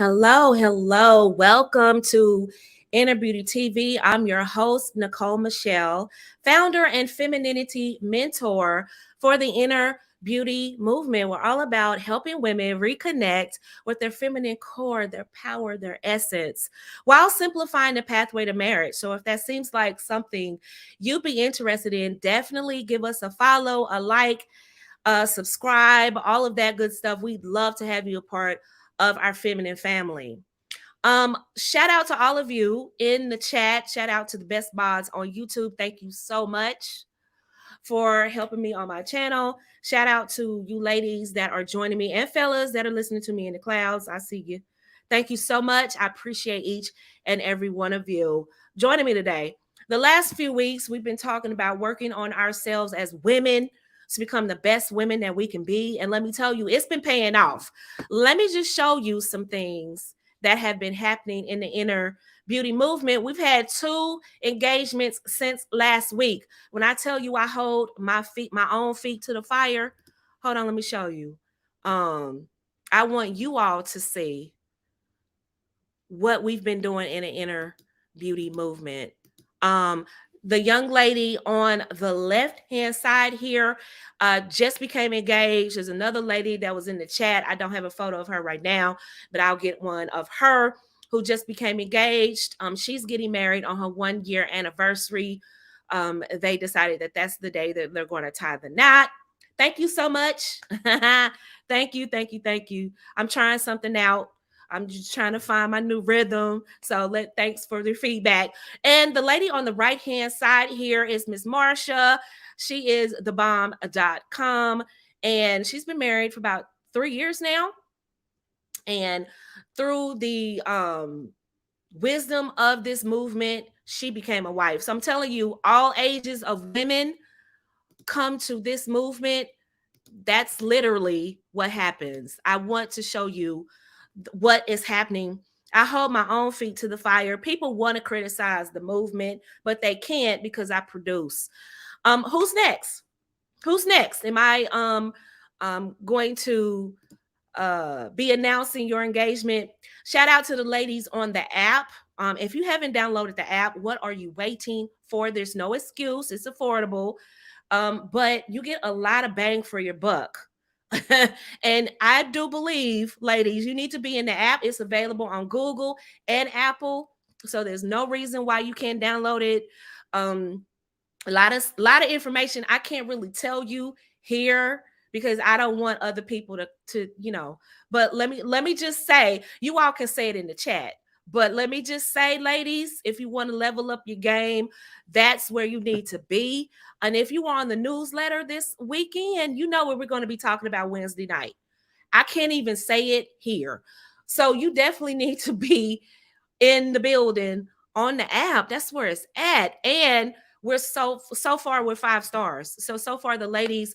Hello, hello. Welcome to Inner Beauty TV. I'm your host, Nicole Michelle, founder and femininity mentor for the Inner Beauty movement. We're all about helping women reconnect with their feminine core, their power, their essence, while simplifying the pathway to marriage. So if that seems like something you'd be interested in, definitely give us a follow, a like, subscribe, all of that good stuff. We'd love to have you a part of our feminine family. Shout out to all of you in the chat. Shout out to the best mods on YouTube. Thank you so much for helping me on my channel. Shout out to you ladies that are joining me and fellas that are listening to me in the clouds. I see you. Thank you so much. I appreciate each and every one of you joining me today. The last few weeks, we've been talking about working on ourselves as women to become the best women that we can be. And let me tell you, it's been paying off. Let me just show you some things that have been happening in the inner beauty movement. We've had 2 engagements since last week. When I tell you I hold my own feet to the fire, hold on, let me show you. I want you all to see what we've been doing in the inner beauty movement. The young lady on the left-hand side here just became engaged. There's another lady that was in the chat. I don't have a photo of her right now, but I'll get one of her who just became engaged. She's getting married on her 1-year anniversary. They decided that that's the day that they're going to tie the knot. Thank you so much. Thank you, thank you, thank you. I'm trying something out. I'm just trying to find my new rhythm. So thanks for the feedback. And the lady on the right-hand side here is Miss Marsha. She is thebomb.com. And she's been married for about 3 years now. And through the wisdom of this movement, she became a wife. So I'm telling you, all ages of women come to this movement. That's literally what happens. I want to show you what is happening. I hold my own feet to the fire. People want to criticize the movement, but they can't because I produce. Who's next? Who's next? Am I going to be announcing your engagement? Shout out to the ladies on the app. If you haven't downloaded the app, what are you waiting for? There's no excuse. It's affordable. But you get a lot of bang for your buck. And I do believe, ladies, you need to be in the app. It's available on Google and Apple. So there's no reason why you can't download it. A lot of information I can't really tell you here because I don't want other people to. But let me just say, you all can say it in the chat. But let me just say, ladies, if you want to level up your game, that's where you need to be. And if you are on the newsletter this weekend, you know what we're going to be talking about Wednesday night. I can't even say it here. So you definitely need to be in the building on the app. That's where it's at. And we're so far we're 5 stars. So far the ladies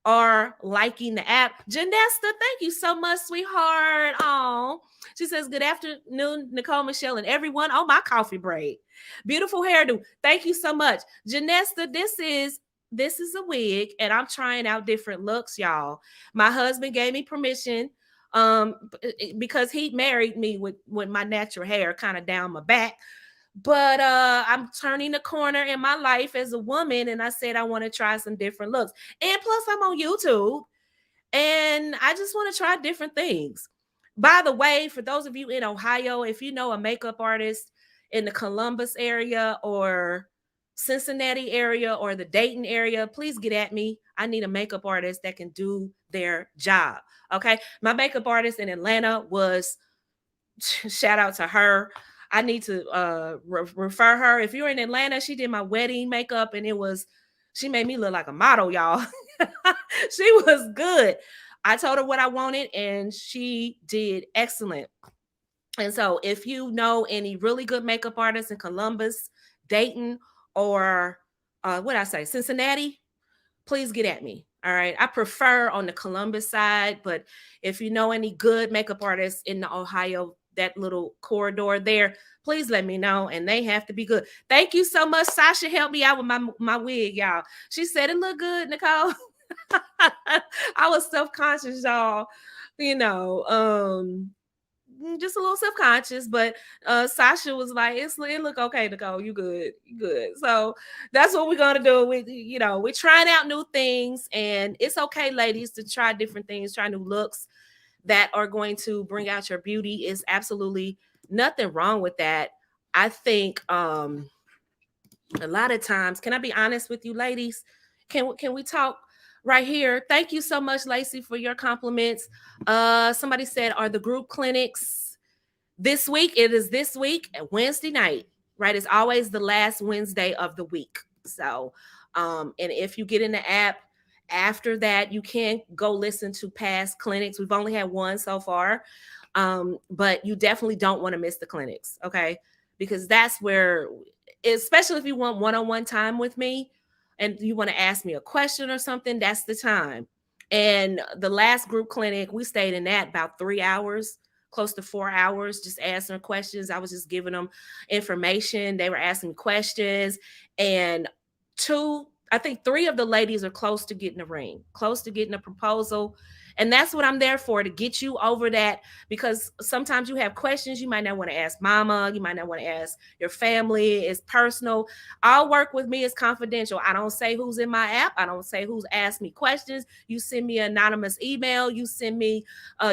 are liking the app. Janesta, thank you so much, sweetheart. Oh, she says, good afternoon, Nicole, Michelle, and everyone. Oh, my coffee break. Beautiful hairdo. Thank you so much. Janesta, this is a wig, and I'm trying out different looks, y'all. My husband gave me permission because he married me with my natural hair kind of down my back. But I'm turning the corner in my life as a woman, and I said I want to try some different looks. And plus, I'm on YouTube, and I just want to try different things. By the way, for those of you in Ohio, if you know a makeup artist in the Columbus area or Cincinnati area or the Dayton area, please get at me. I need a makeup artist that can do their job. Okay. My makeup artist in Atlanta was, shout out to her. I need to refer her. If you're in Atlanta, she did my wedding makeup and she made me look like a model, y'all. She was good. I told her what I wanted and she did excellent. And so if you know any really good makeup artists in Columbus, Dayton, or Cincinnati, please get at me. All right. I prefer on the Columbus side, but if you know any good makeup artists in the Ohio, that little corridor there, please let me know. And they have to be good. Thank you so much. Sasha helped me out with my wig, y'all. She said it looked good, Nicole. I was self-conscious, y'all. just a little subconscious, but Sasha was like, it look okay, Nicole, you good, you good. So that's what we're gonna do. We're trying out new things, and it's okay, ladies, to try different things, try new looks that are going to bring out your beauty. Is absolutely nothing wrong with that. I think a lot of times, can I be honest with you, ladies? Can we talk right here? Thank you so much, Lacey, for your compliments. Somebody said, are the group clinics this week? It is this week, Wednesday night, right? It's always the last Wednesday of the week. So, and if you get in the app after that, you can go listen to past clinics. We've only had one so far, but you definitely don't want to miss the clinics, okay? Because that's where, especially if you want one-on-one time with me and you want to ask me a question or something, that's the time. And the last group clinic, we stayed in that about 3 hours, close to 4 hours, just answering questions. I was just giving them information. They were asking questions. And I think 3 of the ladies are close to getting a ring, close to getting a proposal. And that's what I'm there for, to get you over that, because sometimes you have questions you might not want to ask mama, you might not want to ask your family. It's personal. All work with me is confidential. I don't say who's in my app. I don't say who's asked me questions. You send me an anonymous email. You send me,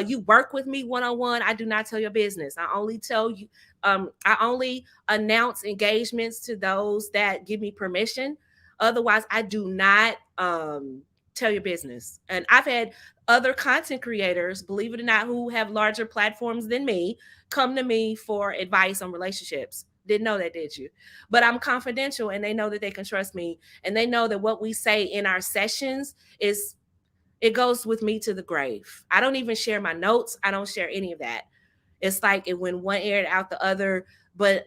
you work with me one-on-one. I do not tell your business. I only tell you, I only announce engagements to those that give me permission. Otherwise, I do not tell your business. And I've had other content creators, believe it or not, who have larger platforms than me, come to me for advice on relationships. Didn't know that, did you? But I'm confidential, and they know that they can trust me, and they know that what we say in our sessions is, it goes with me to the grave. I don't even share my notes. I don't share any of that. It's like it went one ear out the other. But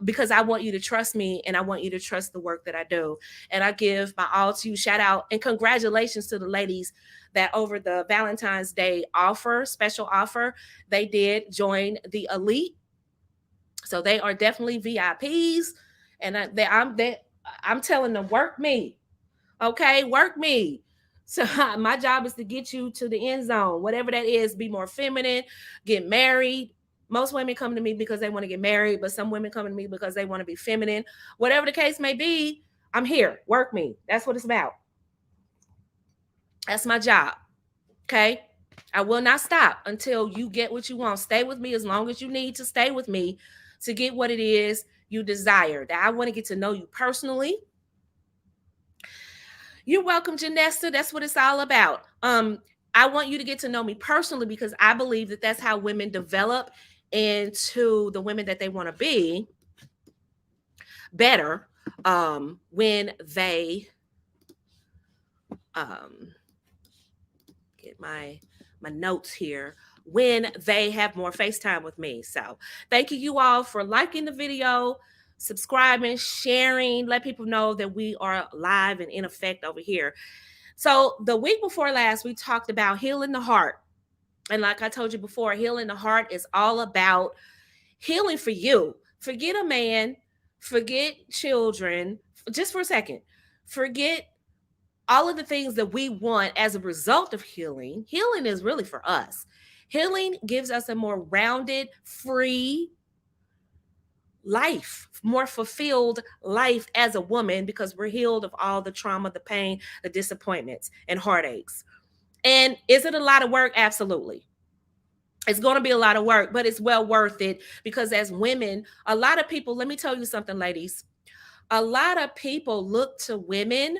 because I want you to trust me, and I want you to trust the work that I do. And I give my all to you. Shout out and congratulations to the ladies that over the Valentine's Day special offer, they did join the elite. So they are definitely VIPs. And I'm telling them, work me. Okay, work me. So my job is to get you to the end zone, whatever that is. Be more feminine, get married. Most women come to me because they want to get married, but some women come to me because they want to be feminine. Whatever the case may be, I'm here. Work me. That's what it's about. That's my job. Okay. I will not stop until you get what you want. Stay with me as long as you need to stay with me to get what it is you desire. That I want to get to know you personally. You're welcome, Janessa. That's what it's all about. I want you to get to know me personally, because I believe that that's how women develop into the women that they want to be better, when they get my notes here, when they have more FaceTime with me. So thank you all for liking the video, subscribing, sharing, let people know that we are live and in effect over here. So the week before last, we talked about healing the heart. And like I told you before, healing the heart is all about healing for you. Forget a man, forget children, just for a second. Forget all of the things that we want as a result of healing. Healing is really for us. Healing gives us a more rounded, free life, more fulfilled life as a woman, because we're healed of all the trauma, the pain, the disappointments, and heartaches. And is it a lot of work? Absolutely. It's going to be a lot of work, but it's well worth it, because as women, a lot of people, let me tell you something, ladies, a lot of people look to women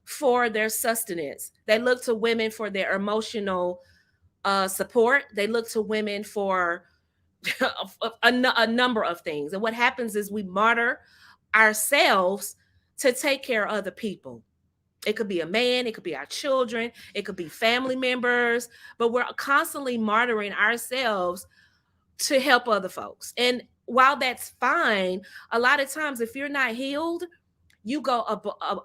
for their sustenance. They look to women for their emotional support. They look to women for a number of things. And what happens is we martyr ourselves to take care of other people. It could be a man, it could be our children, it could be family members, but we're constantly martyring ourselves to help other folks. And while that's fine, a lot of times if you're not healed, you go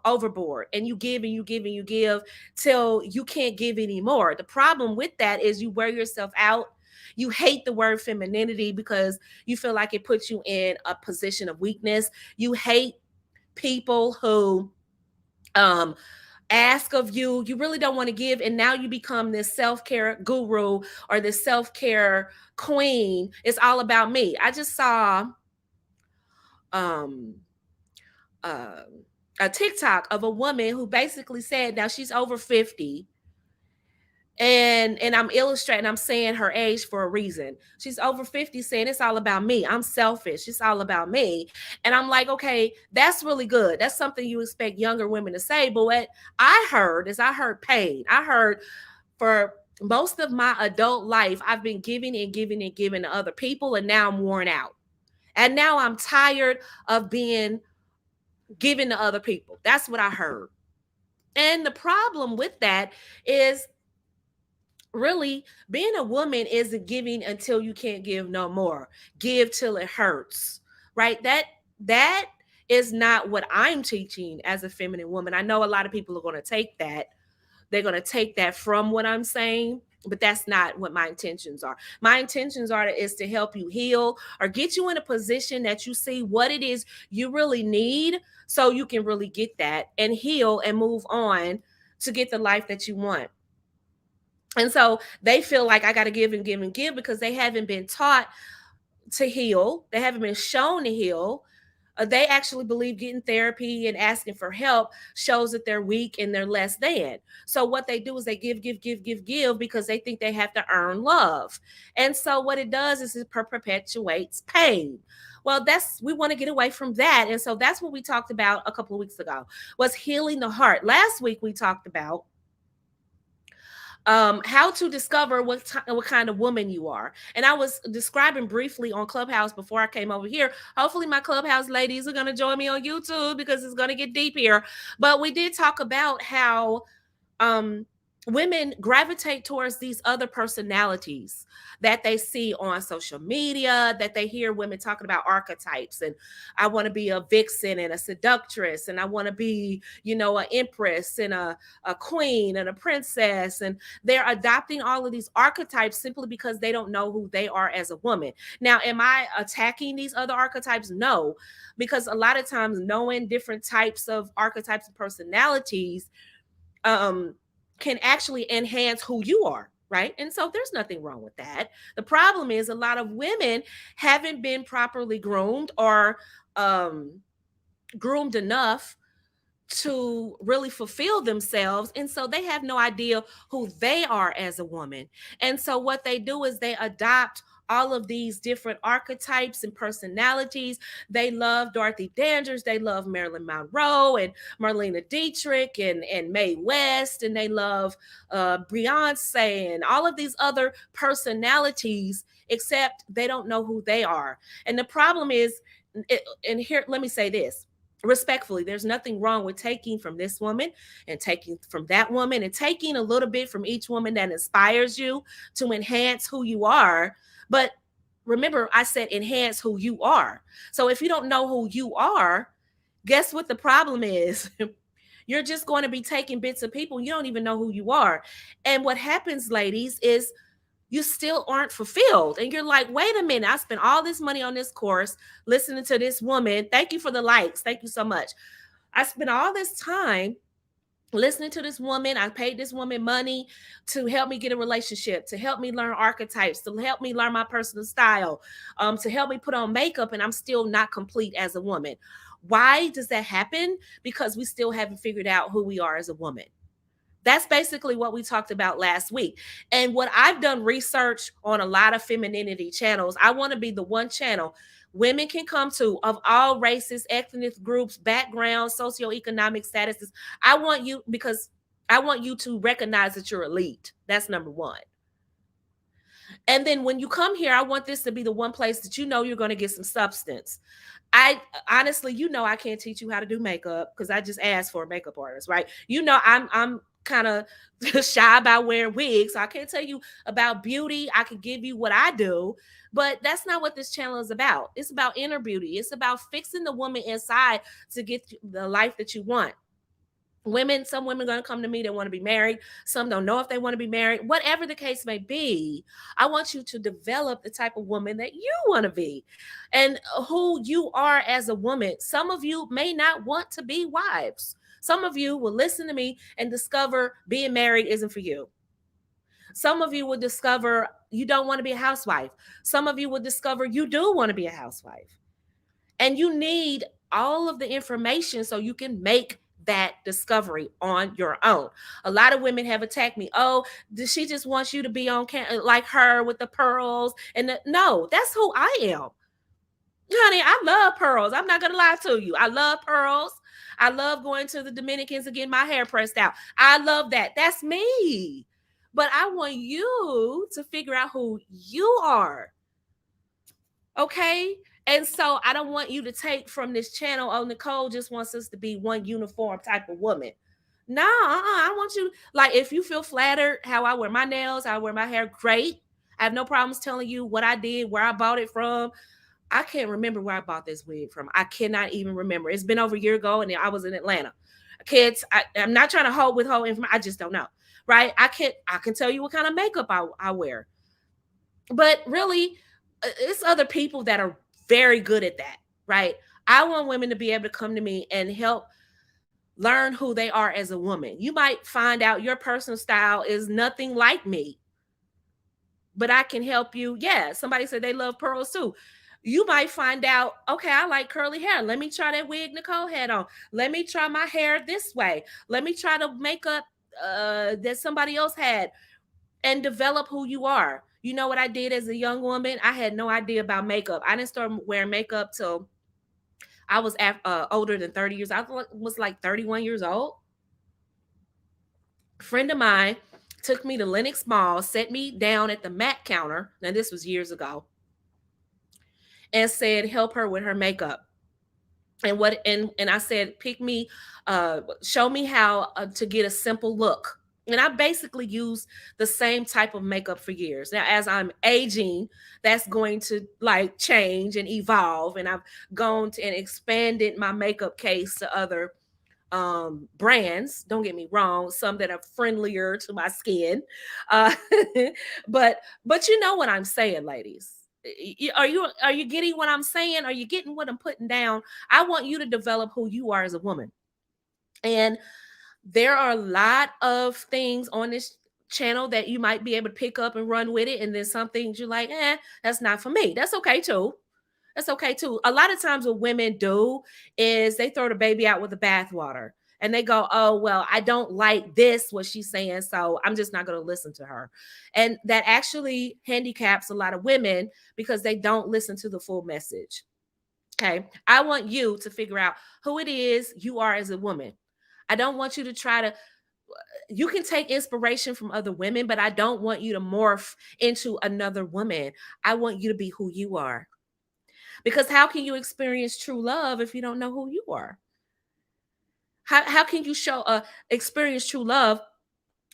overboard, and you give and you give and you give till you can't give anymore. The problem with that is you wear yourself out. You hate the word femininity because you feel like it puts you in a position of weakness. You hate people who ask of you. You really don't want to give. And now you become this self-care guru or this self-care queen. It's all about me. I just saw um uh, a TikTok of a woman who basically said, now she's over 50, and I'm illustrating, I'm saying her age for a reason. She's over 50 saying it's all about me. I'm selfish. It's all about me. And I'm like, okay, that's really good. That's something you expect younger women to say. But what I heard is I heard pain. I heard for most of my adult life, I've been giving and giving and giving to other people, and now I'm worn out. And now I'm tired of being given to other people. That's what I heard. And the problem with that is really being a woman isn't giving until you can't give no more. Give till it hurts. Right? That is not what I'm teaching as a feminine woman. I know a lot of people are going to take that. They're going to take that from what I'm saying, but that's not what my intentions are. My intentions is to help you heal or get you in a position that you see what it is you really need so you can really get that and heal and move on to get the life that you want. And so they feel like I got to give and give and give because they haven't been taught to heal. They haven't been shown to heal. They actually believe getting therapy and asking for help shows that they're weak and they're less than. So what they do is they give because they think they have to earn love. And so what it does is it perpetuates pain. Well, we want to get away from that. And so that's what we talked about a couple of weeks ago, was healing the heart. Last week we talked about how to discover what kind of woman you are. And I was describing briefly on Clubhouse before I came over here. Hopefully my Clubhouse ladies are going to join me on YouTube because it's going to get deep here. But we did talk about how um women gravitate towards these other personalities that they see on social media, that they hear women talking about archetypes. And I want to be a vixen and a seductress, and I want to be, an empress and a queen and a princess. And they're adopting all of these archetypes simply because they don't know who they are as a woman. Now, am I attacking these other archetypes? No, because a lot of times knowing different types of archetypes and personalities can actually enhance who you are, right? And so there's nothing wrong with that. The problem is a lot of women haven't been properly groomed or groomed enough to really fulfill themselves. And so they have no idea who they are as a woman. And so what they do is they adopt all of these different archetypes and personalities. They love Dorothy Dandridge. They love Marilyn Monroe and Marlene Dietrich and Mae West. And they love Beyonce and all of these other personalities, except they don't know who they are. And the problem is, and here, let me say this respectfully, there's nothing wrong with taking from this woman and taking from that woman and taking a little bit from each woman that inspires you to enhance who you are. But remember, I said enhance who you are. So if you don't know who you are, guess what the problem is? You're just going to be taking bits of people. You don't even know who you are. And what happens, ladies, is you still aren't fulfilled. And you're like, wait a minute, I spent all this money on this course, listening to this woman. Thank you for the likes. Thank you so much. I spent all this time listening to this woman. I paid this woman money to help me get a relationship, to help me learn archetypes, to help me learn my personal style, to help me put on makeup, and I'm still not complete as a woman. Why does that happen? Because we still haven't figured out who we are as a woman. That's basically what we talked about last week. And what I've done research on a lot of femininity channels, I want to be the one channel women can come to of all races, ethnic groups, backgrounds, socioeconomic statuses. I want you because I want you to recognize that you're elite. That's number one. And then when you come here, I want this to be the one place that you're going to get some substance. I honestly, I can't teach you how to do makeup because I just asked for a makeup artist, right? I'm kind of shy about wearing wigs, so I can't tell you about beauty. I can give you what I do, but that's not what this channel is about. It's about inner beauty. It's about fixing the woman inside to get the life that you want. Some women are going to come to me that want to be married. Some don't know if they want to be married. Whatever the case may be, I want you to develop the type of woman that you want to be and who you are as a woman. Some of you may not want to be wives. Some of you will listen to me and discover being married isn't for you. Some of you will discover you don't want to be a housewife. Some of you will discover you do want to be a housewife. And you need all of the information so you can make that discovery on your own. A lot of women have attacked me. Oh, does she just wants you to be on like her with the pearls? No, that's who I am. Honey, I love pearls. I'm not going to lie to you. I love pearls. I love going to the Dominicans and getting my hair pressed out. I love that. That's me. But I want you to figure out who you are. Okay? And so I don't want you to take from this channel, oh, Nicole just wants us to be one uniform type of woman. No, I want you, like, if you feel flattered how I wear my nails, how I wear my hair, great. I have no problems telling you what I did, where I bought it from. I can't remember where I bought this wig from. I cannot even remember. It's been over a year ago and I was in Atlanta. Kids, I'm not trying to withhold information. I just don't know. Right? I can tell you what kind of makeup I wear. But really, it's other people that are very good at that, right? I want women to be able to come to me and help learn who they are as a woman. You might find out your personal style is nothing like me, but I can help you. Yeah, somebody said they love pearls too. You might find out, okay, I like curly hair. Let me try that wig Nicole had on. Let me try my hair this way. Let me try the makeup that somebody else had and develop who you are. You know what I did as a young woman? I had no idea about makeup. I didn't start wearing makeup till I was older than 30 years. I was like 31 years old. A friend of mine took me to Lenox Mall, set me down at the MAC counter. Now, this was years ago. And said, help her with her makeup. And I said, show me how to get a simple look. And I basically used the same type of makeup for years. Now, as I'm aging, that's going to like change and evolve. And I've gone to and expanded my makeup case to other brands. Don't get me wrong, some that are friendlier to my skin. Uh, but you know what I'm saying, ladies. Are you getting what I'm saying? Are you getting what I'm putting down? I want you to develop who you are as a woman. And there are a lot of things on this channel that you might be able to pick up and run with it. And then some things you're like, that's not for me. That's okay too. That's okay too. A lot of times what women do is they throw the baby out with the bathwater and they go, oh, well, I don't like this, what she's saying, so I'm just not going to listen to her. And that actually handicaps a lot of women because they don't listen to the full message. Okay. I want you to figure out who it is you are as a woman. I don't want you to try to, you can take inspiration from other women, but I don't want you to morph into another woman. I want you to be who you are. Because how can you experience true love if you don't know who you are? How can you experience true love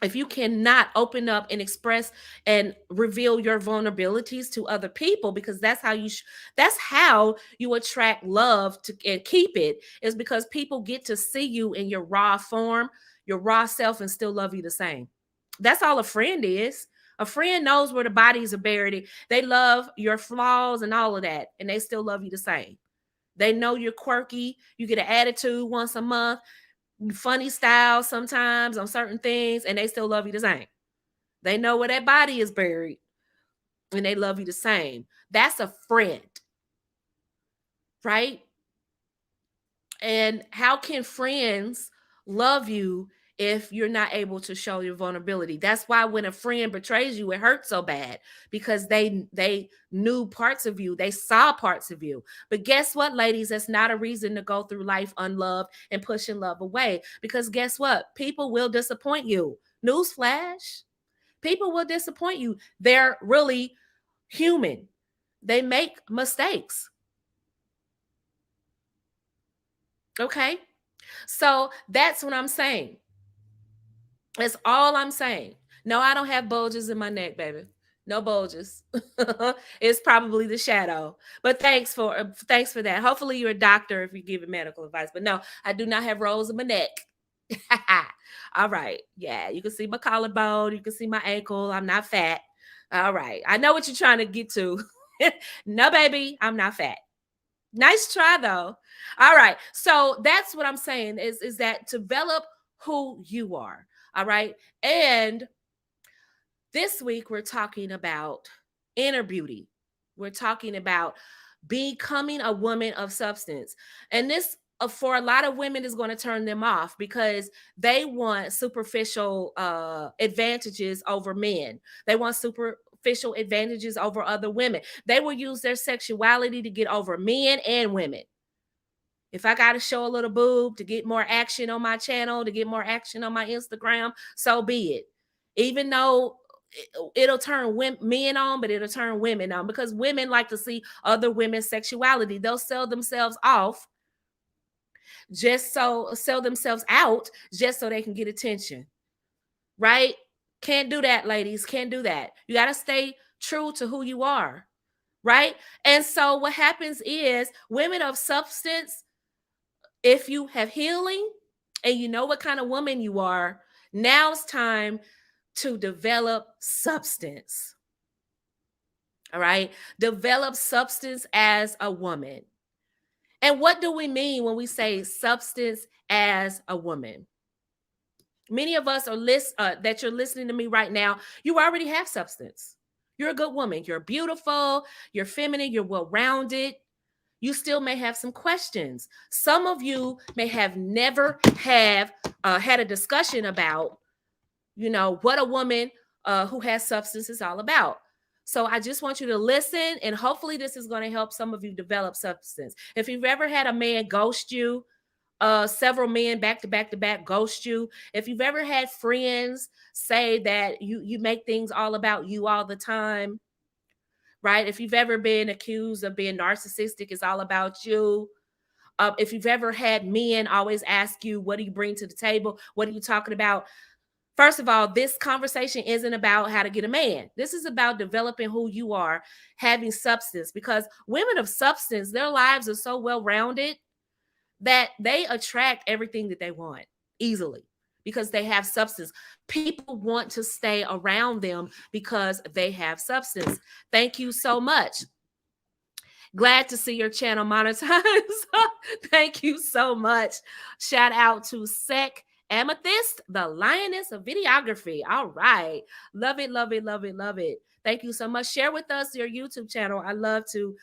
if you cannot open up and express and reveal your vulnerabilities to other people? Because that's how you attract love to and keep it, is because people get to see you in your raw form, your raw self, and still love you the same. That's all a friend is. A friend knows where the bodies are buried. They love your flaws and all of that, and they still love you the same. They know you're quirky. You get an attitude once a month, funny style sometimes on certain things, and they still love you the same. They know where that body is buried, and they love you the same. That's a friend, right? And how can friends love you if you're not able to show your vulnerability? That's why when a friend betrays you, it hurts so bad, because they knew parts of you, they saw parts of you. But guess what, ladies? That's not a reason to go through life unloved and pushing love away, because guess what? People will disappoint you. Newsflash, people will disappoint you. They're really human. They make mistakes. Okay? So that's what I'm saying. That's all I'm saying. No, I don't have bulges in my neck, baby. No bulges. It's probably the shadow. But thanks for that. Hopefully you're a doctor if you're giving medical advice. But no, I do not have rolls in my neck. All right. Yeah, you can see my collarbone. You can see my ankle. I'm not fat. All right. I know what you're trying to get to. No, baby, I'm not fat. Nice try though. All right. So that's what I'm saying is that develop who you are. All right. And this week we're talking about inner beauty. We're talking about becoming a woman of substance. And this for a lot of women is going to turn them off because they want superficial advantages over men. They want superficial advantages over other women. They will use their sexuality to get over men and women. If I got to show a little boob to get more action on my channel, to get more action on my Instagram, so be it. Even though it'll turn men on, but it'll turn women on because women like to see other women's sexuality. They'll sell themselves off sell themselves out just so they can get attention. Right? Can't do that, ladies. Can't do that. You got to stay true to who you are. Right? And so what happens is women of substance, if you have healing and you know what kind of woman you are, now it's time to develop substance. All right. Develop substance as a woman. And what do we mean when we say substance as a woman? Many of us are that you're listening to me right now, you already have substance. You're a good woman. You're beautiful. You're feminine. You're well-rounded. You still may have some questions. Some of you may have never have had a discussion about, what a woman who has substance is all about. So I just want you to listen, and hopefully this is going to help some of you develop substance. If you've ever had a man ghost you, several men back to back to back ghost you, if you've ever had friends say that you make things all about you all the time, right? If you've ever been accused of being narcissistic, it's all about you. If you've ever had men always ask you, what do you bring to the table? What are you talking about? First of all, this conversation isn't about how to get a man. This is about developing who you are, having substance, because women of substance, their lives are so well-rounded that they attract everything that they want easily because they have substance. People want to stay around them because they have substance. Thank you so much. Glad to see your channel monetized. Thank you so much. Shout out to Sec Amethyst, the lioness of videography. All right. Love it, love it, love it, love it. Thank you so much. Share with us your YouTube channel. I love to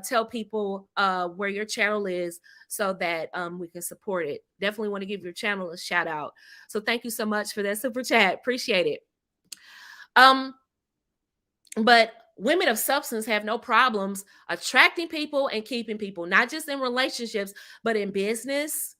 tell people where your channel is so that we can support it. Definitely want to give your channel a shout out. So thank you so much for that super chat. Appreciate it. But women of substance have no problems attracting people and keeping people, not just in relationships, but in business.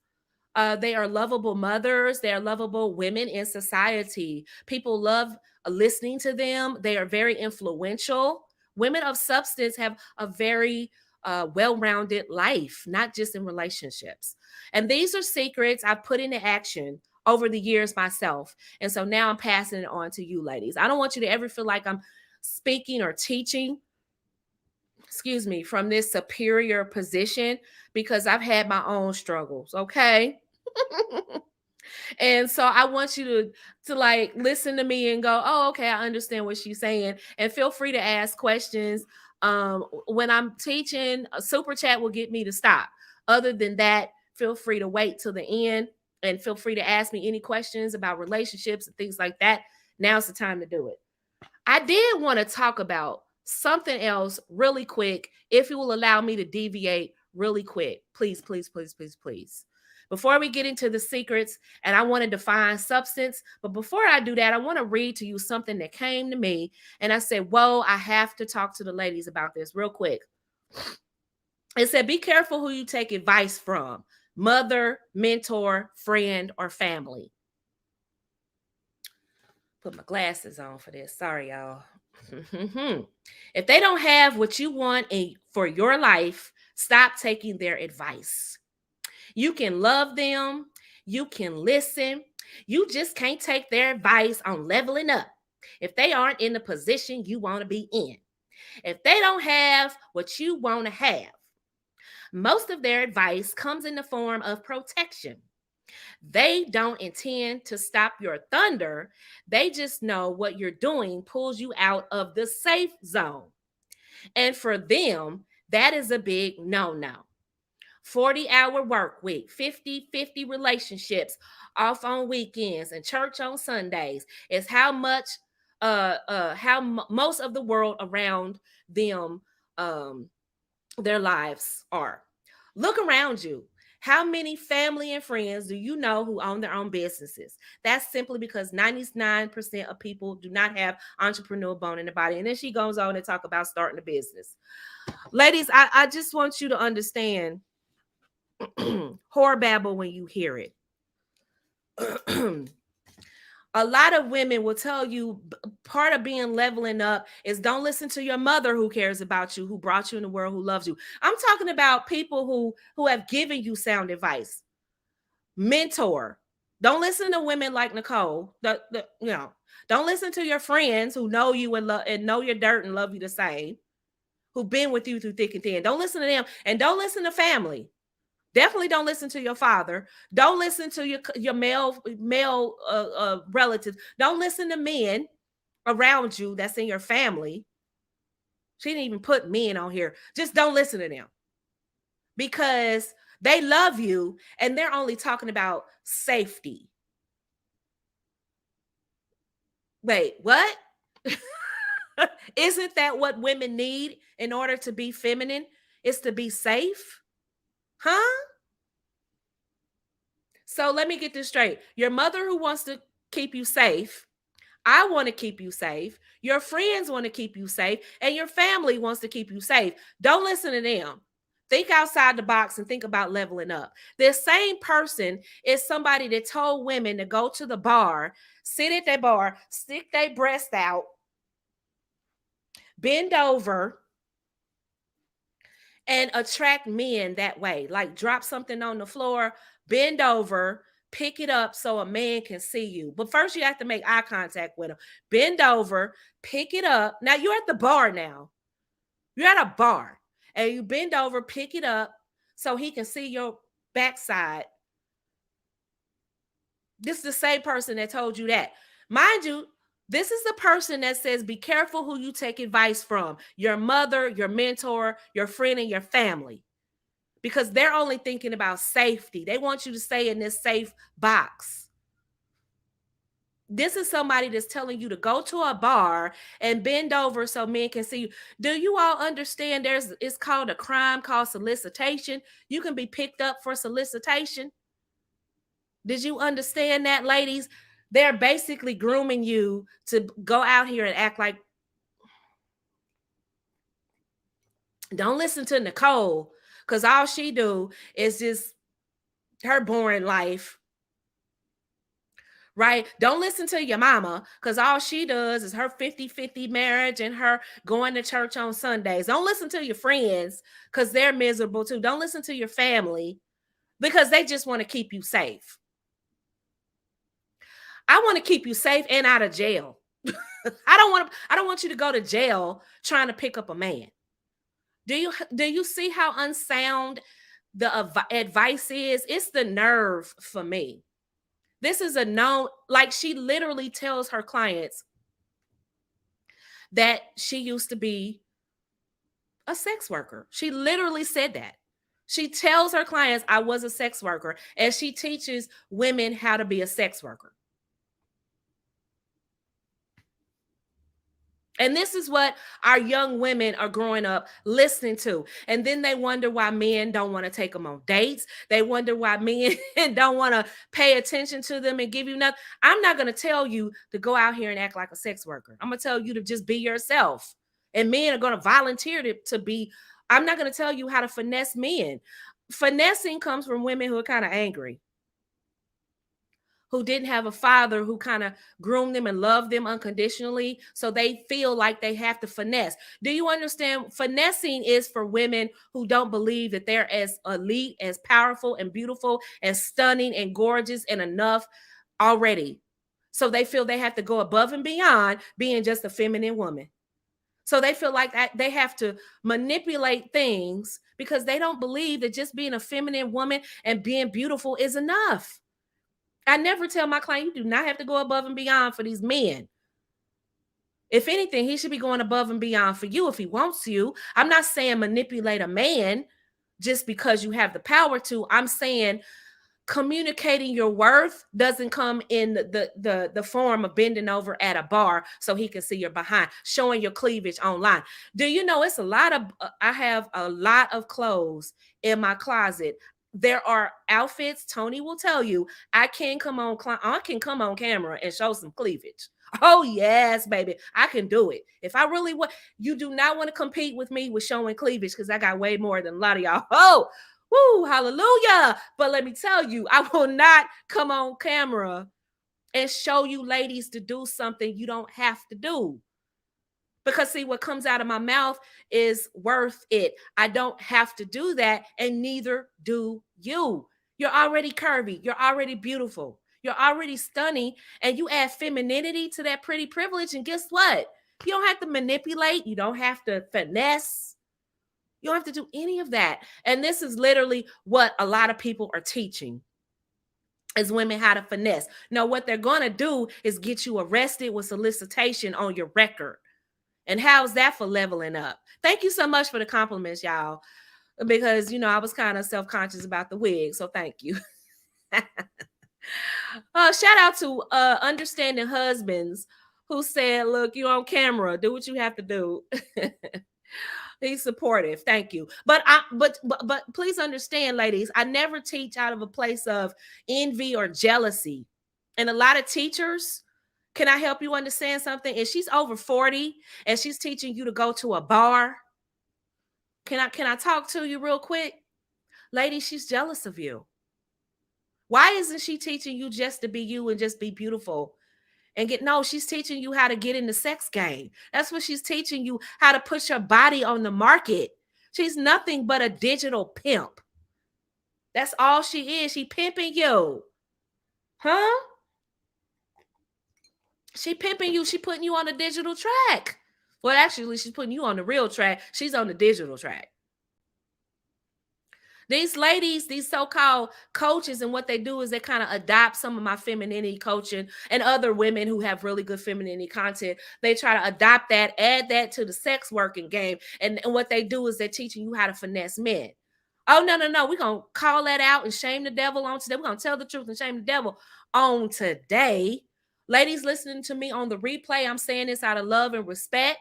They are lovable mothers. They are lovable women in society. People love listening to them. They are very influential. Women of substance have a very well-rounded life, not just in relationships. And these are secrets I've put into action over the years myself. And so now I'm passing it on to you, ladies. I don't want you to ever feel like I'm speaking or teaching, from this superior position, because I've had my own struggles, okay? And so I want you to like listen to me and go, oh, okay, I understand what she's saying. And feel free to ask questions. When I'm teaching, a super chat will get me to stop. Other than that, feel free to wait till the end and feel free to ask me any questions about relationships and things like that. Now's the time to do it. I did want to talk about something else really quick, if you will allow me to deviate really quick. Please, please, please, please, please. Before we get into the secrets, and I want to define substance, but before I do that, I want to read to you something that came to me, and I said, whoa, I have to talk to the ladies about this real quick. It said, be careful who you take advice from: mother, mentor, friend, or family. Put my glasses on for this. Sorry, y'all. If they don't have what you want for your life, stop taking their advice. You can love them. You can listen. You just can't take their advice on leveling up if they aren't in the position you want to be in. If they don't have what you want to have, most of their advice comes in the form of protection. They don't intend to stop your thunder. They just know what you're doing pulls you out of the safe zone. And for them, that is a big no-no. 40-hour work week, 50-50 relationships off on weekends and church on Sundays is how much most of the world around them um their lives are. Look around you. How many family and friends do you know who own their own businesses? That's simply because 99% of people do not have entrepreneur bone in the body. And then she goes on and talk about starting a business. Ladies, I just want you to understand horror babble when you hear it. A lot of women will tell you part of being leveling up is don't listen to your mother who cares about you, who brought you in the world, who loves you. I'm talking about people who have given you sound advice. Mentor. Don't listen to women like Nicole. Don't listen to your friends who know you and love and know your dirt and love you the same, who've been with you through thick and thin. Don't listen to them, and don't listen to family. Definitely don't listen to your father. Don't listen to your male relatives. Don't listen to men around you that's in your family. She didn't even put men on here. Just don't listen to them because they love you and they're only talking about safety. Wait, what? Isn't that what women need in order to be feminine? Is to be safe? Huh? So let me get this straight. Your mother who wants to keep you safe, I want to keep you safe. Your friends want to keep you safe, and your family wants to keep you safe. Don't listen to them. Think outside the box and think about leveling up. This same person is somebody that told women to go to the bar, sit at that bar, stick their breast out, bend over, and attract men that way. Like drop something on the floor, bend over, pick it up so a man can see you. But first, you have to make eye contact with him. Bend over, pick it up. Now you're at the bar now. You're at a bar and you bend over, pick it up so he can see your backside. This is the same person that told you that. Mind you, this is the person that says, be careful who you take advice from. Your mother, your mentor, your friend, and your family. Because they're only thinking about safety. They want you to stay in this safe box. This is somebody that's telling you to go to a bar and bend over so men can see you. Do you all understand it's called a crime called solicitation? You can be picked up for solicitation. Did you understand that, ladies? They're basically grooming you to go out here and act like. Don't listen to Nicole, because all she do is just her boring life. Right? Don't listen to your mama, because all she does is her 50-50 marriage and her going to church on Sundays. Don't listen to your friends because they're miserable too. Don't listen to your family because they just want to keep you safe. I want to keep you safe and out of jail. I don't want you to go to jail trying to pick up a man. Do you see how unsound the advice is? It's the nerve for me. This is a known, like she literally tells her clients that she used to be a sex worker. She literally said that. She tells her clients, I was a sex worker, and she teaches women how to be a sex worker. And this is what our young women are growing up listening to. And then they wonder why men don't want to take them on dates. They wonder why men don't want to pay attention to them and give you nothing. I'm not going to tell you to go out here and act like a sex worker. I'm going to tell you to just be yourself. And men are going to volunteer to be. I'm not going to tell you how to finesse men. Finessing comes from women who are kind of angry, who didn't have a father who kind of groomed them and loved them unconditionally. So they feel like they have to finesse. Do you understand? Finessing is for women who don't believe that they're as elite, as powerful and beautiful and stunning and gorgeous and enough already. So they feel they have to go above and beyond being just a feminine woman. So they feel like that they have to manipulate things because they don't believe that just being a feminine woman and being beautiful is enough. I never tell my client, you do not have to go above and beyond for these men. If anything, he should be going above and beyond for you if he wants you. I'm not saying manipulate a man, just because you have the power to. I'm saying communicating your worth doesn't come in the form of bending over at a bar so he can see your behind, showing your cleavage online. Do you know it's a lot of I have a lot of clothes in my closet. There are outfits, Tony will tell you, I can come on camera and show some cleavage. Oh yes, baby, I can do it if I really want. You do not want to compete with me with showing cleavage because I got way more than a lot of y'all. Oh, woo, hallelujah. But let me tell you, I will not come on camera and show you ladies to do something you don't have to do. Because see, what comes out of my mouth is worth it. I don't have to do that, and neither do you. You're already curvy. You're already beautiful. You're already stunning. And you add femininity to that pretty privilege. And guess what? You don't have to manipulate. You don't have to finesse. You don't have to do any of that. And this is literally what a lot of people are teaching is women how to finesse. Now, what they're going to do is get you arrested with solicitation on your record. And how's that for leveling up? Thank you so much for the compliments, y'all, because, you know, I was kind of self-conscious about the wig. So thank you. Shout out to Understanding Husbands who said, look, you're on camera. Do what you have to do. He's supportive. Thank you. But please understand, ladies, I never teach out of a place of envy or jealousy. And a lot of teachers, can I help you understand something? If she's over 40 and she's teaching you to go to a bar, can I talk to you real quick? Lady, she's jealous of you. Why isn't she teaching you just to be you and just be beautiful? And she's teaching you how to get in the sex game. That's what she's teaching you, how to put your body on the market. She's nothing but a digital pimp. That's all she is. She pimping you. Huh? She pimping you. She putting you on the digital track. Well, actually, she's putting you on the real track. She's on the digital track. These ladies, these so-called coaches, and what they do is they kind of adopt some of my femininity coaching and other women who have really good femininity content. They try to adopt that, add that to the sex working game. And what they do is they're teaching you how to finesse men. Oh, no. We're going to call that out and shame the devil on today. We're going to tell the truth and shame the devil on today. Ladies listening to me on the replay, I'm saying this out of love and respect.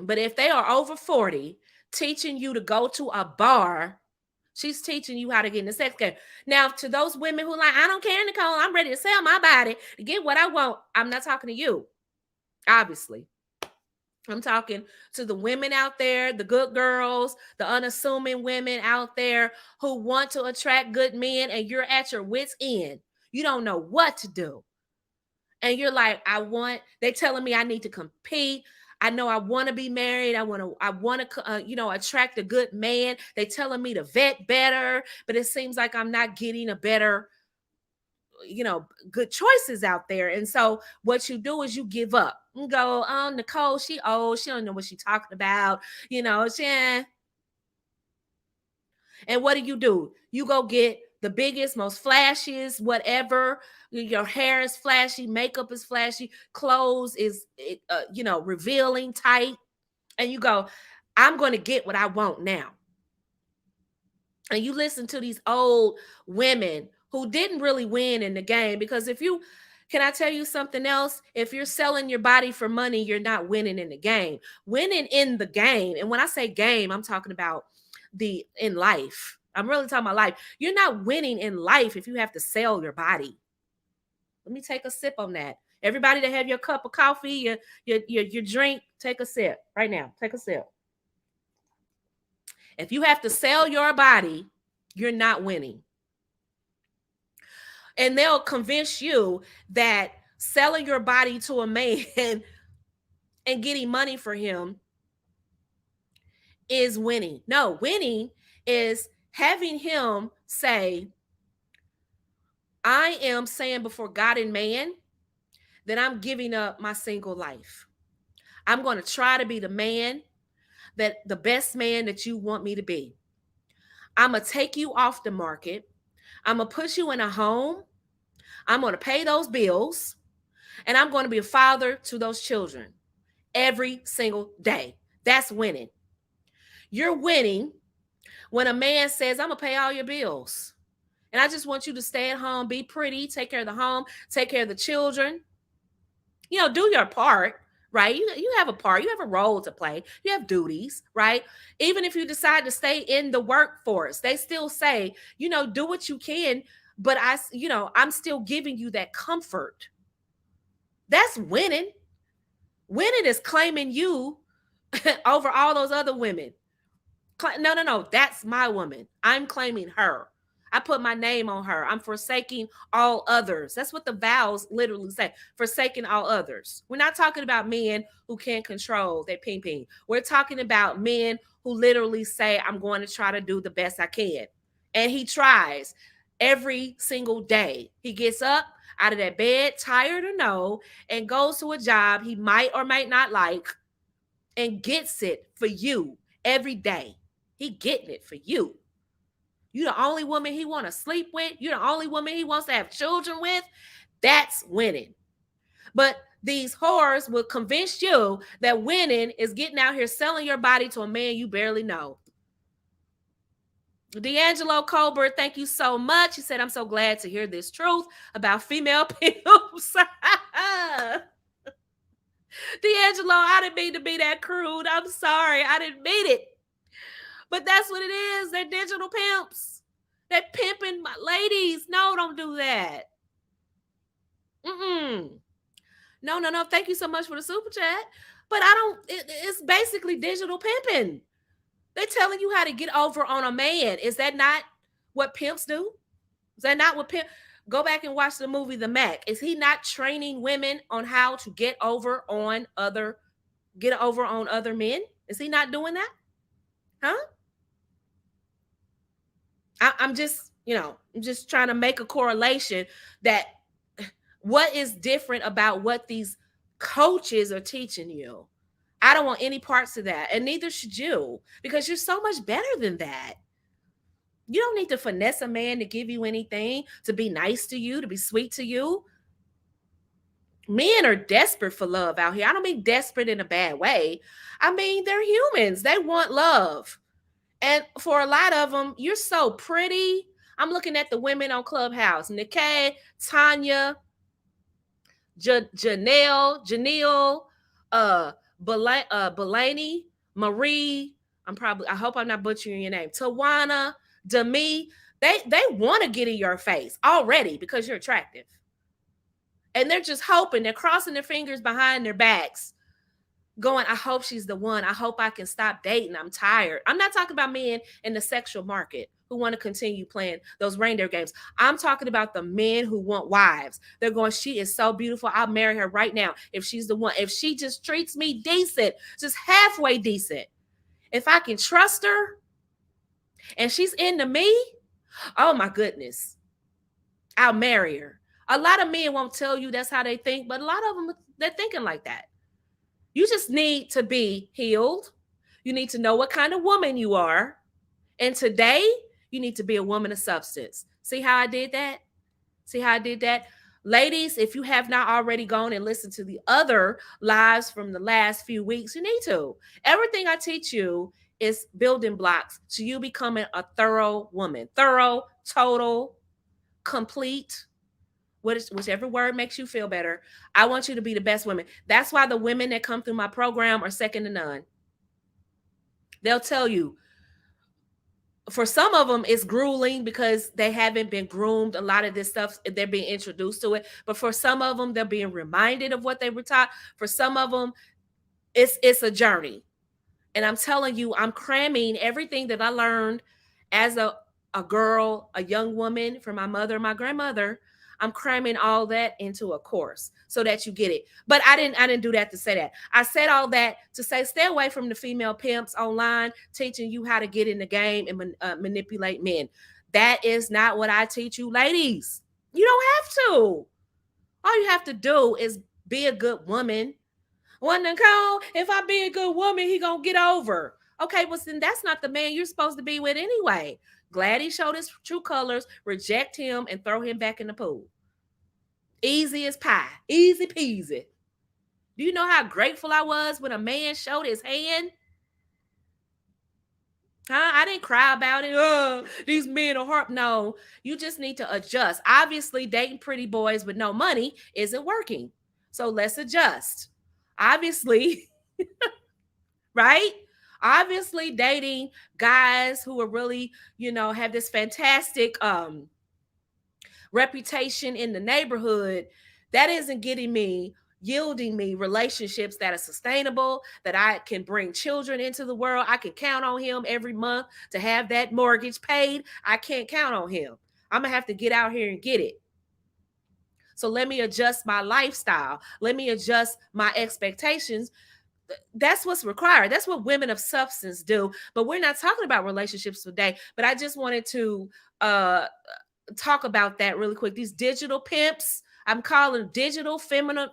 But if they are over 40, teaching you to go to a bar, she's teaching you how to get in the sex game. Now, to those women who like, I don't care, Nicole, I'm ready to sell my body to get what I want. I'm not talking to you, obviously. I'm talking to the women out there, the good girls, the unassuming women out there who want to attract good men, and you're at your wit's end. You don't know what to do. And you're like, they're telling me I need to compete. I know I want to be married. I want to, attract a good man. They're telling me to vet better, but it seems like I'm not getting a better, good choices out there. And so what you do is you give up and go, oh, Nicole, she old. She don't know what she's talking about. And what do? You go get the biggest, most flashiest, whatever. Your hair is flashy, makeup is flashy, clothes is, revealing, tight. And you go, I'm going to get what I want now. And you listen to these old women who didn't really win in the game, because can I tell you something else? If you're selling your body for money, you're not winning in the game. Winning in the game, and when I say game, I'm talking about in life. I'm really talking about life. You're not winning in life if you have to sell your body. Let me take a sip on that. Everybody that have your cup of coffee, your drink, take a sip right now. Take a sip. If you have to sell your body, you're not winning. And they'll convince you that selling your body to a man and getting money for him is winning. No, winning is having him say, I am saying before God and man that I'm giving up my single life. I'm going to try to be the best man that you want me to be. I'm going to take you off the market. I'm going to put you in a home. I'm going to pay those bills. And I'm going to be a father to those children every single day. That's winning. You're winning when a man says, I'm going to pay all your bills. And I just want you to stay at home, be pretty, take care of the home, take care of the children. Do your part, right? You have a part, you have a role to play, you have duties, right? Even if you decide to stay in the workforce, they still say, do what you can, but I'm still giving you that comfort. That's winning. Winning is claiming you over all those other women. No. That's my woman. I'm claiming her. I put my name on her. I'm forsaking all others. That's what the vows literally say. Forsaking all others. We're not talking about men who can't control their pimping. We're talking about men who literally say, I'm going to try to do the best I can. And he tries every single day. He gets up out of that bed, tired or no, and goes to a job he might or might not like and gets it for you every day. He getting it for you. You the only woman he want to sleep with. You the only woman he wants to have children with. That's winning. But these whores will convince you that winning is getting out here selling your body to a man you barely know. D'Angelo Colbert, thank you so much. He said, I'm so glad to hear this truth about female pimps. D'Angelo, I didn't mean to be that crude. I'm sorry. I didn't mean it. But that's what it is. They're digital pimps. They're pimping my ladies. No, don't do that. No. Thank you so much for the super chat. But it's basically digital pimping. They're telling you how to get over on a man. Is that not what pimps do? Is that not what pimp? Go back and watch the movie The Mac. Is he not training women on how to get over on other men? Is he not doing that? Huh? I'm just, I'm just trying to make a correlation that what is different about what these coaches are teaching you. I don't want any parts of that. And neither should you, because you're so much better than that. You don't need to finesse a man to give you anything, to be nice to you, to be sweet to you. Men are desperate for love out here. I don't mean desperate in a bad way. I mean, they're humans. They want love. And for a lot of them, you're so pretty. I'm looking at the women on Clubhouse. Nicole, Tanya, Janelle, Belaney, Marie. I hope I'm not butchering your name. Tawana, Demi. They want to get in your face already because you're attractive. And they're just hoping, they're crossing their fingers behind their backs, going, I hope she's the one. I hope I can stop dating. I'm tired. I'm not talking about men in the sexual market who want to continue playing those reindeer games. I'm talking about the men who want wives. They're going, she is so beautiful. I'll marry her right now if she's the one. If she just treats me decent, just halfway decent. If I can trust her and she's into me, oh my goodness, I'll marry her. A lot of men won't tell you that's how they think, but a lot of them, they're thinking like that. You just need to be healed. You need to know what kind of woman you are. And today, you need to be a woman of substance. See how I did that? See how I did that? Ladies, if you have not already gone and listened to the other lives from the last few weeks, you need to. Everything I teach you is building blocks to you becoming a thorough woman. Thorough, total, complete, whichever word makes you feel better. I want you to be the best woman. That's why the women that come through my program are second to none. They'll tell you, for some of them, it's grueling because they haven't been groomed. A lot of this stuff, they're being introduced to it. But for some of them, they're being reminded of what they were taught. For some of them, it's a journey. And I'm telling you, I'm cramming everything that I learned as a girl, a young woman, from my mother, my grandmother. I'm cramming all that into a course so that you get it. But I didn't do that to say that. I said all that to say stay away from the female pimps online teaching you how to get in the game and manipulate men. That is not what I teach you, ladies. You don't have to. All you have to do is be a good woman. Well, Nicole, if I be a good woman, he gonna get over. Okay, well, then that's not the man you're supposed to be with anyway. Glad he showed his true colors, reject him, and throw him back in the pool. Easy as pie. Easy peasy. Do you know how grateful I was when a man showed his hand? Huh? I didn't cry about it. Oh, these men are hard. No, you just need to adjust. Obviously, dating pretty boys with no money isn't working. So let's adjust. Obviously, right? Obviously, dating guys who are really, have this fantastic reputation in the neighborhood, that isn't getting me, yielding me relationships that are sustainable, that I can bring children into the world. I can count on him every month to have that mortgage paid. I can't count on him. I'm going to have to get out here and get it. So let me adjust my lifestyle. Let me adjust my expectations. That's what's required. That's what women of substance do. But we're not talking about relationships today. But I just wanted to talk about that really quick. These digital pimps, I'm calling digital female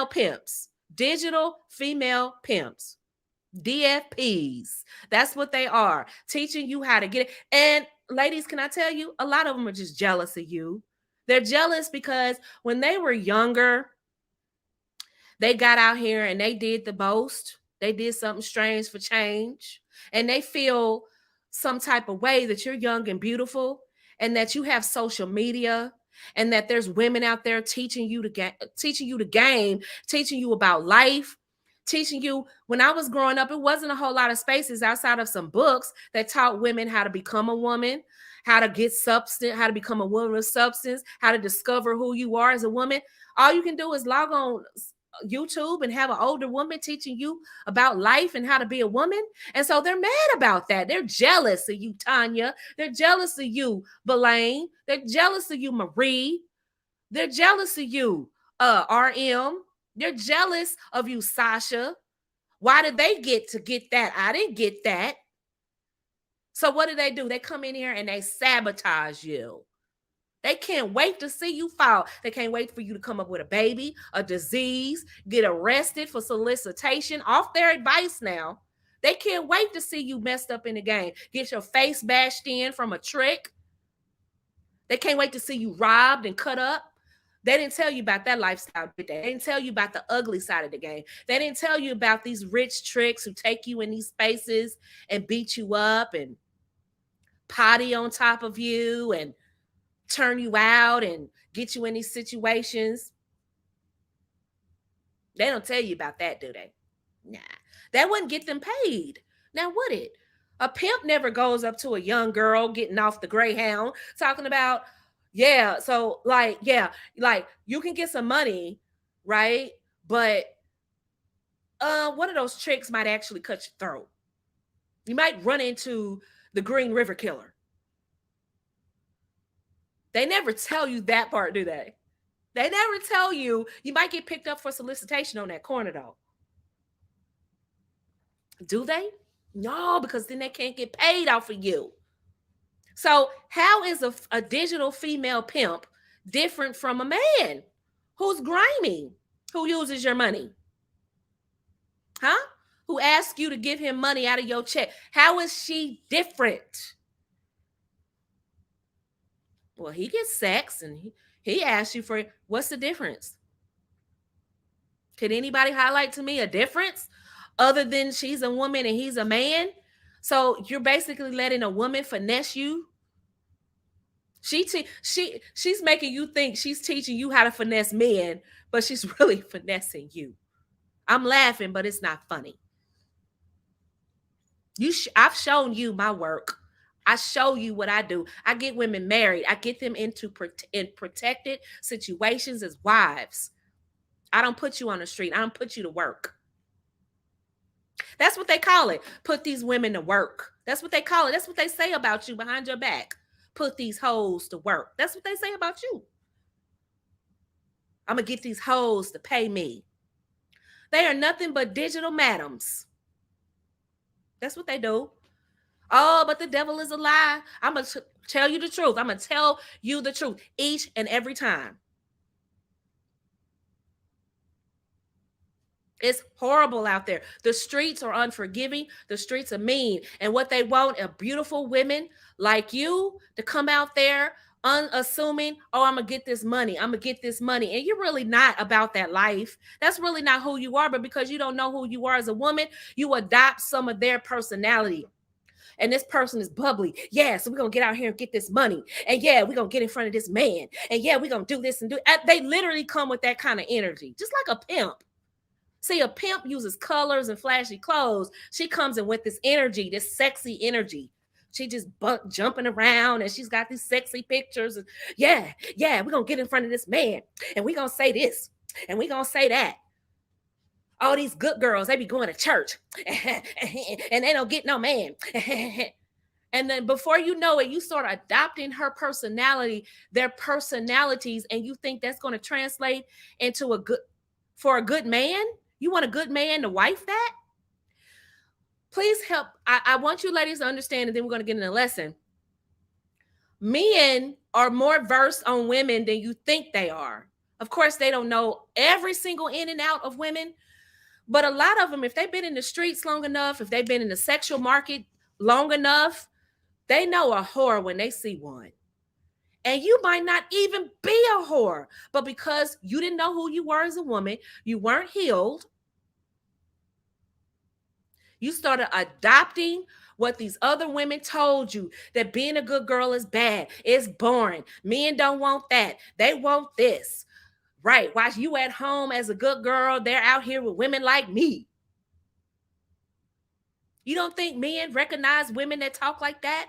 pimps, digital female pimps, DFPs. That's what they are, teaching you how to get it. And ladies, can I tell you, a lot of them are just jealous of you. They're jealous because when they were younger, they got out here and they did the most. They did something strange for change. And they feel some type of way that you're young and beautiful and that you have social media and that there's women out there teaching you teaching you the game, teaching you about life, teaching you. When I was growing up, it wasn't a whole lot of spaces outside of some books that taught women how to become a woman, how to get substance, how to become a woman of substance, how to discover who you are as a woman. All you can do is log on YouTube and have an older woman teaching you about life and how to be a woman. And so they're mad about that. They're jealous of you, Tanya. They're jealous of you, Belaine. They're jealous of you, Marie. They're jealous of you, RM. They're jealous of you, Sasha. Why did they get to get that? I didn't get that. So what do? They come in here and they sabotage you. They can't wait to see you fall. They can't wait for you to come up with a baby, a disease, get arrested for solicitation off their advice now. They can't wait to see you messed up in the game. Get your face bashed in from a trick. They can't wait to see you robbed and cut up. They didn't tell you about that lifestyle, did they? They didn't tell you about the ugly side of the game. They didn't tell you about these rich tricks who take you in these spaces and beat you up and potty on top of you and turn you out and get you in these situations. They don't tell you about that, do they? Nah. That wouldn't get them paid. Now, would it? A pimp never goes up to a young girl getting off the Greyhound talking about, yeah, so like, yeah, like you can get some money, right? But one of those tricks might actually cut your throat. You might run into the Green River Killer. They never tell you that part, do they? They never tell you might get picked up for solicitation on that corner, though. Do they? No, because then they can't get paid off of you. So, how is a digital female pimp different from a man who's grimy, who uses your money? Huh? Who asks you to give him money out of your check? How is she different? Well, he gets sex and he asks you for it. What's the difference? Can anybody highlight to me a difference other than she's a woman and he's a man? So you're basically letting a woman finesse you. She's making you think she's teaching you how to finesse men, but she's really finessing you. I'm laughing, but it's not funny. I've shown you my work. I show you what I do. I get women married. I get them into in protected situations as wives. I don't put you on the street. I don't put you to work. That's what they call it. Put these women to work. That's what they call it. That's what they say about you behind your back. Put these hoes to work. That's what they say about you. I'm going to get these hoes to pay me. They are nothing but digital madams. That's what they do. Oh, but the devil is a lie. I'm going to tell you the truth. I'm going to tell you the truth each and every time. It's horrible out there. The streets are unforgiving. The streets are mean. And what they want are beautiful women like you to come out there unassuming. Oh, I'm gonna get this money. I'm gonna get this money. And you're really not about that life. That's really not who you are. But because you don't know who you are as a woman, you adopt some of their personality. And this person is bubbly. Yeah, so we're gonna get out here and get this money. And yeah, we're gonna get in front of this man. And yeah, we're gonna do this and do. They literally come with that kind of energy, just like a pimp. See, a pimp uses colors and flashy clothes. She comes in with this energy, this sexy energy. She just jumping around and she's got these sexy pictures. And yeah, we're going to get in front of this man and we're going to say this and we're going to say that. All these good girls, they be going to church and they don't get no man. And then before you know it, you start adopting her personality, their personalities, and you think that's going to translate into for a good man? You want a good man to wife that? Please help. I want you ladies to understand, and then we're going to get in a lesson. Men are more versed on women than you think they are. Of course, they don't know every single in and out of women, but a lot of them, if they've been in the streets long enough, if they've been in the sexual market long enough, they know a whore when they see one. And you might not even be a whore, but because you didn't know who you were as a woman, you weren't healed, you started adopting what these other women told you, that being a good girl is bad. It's boring. Men don't want that. They want this. Right. While you at home as a good girl, they're out here with women like me. You don't think men recognize women that talk like that?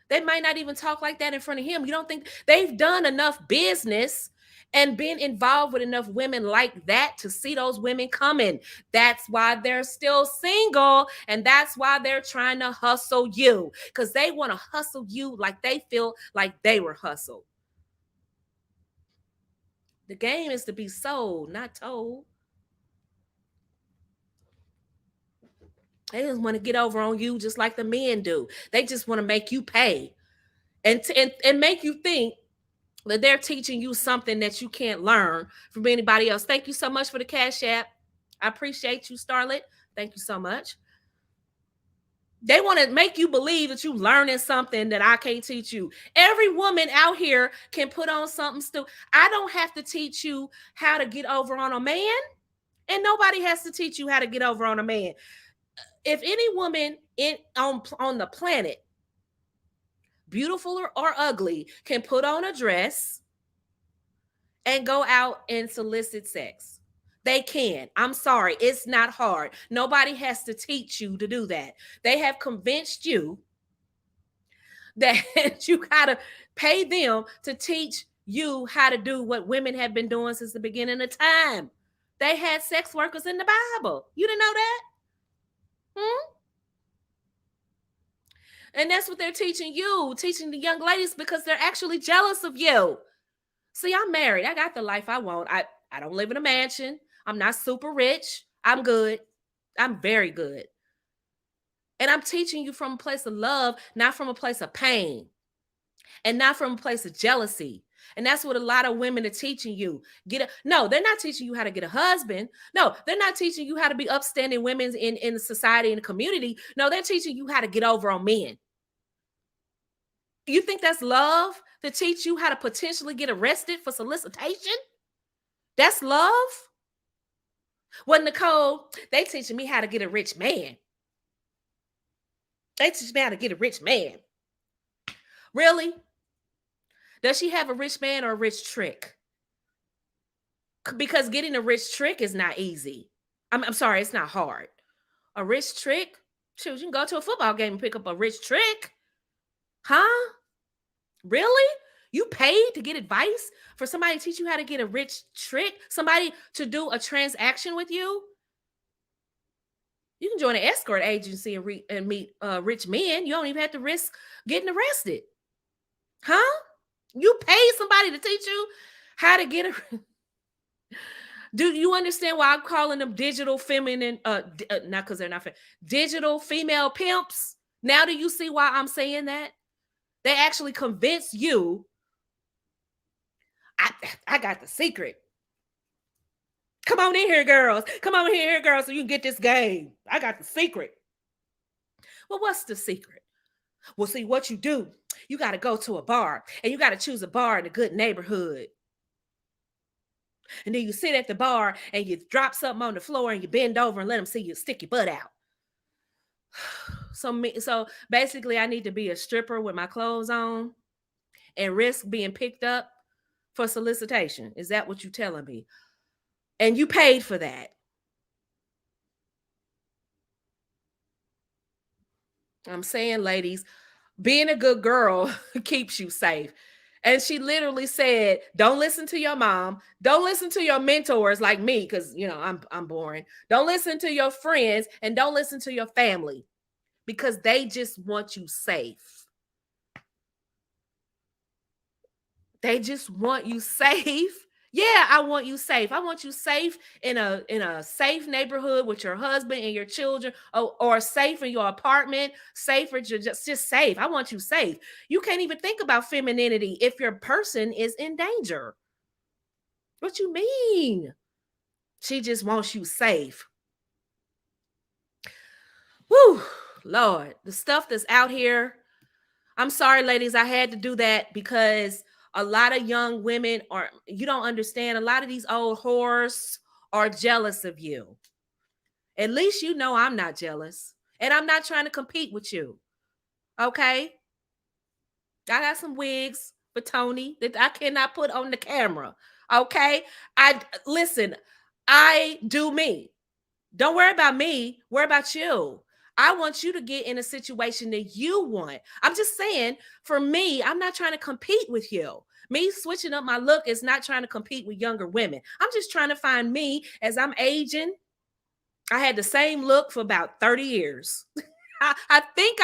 They might not even talk like that in front of him. You don't think they've done enough business and been involved with enough women like that to see those women coming? That's why they're still single. And that's why they're trying to hustle you, because they want to hustle you like they feel like they were hustled. The game is to be sold, not told. They just want to get over on you just like the men do. They just want to make you pay and make you think that they're teaching you something that you can't learn from anybody else. Thank you so much for the Cash App. I appreciate you, Starlet. Thank you so much. They want to make you believe that you learning something that I can't teach you. Every woman out here can put on something stupid. I don't have to teach you how to get over on a man, and nobody has to teach you how to get over on a man. If any woman on the planet, beautiful or ugly, can put on a dress and go out and solicit sex, they can. I'm sorry, it's not hard. Nobody has to teach you to do that. They have convinced you that you gotta pay them to teach you how to do what women have been doing since the beginning of time. They had sex workers in the Bible. You didn't know that? And that's what they're teaching you, teaching the young ladies, because they're actually jealous of you. See, I'm married. I got the life I want. I don't live in a mansion. I'm not super rich. I'm good. I'm very good. And I'm teaching you from a place of love, not from a place of pain, and not from a place of jealousy. And that's what a lot of women are teaching you. No, they're not teaching you how to get a husband. No, they're not teaching you how to be upstanding women in society and the community. No, they're teaching you how to get over on men. You think that's love, to teach you how to potentially get arrested for solicitation? That's love? Well, Nicole, they teaching me how to get a rich man. They teach me how to get a rich man. Really? Does she have a rich man or a rich trick? Because getting a rich trick is not easy. I'm sorry, it's not hard. A rich trick? Shoot, you can go to a football game and pick up a rich trick. Huh? Really? You paid to get advice for somebody to teach you how to get a rich trick? Somebody to do a transaction with you? You can join an escort agency and meet rich men. You don't even have to risk getting arrested. Huh? You pay somebody to teach you how to get a... Do you understand why I'm calling them digital feminine, not because they're not digital female pimps? Now do you see why I'm saying that? They actually convince you, I got the secret. Come on in here, girls. Come on in here, girls, so you can get this game. I got the secret. Well, what's the secret? Well, see, what you do You got to go to a bar and you got to choose a bar in a good neighborhood. And then you sit at the bar and you drop something on the floor and you bend over and let them see you stick your butt out. So basically, I need to be a stripper with my clothes on and risk being picked up for solicitation. Is that what you're telling me? And you paid for that. I'm saying, ladies, being a good girl keeps you safe. And she literally said, don't listen to your mom. Don't listen to your mentors like me, because I'm boring. Don't listen to your friends and don't listen to your family because they just want you safe. They just want you safe. Yeah, I want you safe. I want you safe in a safe neighborhood with your husband and your children, or safe in your apartment, safe or just safe. I want you safe. You can't even think about femininity if your person is in danger. What you mean? She just wants you safe. Whew, Lord, the stuff that's out here. I'm sorry, ladies, I had to do that because a lot of young women you don't understand, a lot of these old whores are jealous of you. At least you know I'm not jealous. And I'm not trying to compete with you. Okay? I got some wigs for Tony that I cannot put on the camera. Okay? Listen, I do me. Don't worry about me. Worry about you. I want you to get in a situation that you want. I'm just saying, for me, I'm not trying to compete with you. Me switching up my look is not trying to compete with younger women. I'm just trying to find me as I'm aging. I had the same look for about 30 years. I think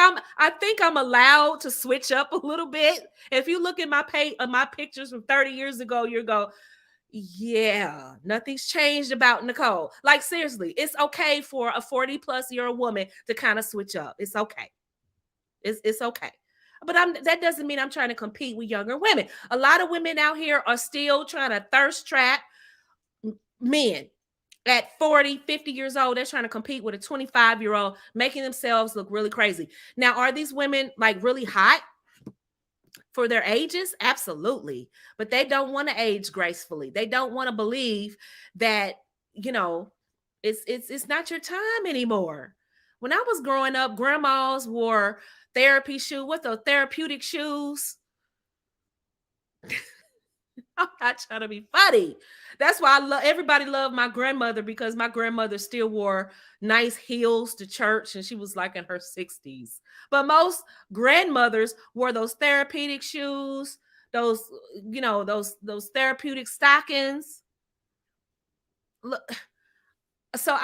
I'm allowed to switch up a little bit. If you look at my pictures from 30 years ago, you'll go, yeah, nothing's changed about Nicole. Like, seriously, it's okay for a 40-plus-year-old woman to kind of switch up. It's okay. It's okay. But that doesn't mean I'm trying to compete with younger women. A lot of women out here are still trying to thirst trap men at 40, 50 years old. They're trying to compete with a 25-year-old, making themselves look really crazy. Now, are these women like really hot for their ages? Absolutely. But they don't want to age gracefully. They don't want to believe that, it's not your time anymore. When I was growing up, grandmas wore therapy shoes. What, the therapeutic shoes? I'm not trying to be funny. That's why everybody loved my grandmother, because my grandmother still wore nice heels to church and she was like in her 60s. But most grandmothers wore those therapeutic shoes, those those therapeutic stockings. Look, so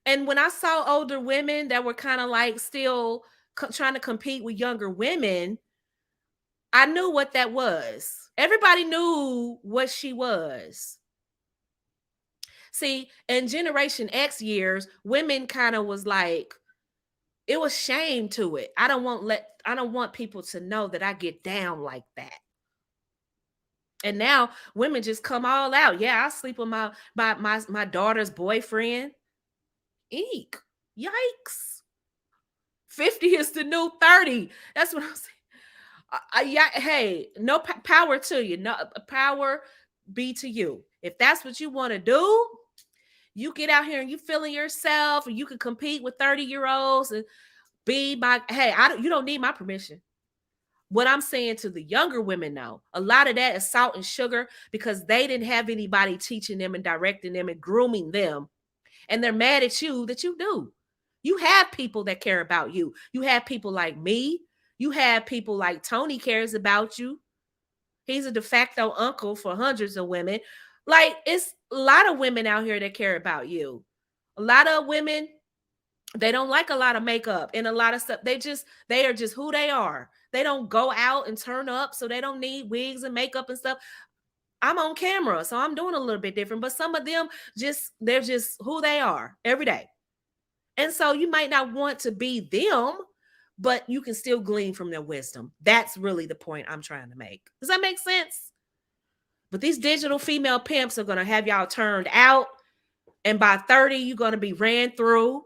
and when I saw older women that were kind of like still trying to compete with younger women, I knew what that was. Everybody knew what she was. See, in Generation X years, women kind of was like, it was shame to it. I don't want people to know that I get down like that. And now women just come all out. Yeah, I sleep with my daughter's boyfriend. Eek. Yikes. 50 is the new 30. That's what I'm saying. Yeah, hey, no power to you. No power be to you. If that's what you want to do, you get out here and you feeling yourself, and you can compete with 30-year-olds and be my, hey, you don't need my permission. What I'm saying to the younger women now, a lot of that is salt and sugar because they didn't have anybody teaching them and directing them and grooming them. And they're mad at you that you do. You have people that care about you. You have people like me. You have people like Tony cares about you. He's a de facto uncle for hundreds of women. Like, it's a lot of women out here that care about you. A lot of women, they don't like a lot of makeup and a lot of stuff. They are just who they are. They don't go out and turn up, so they don't need wigs and makeup and stuff. I'm on camera, so I'm doing a little bit different. But some of them they're just who they are every day. And so you might not want to be them, but you can still glean from their wisdom. That's really the point I'm trying to make. Does that make sense? But these digital female pimps are going to have y'all turned out. And by 30, you're going to be ran through.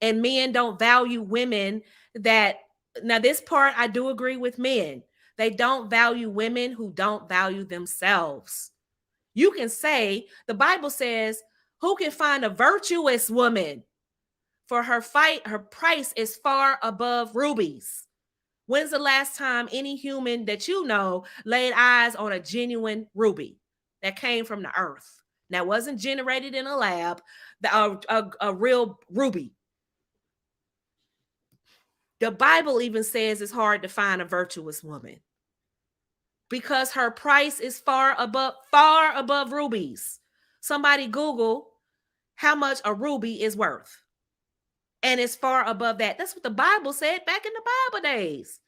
And men don't value women that Now, this part I do agree with men. They don't value women who don't value themselves. You can say, the Bible says, who can find a virtuous woman? For her price is far above rubies. When's the last time any human that you know laid eyes on a genuine ruby that came from the earth? That wasn't generated in a lab, a real ruby. The Bible even says it's hard to find a virtuous woman because her price is far above rubies. Somebody Google how much a ruby is worth. And it's far above that. That's what the Bible said back in the Bible days.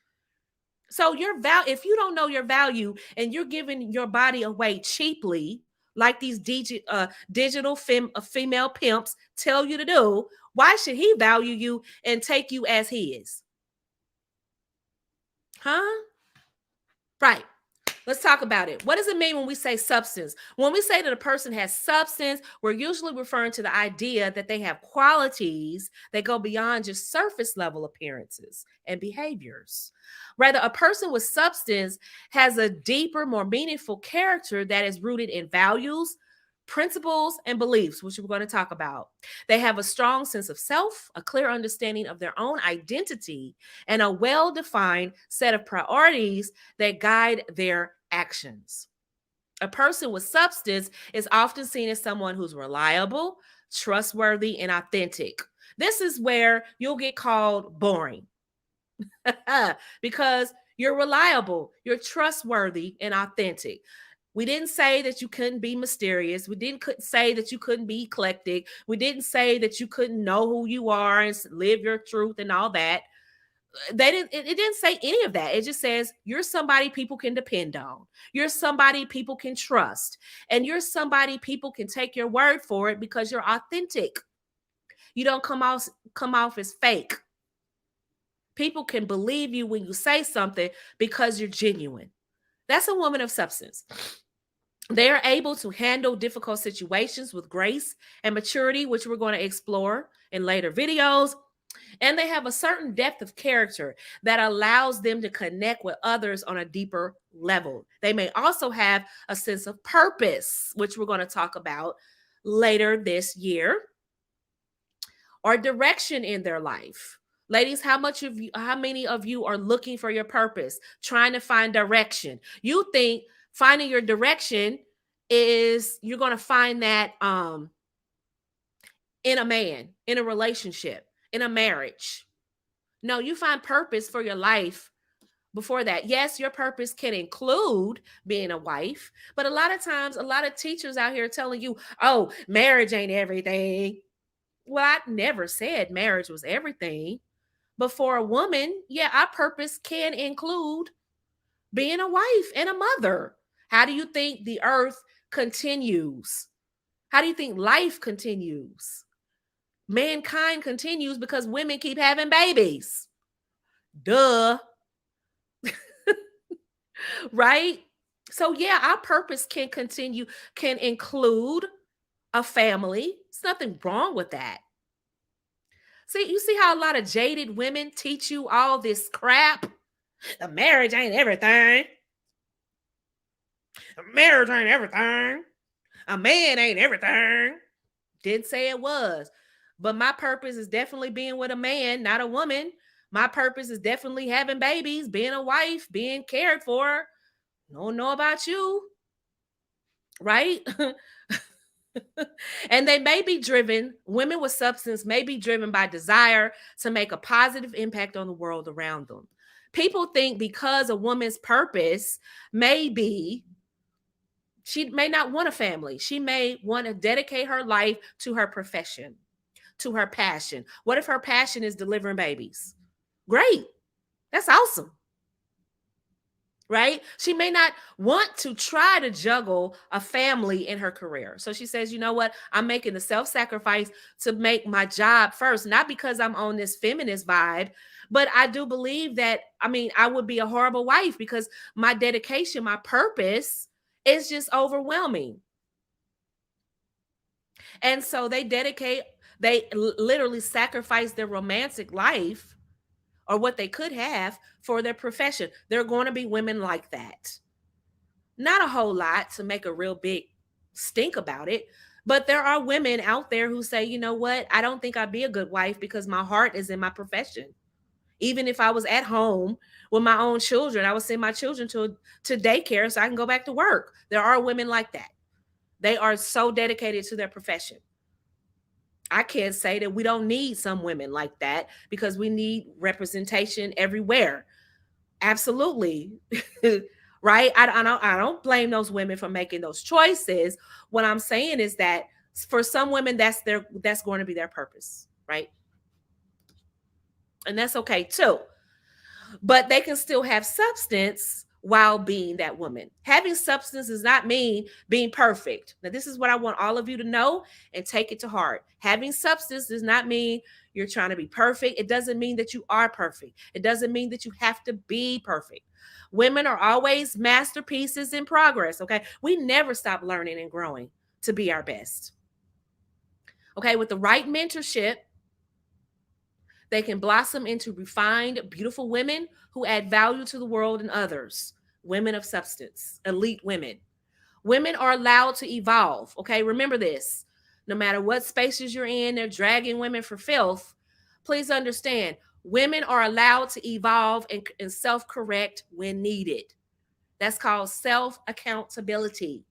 So your value, if you don't know your value and you're giving your body away cheaply, like these digital female pimps tell you to do, why should he value you and take you as his? Huh? Right. Let's talk about it. What does it mean when we say substance? When we say that a person has substance, we're usually referring to the idea that they have qualities that go beyond just surface level appearances and behaviors. Rather, a person with substance has a deeper, more meaningful character that is rooted in values, principles, and beliefs, which we're going to talk about. They have a strong sense of self, a clear understanding of their own identity, and a well-defined set of priorities that guide their actions. A person with substance is often seen as someone who's reliable, trustworthy, and authentic. This is where you'll get called boring because you're reliable, you're trustworthy, and authentic. We didn't say that you couldn't be mysterious. We didn't say that you couldn't be eclectic. We didn't say that you couldn't know who you are and live your truth and all that. It didn't say any of that. It just says you're somebody people can depend on. You're somebody people can trust. And you're somebody people can take your word for it because you're authentic. You don't come off as fake. People can believe you when you say something because you're genuine. That's a woman of substance. They are able to handle difficult situations with grace and maturity, which we're going to explore in later videos. And they have a certain depth of character that allows them to connect with others on a deeper level. They may also have a sense of purpose, which we're going to talk about later this year, or direction in their life. Ladies, how many of you are looking for your purpose, trying to find direction? You think finding your direction is you're going to find that in a man, in a relationship, in a marriage. No, you find purpose for your life before that. Yes, your purpose can include being a wife, but a lot of times, a lot of teachers out here telling you, oh, marriage ain't everything. Well, I never said marriage was everything. But for a woman, yeah, our purpose can include being a wife and a mother. How do you think the earth continues? How do you think life continues? Mankind continues because women keep having babies. Duh. Right? So, yeah, our purpose can continue, can include a family. There's nothing wrong with that. See, you see how a lot of jaded women teach you all this crap? The marriage ain't everything. The marriage ain't everything. A man ain't everything. Didn't say it was. But my purpose is definitely being with a man, not a woman. My purpose is definitely having babies, being a wife, being cared for. Don't know about you. Right? And they may be driven, women with substance may be driven by desire to make a positive impact on the world around them. People think because a woman's purpose may be, she may not want a family. She may want to dedicate her life to her profession, to her passion. What if her passion is delivering babies? Great. That's awesome. Right? She may not want to try to juggle a family in her career. So she says, you know what? I'm making the self-sacrifice to make my job first, not because I'm on this feminist vibe, but I do believe that, I would be a horrible wife because my dedication, my purpose is just overwhelming. And so they literally sacrifice their romantic life or what they could have for their profession. There are going to be women like that. Not a whole lot to make a real big stink about it, but there are women out there who say, you know what, I don't think I'd be a good wife because my heart is in my profession. Even if I was at home with my own children, I would send my children to daycare so I can go back to work. There are women like that. They are so dedicated to their profession. I can't say that we don't need some women like that because we need representation everywhere. Absolutely. Right? I don't blame those women for making those choices. What I'm saying is that for some women that's going to be their purpose, right? And that's okay too. But they can still have substance while being that woman. Having substance does not mean being perfect. Now, this is what I want all of you to know and take it to heart. Having substance does not mean you're trying to be perfect. It doesn't mean that you are perfect. It doesn't mean that you have to be perfect. Women are always masterpieces in progress, okay? We never stop learning and growing to be our best. Okay, with the right mentorship, they can blossom into refined, beautiful women who add value to the world and others. Women of substance, elite women. Women are allowed to evolve. Okay, remember this. No matter what spaces you're in, they're dragging women for filth. Please understand, women are allowed to evolve and self correct when needed. That's called self accountability.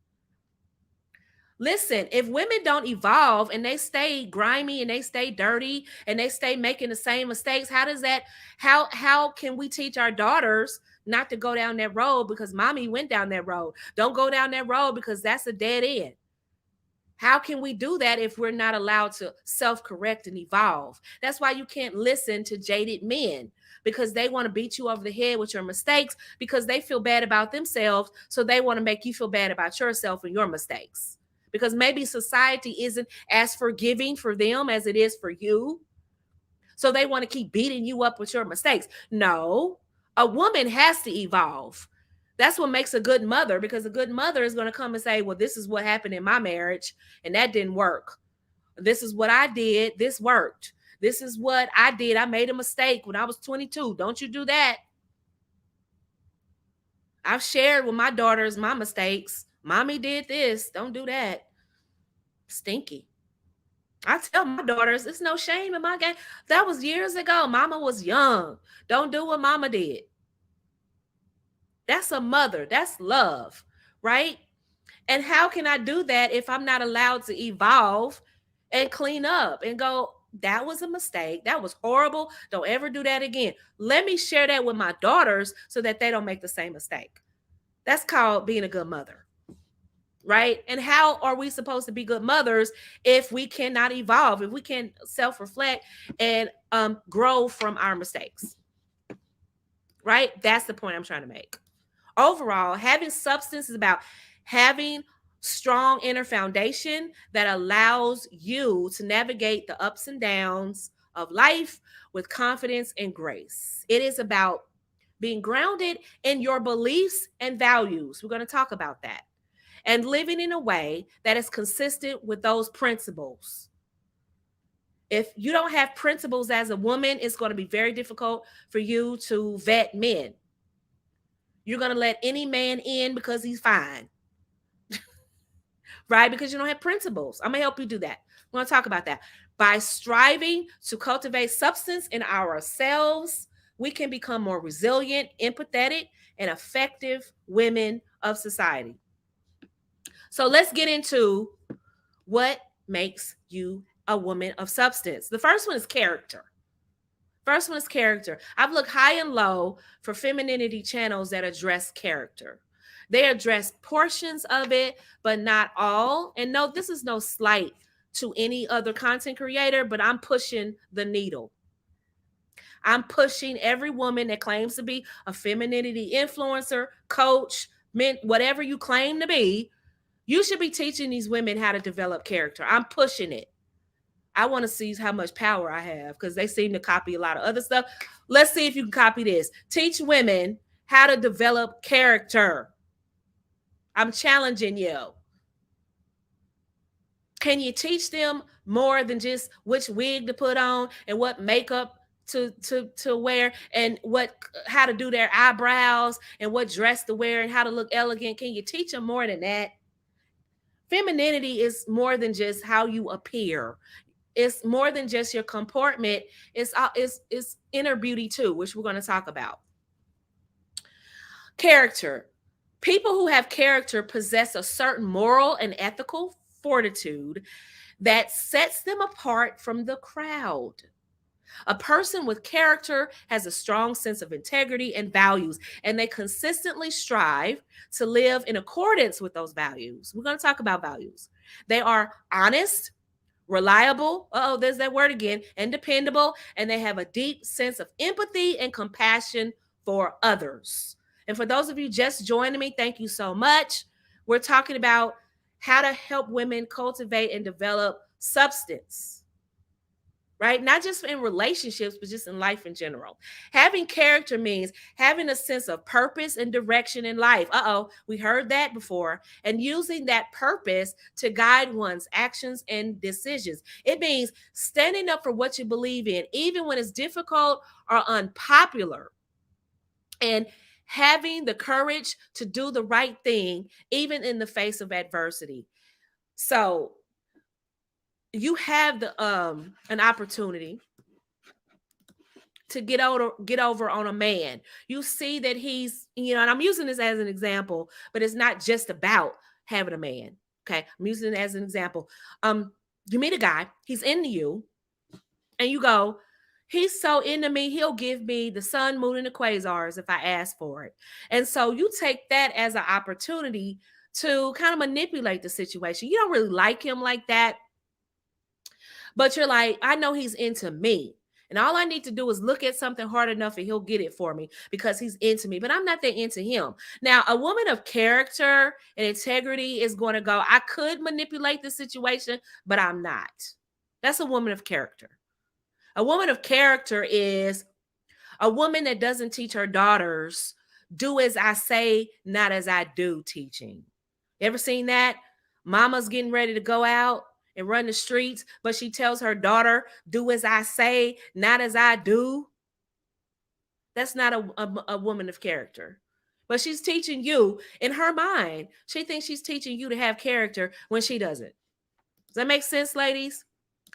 Listen, if women don't evolve and they stay grimy and they stay dirty and they stay making the same mistakes, how can we teach our daughters not to go down that road because mommy went down that road? Don't go down that road because that's a dead end. How can we do that if we're not allowed to self-correct and evolve? That's why you can't listen to jaded men, because they want to beat you over the head with your mistakes because they feel bad about themselves. So they want to make you feel bad about yourself and your mistakes, because maybe society isn't as forgiving for them as it is for you. So they want to keep beating you up with your mistakes. No, a woman has to evolve. That's what makes a good mother, because a good mother is going to come and say, well, this is what happened in my marriage and that didn't work. This is what I did. This worked. This is what I did. I made a mistake when I was 22. Don't you do that. I've shared with my daughters my mistakes. Mommy did this. Don't do that. Stinky. I tell my daughters, it's no shame in my game. That was years ago. Mama was young. Don't do what mama did. That's a mother. That's love, right? And how can I do that if I'm not allowed to evolve and clean up and go, that was a mistake. That was horrible. Don't ever do that again. Let me share that with my daughters so that they don't make the same mistake. That's called being a good mother, right? And how are we supposed to be good mothers if we cannot evolve, if we can self-reflect and grow from our mistakes, right? That's the point I'm trying to make. Overall, having substance is about having strong inner foundation that allows you to navigate the ups and downs of life with confidence and grace. It is about being grounded in your beliefs and values. We're going to talk about that. And living in a way that is consistent with those principles. If you don't have principles as a woman, it's going to be very difficult for you to vet men. You're going to let any man in because he's fine, right? Because you don't have principles. I'm going to help you do that. We're going to talk about that. By striving to cultivate substance in ourselves, we can become more resilient, empathetic, and effective women of society. So let's get into what makes you a woman of substance. The first one is character. First one is character. I've looked high and low for femininity channels that address character. They address portions of it, but not all. And no, this is no slight to any other content creator, but I'm pushing the needle. I'm pushing every woman that claims to be a femininity influencer, coach, whatever you claim to be. You should be teaching these women how to develop character. I'm pushing it. I want to see how much power I have, because they seem to copy a lot of other stuff. Let's see if you can copy this. Teach women how to develop character. I'm challenging you. Can you teach them more than just which wig to put on and what makeup to wear, and what how to do their eyebrows and what dress to wear and how to look elegant. Can you teach them more than that? Femininity is more than just how you appear. It's more than just your comportment. It's inner beauty too, which we're going to talk about. Character. People who have character possess a certain moral and ethical fortitude that sets them apart from the crowd. A person with character has a strong sense of integrity and values, and they consistently strive to live in accordance with those values. We're going to talk about values. They are honest, reliable, oh, there's that word again, and dependable, and they have a deep sense of empathy and compassion for others. And for those of you just joining me, thank you so much. We're talking about how to help women cultivate and develop substance, right? Not just in relationships, but just in life in general. Having character means having a sense of purpose and direction in life. We heard that before. And using that purpose to guide one's actions and decisions. It means standing up for what you believe in, even when it's difficult or unpopular. And having the courage to do the right thing, even in the face of adversity. So you have the an opportunity to get over on a man. You see that he's, and I'm using this as an example, but it's not just about having a man. Okay, I'm using it as an example. You meet a guy, he's into you, and you go, he's so into me, he'll give me the sun, moon, and the quasars if I ask for it. And so you take that as an opportunity to kind of manipulate the situation. You don't really like him like that, but you're like, I know he's into me. And all I need to do is look at something hard enough and he'll get it for me because he's into me. But I'm not that into him. Now, a woman of character and integrity is going to go, I could manipulate the situation, but I'm not. That's a woman of character. A woman of character is a woman that doesn't teach her daughters, do as I say, not as I do teaching. You ever seen that? Mama's getting ready to go out and run the streets, but she tells her daughter, do as I say, not as I do. That's not a woman of character. But she's teaching you, in her mind, she thinks she's teaching you to have character when she doesn't. Does that make sense, ladies?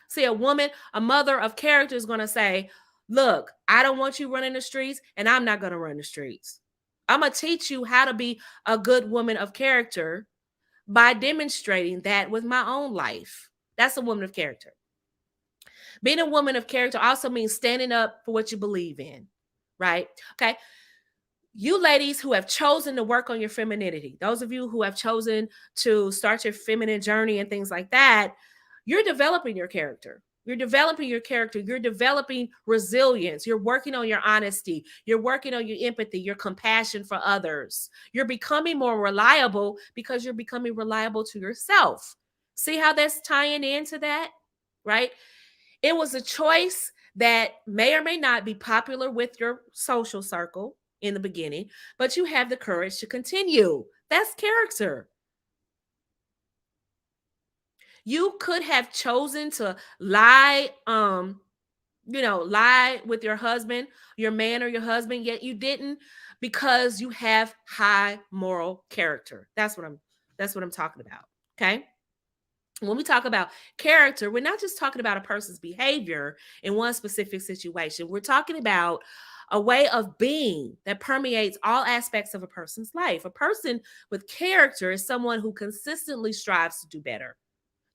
See, a mother of character is going to say, look, I don't want you running the streets, and I'm not going to run the streets. I'm going to teach you how to be a good woman of character by demonstrating that with my own life. That's a woman of character. Being a woman of character also means standing up for what you believe in, right? Okay. You ladies who have chosen to work on your femininity, those of you who have chosen to start your feminine journey and things like that, you're developing your character. You're developing your character. You're developing resilience. You're working on your honesty. You're working on your empathy, your compassion for others. You're becoming more reliable because you're becoming reliable to yourself. See how that's tying into that, right? It was a choice that may or may not be popular with your social circle in the beginning, but you have the courage to continue. That's character. You could have chosen to lie, lie with your husband, your man or your husband, yet you didn't because you have high moral character. That's what I'm talking about. Okay. When we talk about character, we're not just talking about a person's behavior in one specific situation. We're talking about a way of being that permeates all aspects of a person's life. A person with character is someone who consistently strives to do better,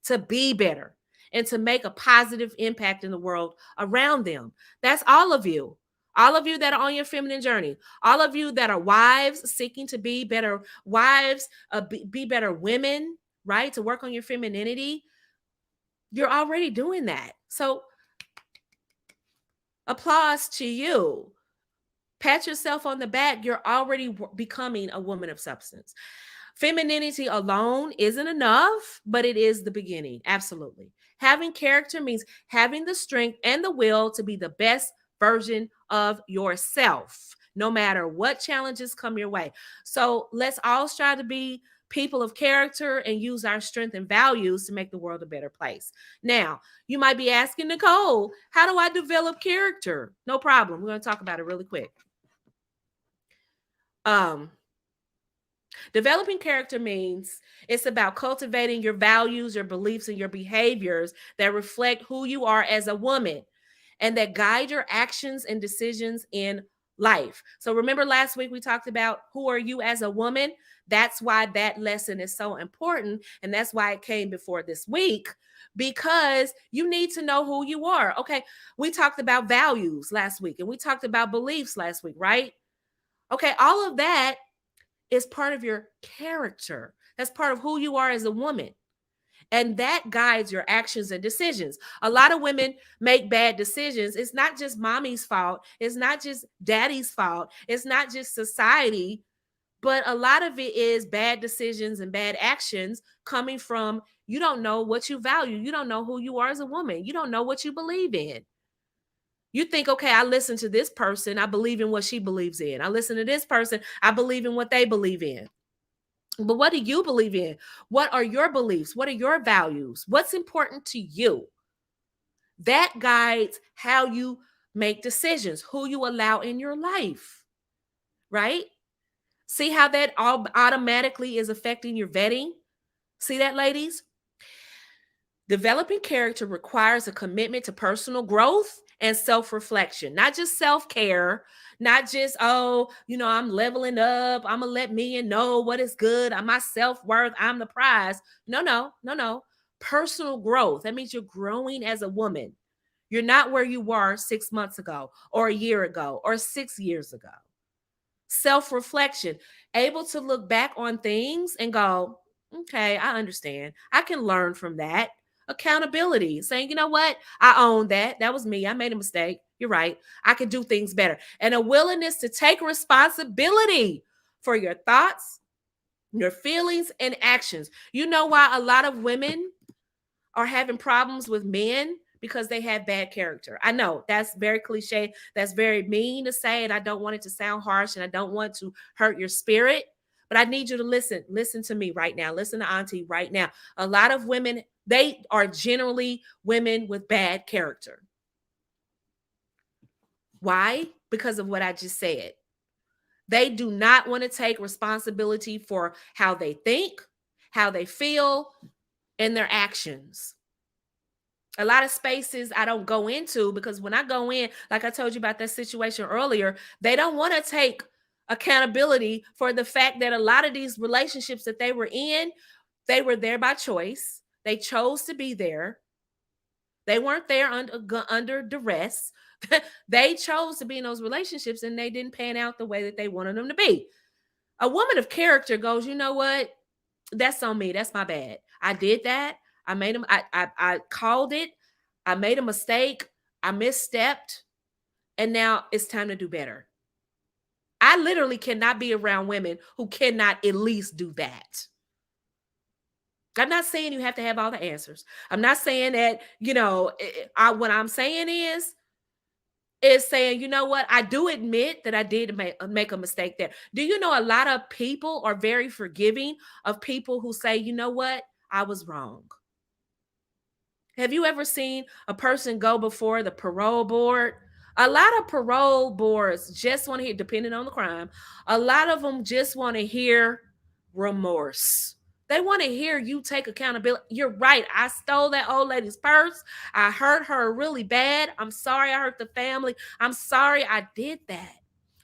to be better, and to make a positive impact in the world around them. That's all of you. All of you that are on your feminine journey, all of you that are wives seeking to be better wives, be better women, right? To work on your femininity. You're already doing that. So applause to you. Pat yourself on the back. You're already becoming a woman of substance. Femininity alone isn't enough, but it is the beginning. Absolutely. Having character means having the strength and the will to be the best version of yourself, no matter what challenges come your way. So let's all strive to be people of character and use our strength and values to make the world a better place. Now, you might be asking, Nicole, how do I develop character? No problem. We're going to talk about it really quick. Developing character means it's about cultivating your values, your beliefs, and your behaviors that reflect who you are as a woman and that guide your actions and decisions in life. So remember last week we talked about who are you as a woman? That's why that lesson is so important. And that's why it came before this week, because you need to know who you are. Okay, we talked about values last week and we talked about beliefs last week, right? Okay, all of that is part of your character. That's part of who you are as a woman. And that guides your actions and decisions. A lot of women make bad decisions. It's not just mommy's fault. It's not just daddy's fault. It's not just society, but a lot of it is bad decisions and bad actions coming from you don't know what you value. You don't know who you are as a woman. You don't know what you believe in. You think, okay, I listen to this person. I believe in what she believes in. I listen to this person. I believe in what they believe in. But what do you believe in? What are your beliefs? What are your values? What's important to you? That guides how you make decisions, who you allow in your life, right? See how that all automatically is affecting your vetting? See that, ladies? Developing character requires a commitment to personal growth and self-reflection, not just self-care, not just, oh, I'm leveling up. I'm going to let men know what is good. I'm my self-worth. I'm the prize. No, no, no, no. Personal growth. That means you're growing as a woman. You're not where you were 6 months ago or a year ago or 6 years ago. Self-reflection, able to look back on things and go, okay, I understand. I can learn from that. Accountability, saying, you know what? I own that. That was me. I made a mistake. You're right. I could do things better. And a willingness to take responsibility for your thoughts, your feelings, and actions. You know why a lot of women are having problems with men? Because they have bad character. I know that's very cliche. That's very mean to say, and I don't want it to sound harsh, and I don't want to hurt your spirit. But I need you to listen. Listen to me right now. Listen to Auntie right now. A lot of women, they are generally women with bad character. Why? Because of what I just said. They do not want to take responsibility for how they think, how they feel, and their actions. A lot of spaces I don't go into because when I go in, like I told you about that situation earlier, they don't want to take accountability for the fact that a lot of these relationships that they were in, they were there by choice. They chose to be there. They weren't there under duress. They chose to be in those relationships and they didn't pan out the way that they wanted them to be. A woman of character goes, you know what? That's on me. That's my bad. I did that. I made them. I called it. I made a mistake. I misstepped. And now it's time to do better. I literally cannot be around women who cannot at least do that. I'm not saying you have to have all the answers. I'm not saying that, what I'm saying is saying, you know what? I do admit that I did make a mistake there. Do you know a lot of people are very forgiving of people who say, you know what? I was wrong. Have you ever seen a person go before the parole board? A lot of parole boards just want to hear, depending on the crime, a lot of them just want to hear remorse. They want to hear you take accountability. You're right. I stole that old lady's purse. I hurt her really bad. I'm sorry I hurt the family. I'm sorry I did that.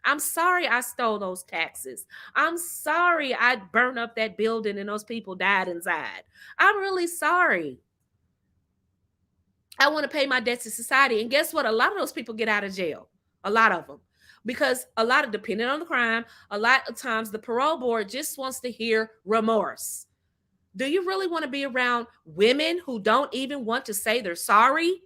I'm sorry I stole those taxes. I'm sorry I burned up that building and those people died inside. I'm really sorry. I want to pay my debts to society. And guess what? A lot of those people get out of jail. A lot of them. Because depending on the crime, a lot of times the parole board just wants to hear remorse. Do you really want to be around women who don't even want to say they're sorry?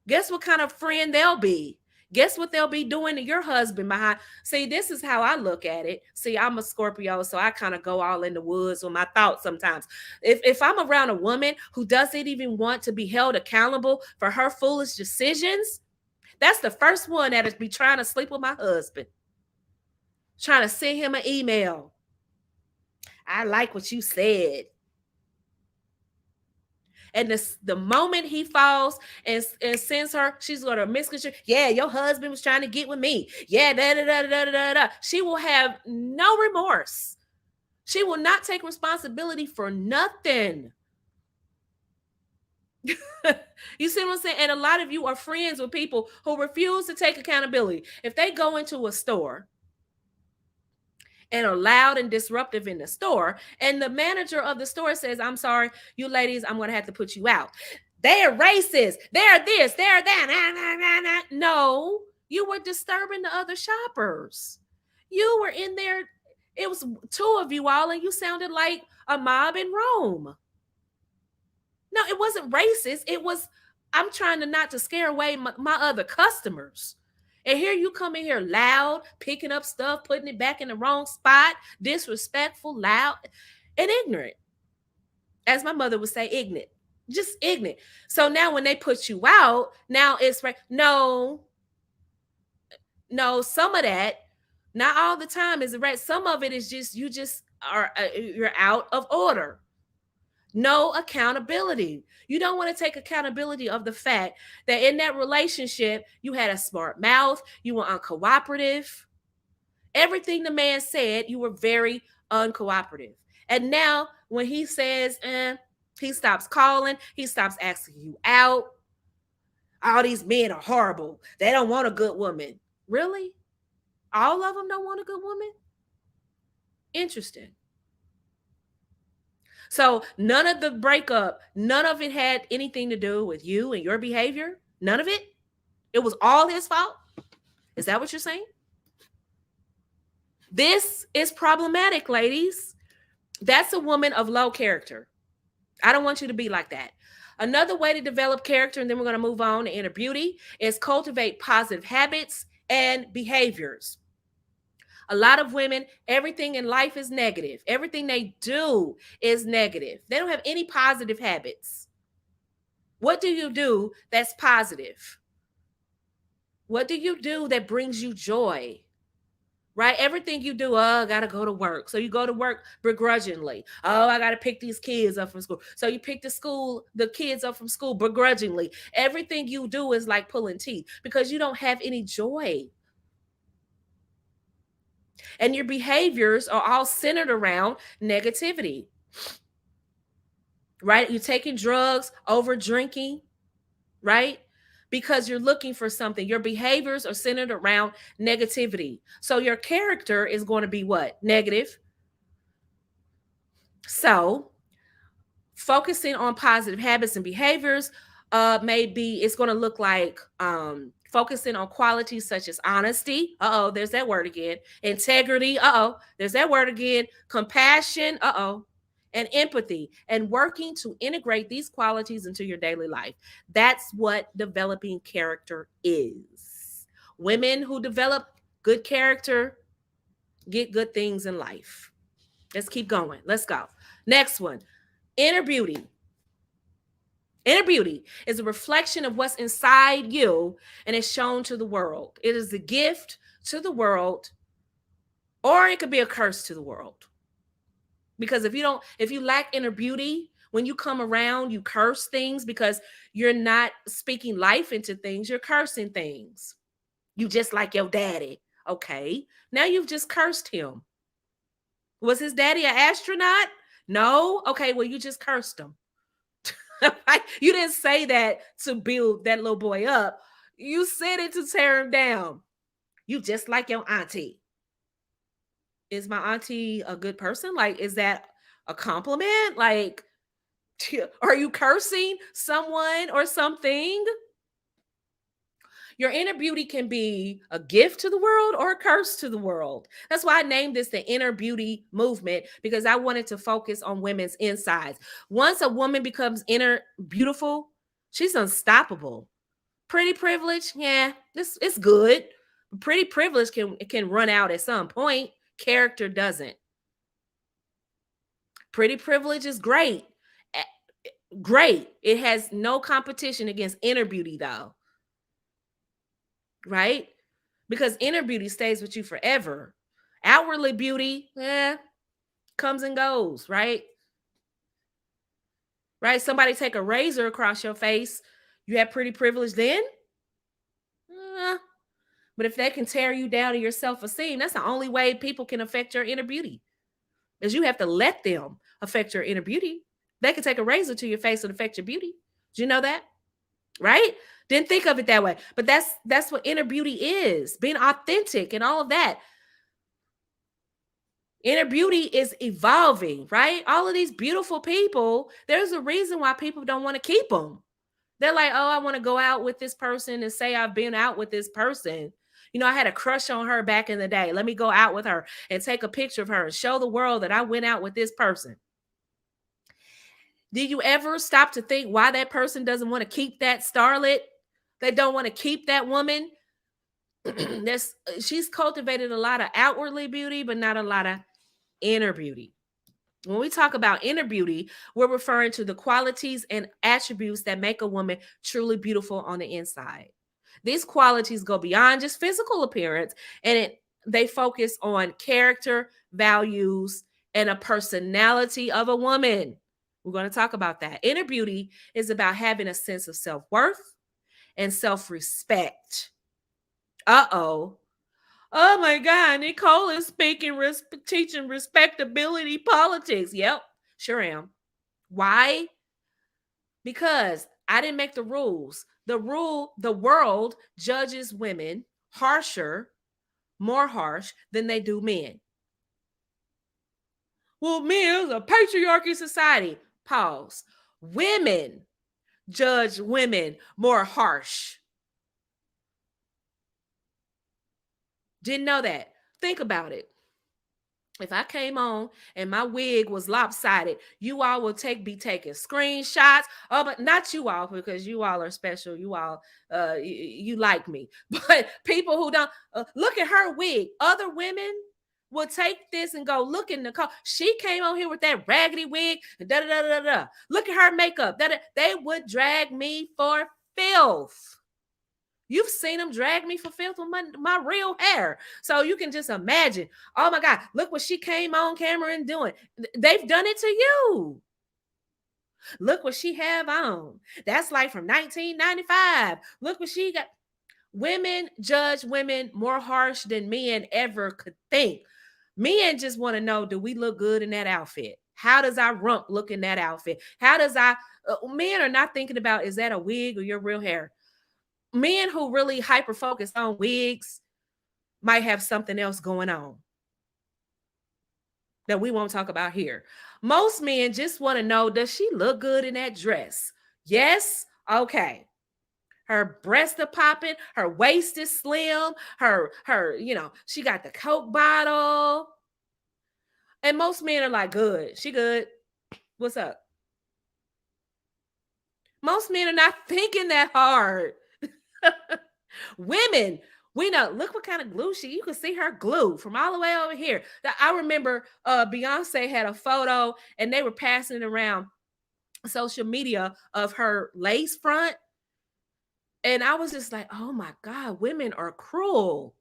Guess what kind of friend they'll be? Guess what they'll be doing to your husband behind? See, this is how I look at it. See, I'm a Scorpio, so I kind of go all in the woods with my thoughts sometimes. If I'm around a woman who doesn't even want to be held accountable for her foolish decisions, that's the first one that'll be trying to sleep with my husband, trying to send him an email. I like what you said. And the moment he falls and sends her, she's gonna misconstrue. Yeah, your husband was trying to get with me. Yeah, da da da da da da da. She will have no remorse. She will not take responsibility for nothing. You see what I'm saying? And a lot of you are friends with people who refuse to take accountability. If they go into a store and are loud and disruptive in the store, and the manager of the store says, I'm sorry, you ladies, I'm going to have to put you out. They're racist. They're this, they're that. No, you were disturbing the other shoppers. You were in there. It was two of you all, and you sounded like a mob in Rome. No, it wasn't racist. It was, I'm trying to not to scare away my other customers. And here you come in here loud, picking up stuff, putting it back in the wrong spot, disrespectful, loud, and ignorant. As my mother would say, ignorant. Just ignorant. So now when they put you out, now it's right. No, no, some of that, not all the time is right. Some of it is just, you just are, you're out of order. No accountability. You don't want to take accountability of the fact that in that relationship, you had a smart mouth, you were uncooperative. Everything the man said, you were very uncooperative. And now when he says, he stops calling, he stops asking you out. All these men are horrible. They don't want a good woman. Really? All of them don't want a good woman? Interesting. So none of the breakup, none of it had anything to do with you and your behavior. None of it. It was all his fault. Is that what you're saying? This is problematic, ladies. That's a woman of low character. I don't want you to be like that. Another way to develop character, and then we're going to move on to inner beauty, is cultivate positive habits and behaviors. A lot of women, everything in life is negative. Everything they do is negative. They don't have any positive habits. What do you do that's positive? What do you do that brings you joy? Right? Everything you do, oh, I got to go to work. So you go to work begrudgingly. Oh, I got to pick these kids up from school. So you pick the kids up from school begrudgingly. Everything you do is like pulling teeth because you don't have any joy. And your behaviors are all centered around negativity. Right? You're taking drugs over drinking, right? Because you're looking for something. Your behaviors are centered around negativity. So your character is going to be what? Negative. So focusing on positive habits and behaviors, maybe it's going to look like focusing on qualities such as honesty. Uh-oh, there's that word again. Integrity. Uh-oh, there's that word again. Compassion. Uh-oh. And empathy, and working to integrate these qualities into your daily life. That's what developing character is. Women who develop good character get good things in life. Let's keep going. Let's go. Next one, inner beauty. Inner beauty is a reflection of what's inside you and is shown to the world. It is a gift to the world, or it could be a curse to the world. Because if you lack inner beauty, when you come around, you curse things because you're not speaking life into things, you're cursing things. You just like your daddy. Okay. Now you've just cursed him. Was his daddy an astronaut? No. Okay. Well, you just cursed him. You didn't say that to build that little boy up. You said it to tear him down. You just like your auntie. Is my auntie a good person? Like, is that a compliment? Like, are you cursing someone or something? Your inner beauty can be a gift to the world or a curse to the world. That's why I named this the inner beauty movement, because I wanted to focus on women's insides. Once a woman becomes inner beautiful, she's unstoppable. Pretty privilege, yeah, it's good. Pretty privilege can run out at some point. Character doesn't. Pretty privilege is great. Great. It has no competition against inner beauty, though. Right? Because inner beauty stays with you forever. Outwardly beauty, comes and goes, right? Right? Somebody take a razor across your face. You have pretty privilege then? Uh, but if they can tear you down to your self-esteem, that's the only way people can affect your inner beauty. Is you have to let them affect your inner beauty. They can take a razor to your face and affect your beauty. Do you know that? Right? Didn't think of it that way. But that's what inner beauty is. Being authentic and all of that. Inner beauty is evolving, right? All of these beautiful people, there's a reason why people don't want to keep them. They're like, oh, I want to go out with this person and say I've been out with this person. You know, I had a crush on her back in the day. Let me go out with her and take a picture of her and show the world that I went out with this person. Did you ever stop to think why that person doesn't want to keep that starlet? They don't want to keep that woman. She's cultivated a lot of outwardly beauty, but not a lot of inner beauty. When we talk about inner beauty, we're referring to the qualities and attributes that make a woman truly beautiful on the inside. These qualities go beyond just physical appearance, and they focus on character, values, and a personality of a woman. We're going to talk about that. Inner beauty is about having a sense of self-worth and self-respect. Uh-oh. Oh my God, Nicole is teaching respectability politics. Yep, sure am. Why? Because I didn't make the rules. The world judges women more harsh than they do men. Well, men is a patriarchy society. Pause. Women judge women more harsh. Didn't know that. Think about it. If I came on and my wig was lopsided, you all will be taking screenshots. Oh, but not you all, because you all are special. You all, you like me. But people who don't look at her wig, other women will take this and go, look at Nicole. She came on here with that raggedy wig. Da da da da da. Look at her makeup. They would drag me for filth. You've seen them drag me for filth with my real hair. So you can just imagine, oh my God, look what she came on camera and doing. They've done it to you. Look what she have on. That's like from 1995. Look what she got. Women judge women more harsh than men ever could think. Men just want to know, do we look good in that outfit? How does our rump look in that outfit? Men are not thinking about, is that a wig or your real hair? Men who really hyper focus on wigs might have something else going on that we won't talk about here. Most men just want to know, does she look good in that dress? Yes? Okay. Her breasts are popping, her waist is slim, she got the Coke bottle. And most men are like, good. She good. What's up? Most men are not thinking that hard. Women, we know, look what kind of glue you can see her glue from all the way over here. I remember Beyonce had a photo and they were passing it around social media of her lace front. And I was just like, oh my God, women are cruel.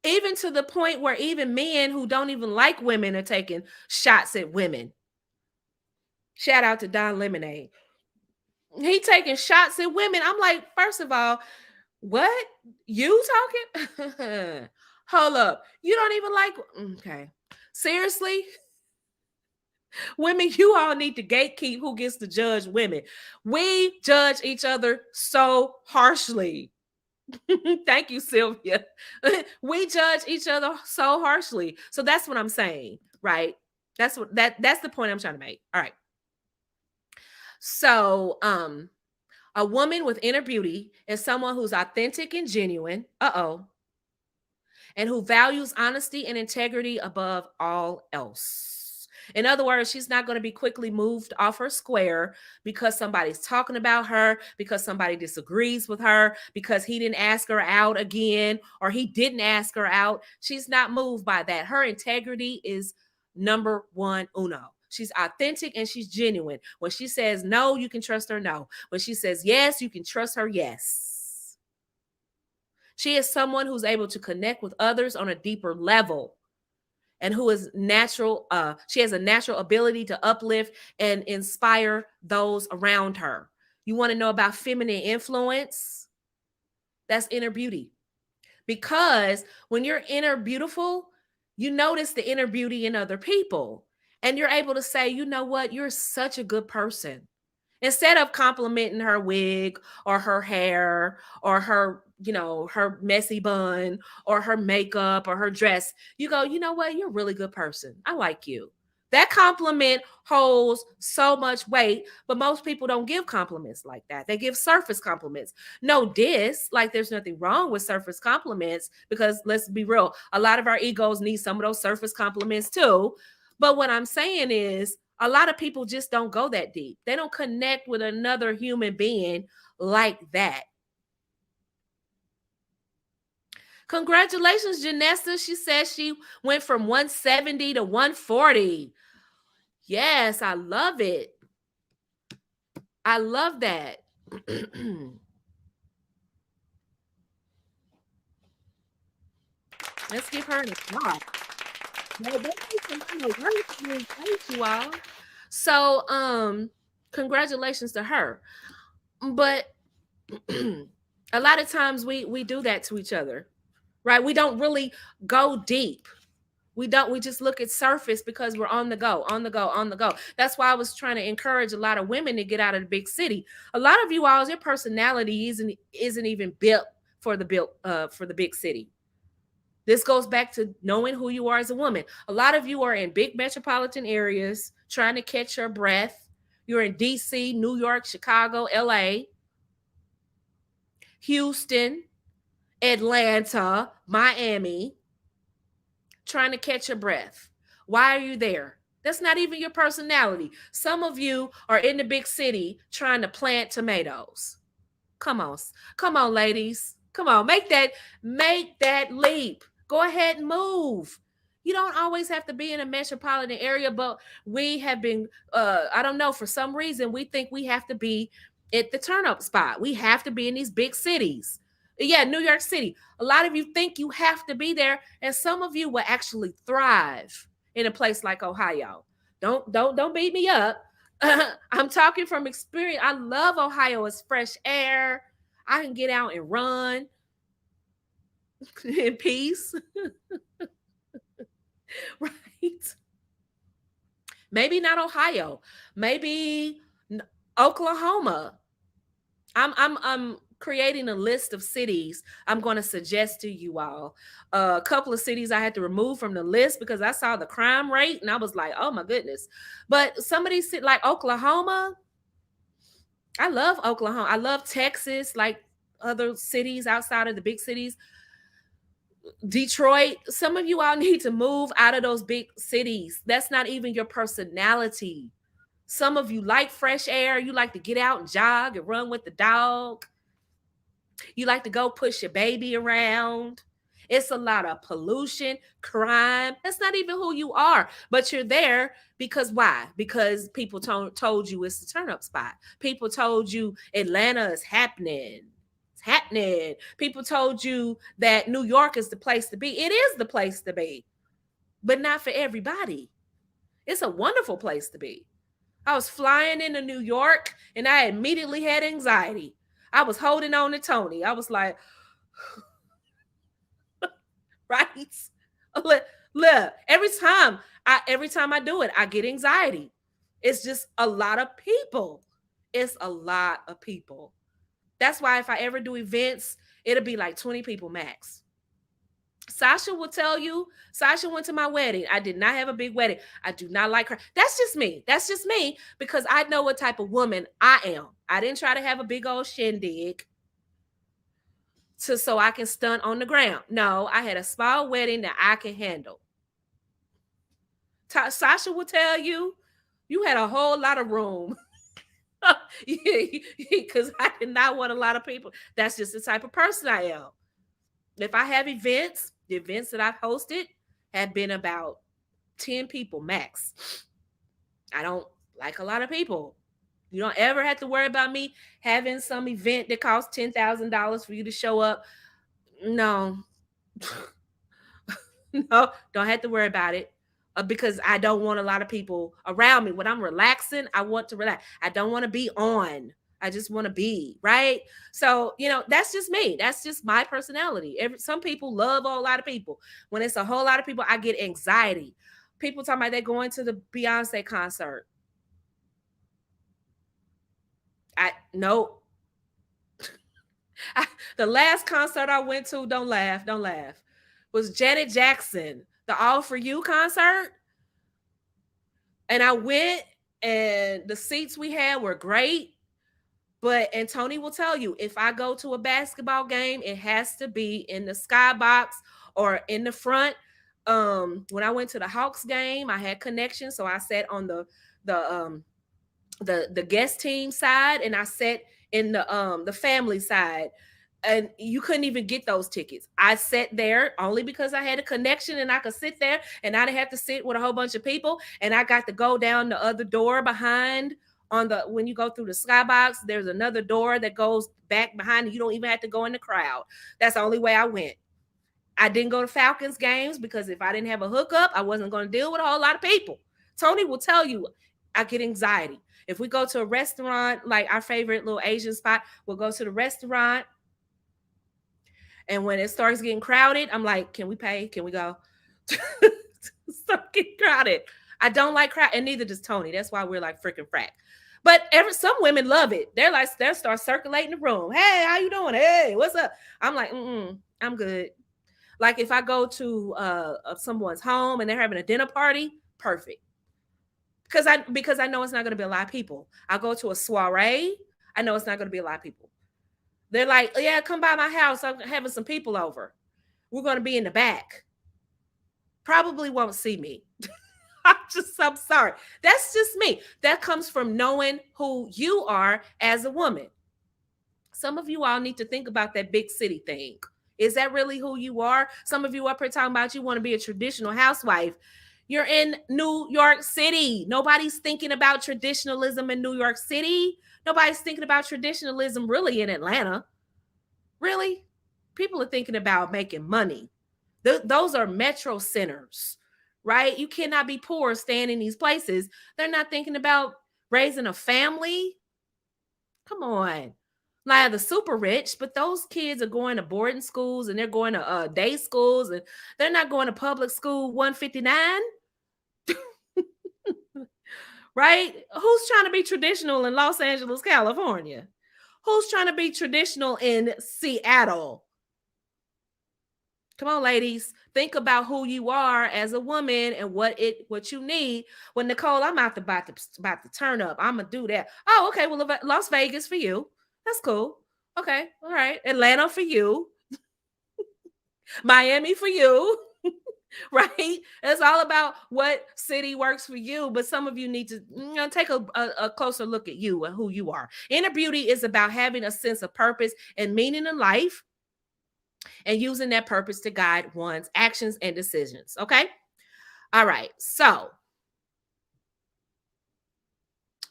Even to the point where even men who don't even like women are taking shots at women. Shout out to Don Lemonade. He taking shots at women. I'm like, first of all, what? You talking? Hold up. You don't even like, okay. Seriously? Women, you all need to gatekeep who gets to judge women. We judge each other so harshly. Thank you, Sylvia. We judge each other so harshly. So that's what I'm saying, right? That's the point I'm trying to make. All right. So, a woman with inner beauty is someone who's authentic and genuine. And who values honesty and integrity above all else. In other words, she's not going to be quickly moved off her square because somebody's talking about her, because somebody disagrees with her, because he didn't ask her out again, or he didn't ask her out. She's not moved by that. Her integrity is number one uno. She's authentic and she's genuine. When she says no, you can trust her no. When she says yes, you can trust her yes. She is someone who's able to connect with others on a deeper level. and who is natural. She has a natural ability to uplift and inspire those around her. You want to know about feminine influence? That's inner beauty. Because when you're inner beautiful, you notice the inner beauty in other people. And you're able to say, you know what, you're such a good person. Instead of complimenting her wig or her hair or her, her messy bun or her makeup or her dress, you go, you know what? You're a really good person. I like you. That compliment holds so much weight, but most people don't give compliments like that. They give surface compliments. No diss, like there's nothing wrong with surface compliments, because let's be real, a lot of our egos need some of those surface compliments too. But what I'm saying is, a lot of people just don't go that deep. They don't connect with another human being like that. Congratulations, Janessa. She says she went from 170 to 140. Yes, I love it. I love that. Let's give her an applause. No, that makes some kind of work for me. Thank you all. So, congratulations to her. But a lot of times we do that to each other, right? We don't really go deep. We just look at surface because we're on the go, on the go, on the go. That's why I was trying to encourage a lot of women to get out of the big city. A lot of you all, your personality isn't even built for the big city. This goes back to knowing who you are as a woman. A lot of you are in big metropolitan areas trying to catch your breath. You're in DC, New York, Chicago, LA, Houston, Atlanta, Miami, trying to catch your breath. Why are you there? That's not even your personality. Some of you are in the big city trying to plant tomatoes. Come on. Come on, ladies. Come on. Make that leap. Go ahead and move. You don't always have to be in a metropolitan area, but we have been I don't know, for some reason we think we have to be at the turn up spot. We have to be in these big cities. Yeah, New York City. A lot of you think you have to be there, and some of you will actually thrive in a place like Ohio. Don't beat me up. I'm talking from experience. I love Ohio. It's fresh air. I can get out and run in peace, right? Maybe not Ohio. Maybe Oklahoma. I'm creating a list of cities I'm going to suggest to you all. A couple of cities I had to remove from the list because I saw the crime rate and I was like, oh my goodness. But some of these like Oklahoma, I love Oklahoma. I love Texas, like other cities outside of the big cities. Detroit, some of you all need to move out of those big cities. That's not even your personality. Some of you like fresh air. You like to get out and jog and run with the dog. You like to go push your baby around. It's a lot of pollution, crime. That's not even who you are. But you're there because why? Because people told you it's the turn up spot. People told you Atlanta is happening. It's happening. People told you that New York is the place to be. It is the place to be, but not for everybody. It's a wonderful place to be. I was flying into New York and I immediately had anxiety. I was holding on to Tony. I was like, right? Look, every time I do it, I get anxiety. It's just a lot of people. It's a lot of people. That's why if I ever do events, it'll be like 20 people max. Sasha will tell you, Sasha went to my wedding. I did not have a big wedding. I do not like her. That's just me. That's just me because I know what type of woman I am. I didn't try to have a big old shindig so I can stunt on the ground. No, I had a small wedding that I can handle. Sasha will tell you, you had a whole lot of room. Because I did not want a lot of people. That's just the type of person I am. If I have events, the events that I've hosted have been about 10 people max. I don't like a lot of people. You don't ever have to worry about me having some event that costs $10,000 for you to show up. No, no, don't have to worry about it. because I don't want a lot of people around me. When I'm relaxing, I want to relax. I don't want to be on. I just want to be, right? So, that's just me. That's just my personality. Some people love a whole lot of people. When it's a whole lot of people, I get anxiety. People talking about they're going to the Beyonce concert. No. The last concert I went to, don't laugh, was Janet Jackson, the All For You concert. And I went, and the seats we had were great. And Tony will tell you, if I go to a basketball game, it has to be in the skybox or in the front. When I went to the Hawks game, I had connections, so I sat on the guest team side, and I sat in the family side, and you couldn't even get those tickets. I sat there only because I had a connection and I could sit there, and I didn't have to sit with a whole bunch of people. And I got to go down the other door behind. When you go through the skybox, there's another door that goes back behind, and you don't even have to go in the crowd. That's the only way I went. I didn't go to Falcons games because if I didn't have a hookup, I wasn't going to deal with a whole lot of people. Tony will tell you, I get anxiety. If we go to a restaurant, like our favorite little Asian spot, we'll go to the restaurant. And when it starts getting crowded, I'm like, can we pay? Can we go? Start getting crowded. I don't like crowd, and neither does Tony. That's why we're like freaking frack. But some women love it. They'll start circulating the room. Hey, how you doing? Hey, what's up? I'm like, I'm good. Like if I go to someone's home and they're having a dinner party, perfect. Because I know it's not going to be a lot of people. I go to a soiree, I know it's not going to be a lot of people. They're like, yeah, come by my house. I'm having some people over. We're going to be in the back. Probably won't see me. I'm sorry. That's just me. That comes from knowing who you are as a woman. Some of you all need to think about that big city thing. Is that really who you are? Some of you up here talking about you want to be a traditional housewife. You're in New York City. Nobody's thinking about traditionalism in New York City. Nobody's thinking about traditionalism really in Atlanta. Really? People are thinking about making money. Those are metro centers, right? You cannot be poor staying in these places. They're not thinking about raising a family. Come on. Like the super rich, but those kids are going to boarding schools and they're going to day schools, and they're not going to public school 159. Right? Who's trying to be traditional in Los Angeles, California? Who's trying to be traditional in Seattle? Come on, ladies. Think about who you are as a woman and what you need. Well, Nicole, I'm about to turn up. I'm gonna do that. Oh, okay. Well, Las Vegas for you. That's cool. Okay. All right. Atlanta for you. Miami for you. Right? It's all about what city works for you. But some of you need to take a closer look at you and who you are. Inner beauty is about having a sense of purpose and meaning in life, and using that purpose to guide one's actions and decisions. Okay. All right. So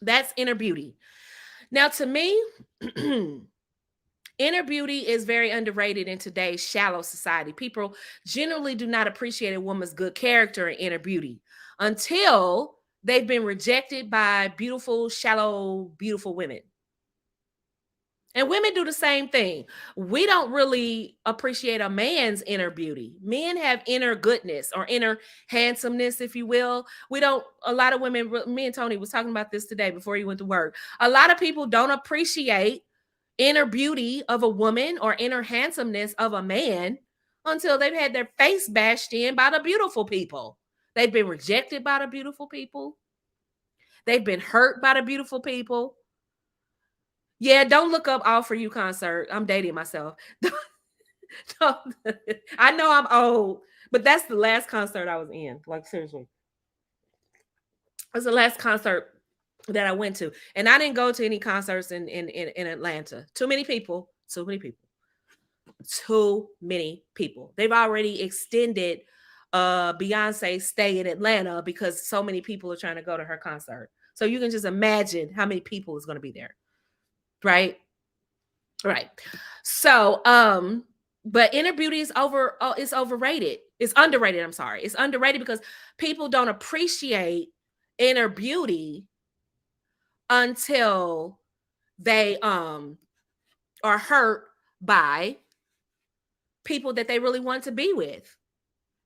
that's inner beauty. Now, to me, inner beauty is very underrated in today's shallow society. People generally do not appreciate a woman's good character and inner beauty until they've been rejected by beautiful, shallow, beautiful women. And women do the same thing. We don't really appreciate a man's inner beauty. Men have inner goodness or inner handsomeness, if you will. A lot of women, me and Tony was talking about this today before he went to work. A lot of people don't appreciate inner beauty of a woman or inner handsomeness of a man until they've had their face bashed in by the beautiful people. They've been rejected by the beautiful people. They've been hurt by the beautiful people. Yeah, don't look up All For You concert. I'm dating myself. I know I'm old, but that's the last concert I was in. Like, seriously. It's the last concert that I went to. And I didn't go to any concerts in Atlanta. Too many people. Too many people. Too many people. They've already extended Beyonce's stay in Atlanta because so many people are trying to go to her concert. So you can just imagine how many people is going to be there. Right. So But inner beauty is it's overrated. It's underrated. I'm sorry. It's underrated because people don't appreciate inner beauty until they are hurt by people that they really want to be with.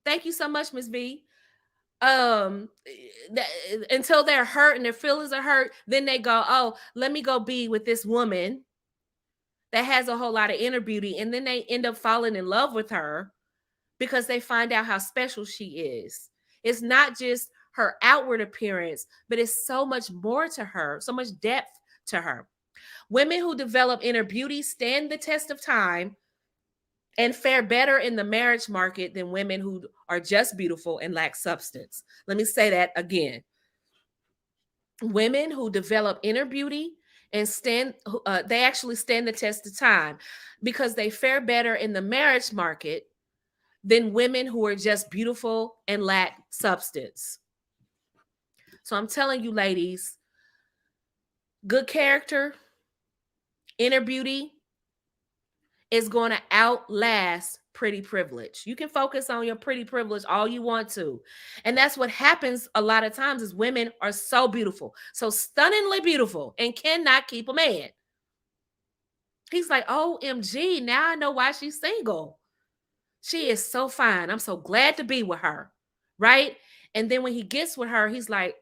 Thank you so much, Miss V. um until they're hurt and their feelings are hurt, then they go, oh, let me go be with this woman that has a whole lot of inner beauty, and then they end up falling in love with her because they find out how special she is. It's not just her outward appearance, but it's so much more to her, so much depth to her. Women who develop inner beauty stand the test of time and fare better in the marriage market than women who are just beautiful and lack substance. Let me say that again. Women who develop inner beauty and they actually stand the test of time because they fare better in the marriage market than women who are just beautiful and lack substance. So I'm telling you, ladies, good character, inner beauty is going to outlast pretty privilege. You can focus on your pretty privilege all you want to. And that's what happens a lot of times is women are so beautiful, so stunningly beautiful, and cannot keep a man. He's like, OMG, now I know why she's single. She is so fine. I'm so glad to be with her. Right? And then when he gets with her, he's like,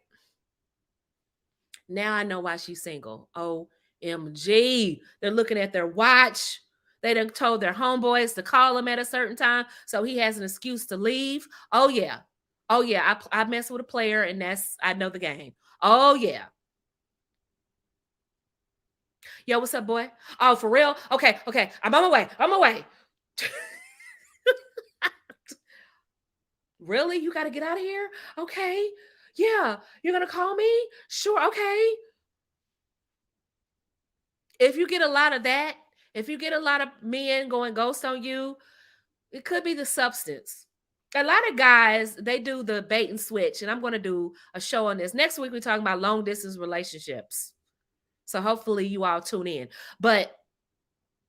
now I know why she's single. OMG. They're looking at their watch. They done told their homeboys to call him at a certain time, so he has an excuse to leave. Oh, yeah. Oh, yeah. I mess with a player, and I know the game. Oh, yeah. Yo, what's up, boy? Oh, for real? Okay. I'm on my way. Really? You got to get out of here? Okay. Yeah. You're going to call me? Sure. Okay. If you get a lot of that, if you get a lot of men going ghost on you, it could be the substance. A lot of guys, they do the bait and switch, and I'm going to do a show on this. Next week, we're talking about long distance relationships. So hopefully you all tune in. But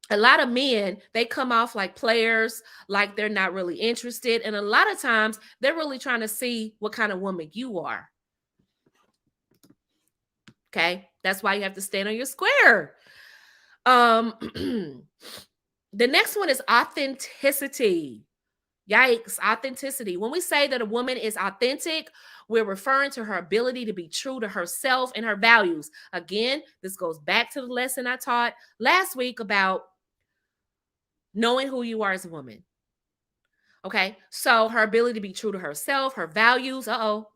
a lot of men, they come off like players, like they're not really interested. And a lot of times they're really trying to see what kind of woman you are. Okay. That's why you have to stand on your square. The next one is authenticity. Yikes, authenticity. When we say that a woman is authentic, we're referring to her ability to be true to herself and her values. Again, this goes back to the lesson I taught last week about knowing who you are as a woman. Okay, so her ability to be true to herself, her values,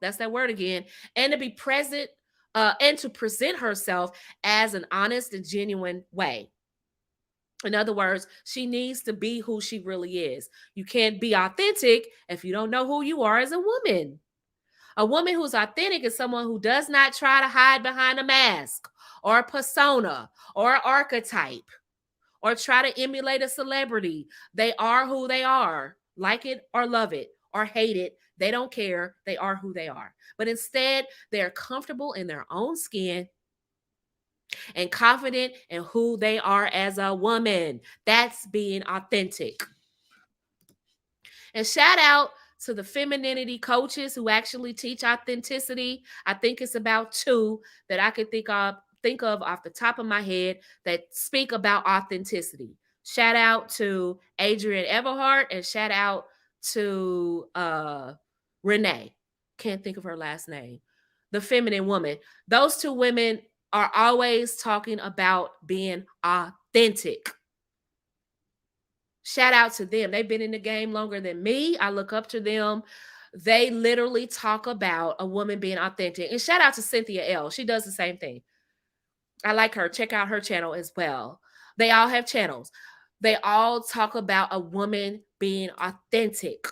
that's that word again, and to be present and to present herself as an honest and genuine way. In other words, she needs to be who she really is. You can't be authentic if you don't know who you are as a woman. A woman who's authentic is someone who does not try to hide behind a mask or a persona or an archetype or try to emulate a celebrity. They are who they are. Like it or love it or hate it. They don't care. They are who they are. But instead, they're comfortable in their own skin and confident in who they are as a woman. That's being authentic. And shout out to the femininity coaches who actually teach authenticity. I think it's about 2 that I could think of off the top of my head that speak about authenticity. Shout out to Adrienne Everhart and shout out to Renee. Can't think of her last name. The feminine woman. Those 2 women are always talking about being authentic. Shout out to them. They've been in the game longer than me. I look up to them. They literally talk about a woman being authentic. And shout out to Cynthia L. She does the same thing. I like her. Check out her channel as well. They all have channels. They all talk about a woman being authentic.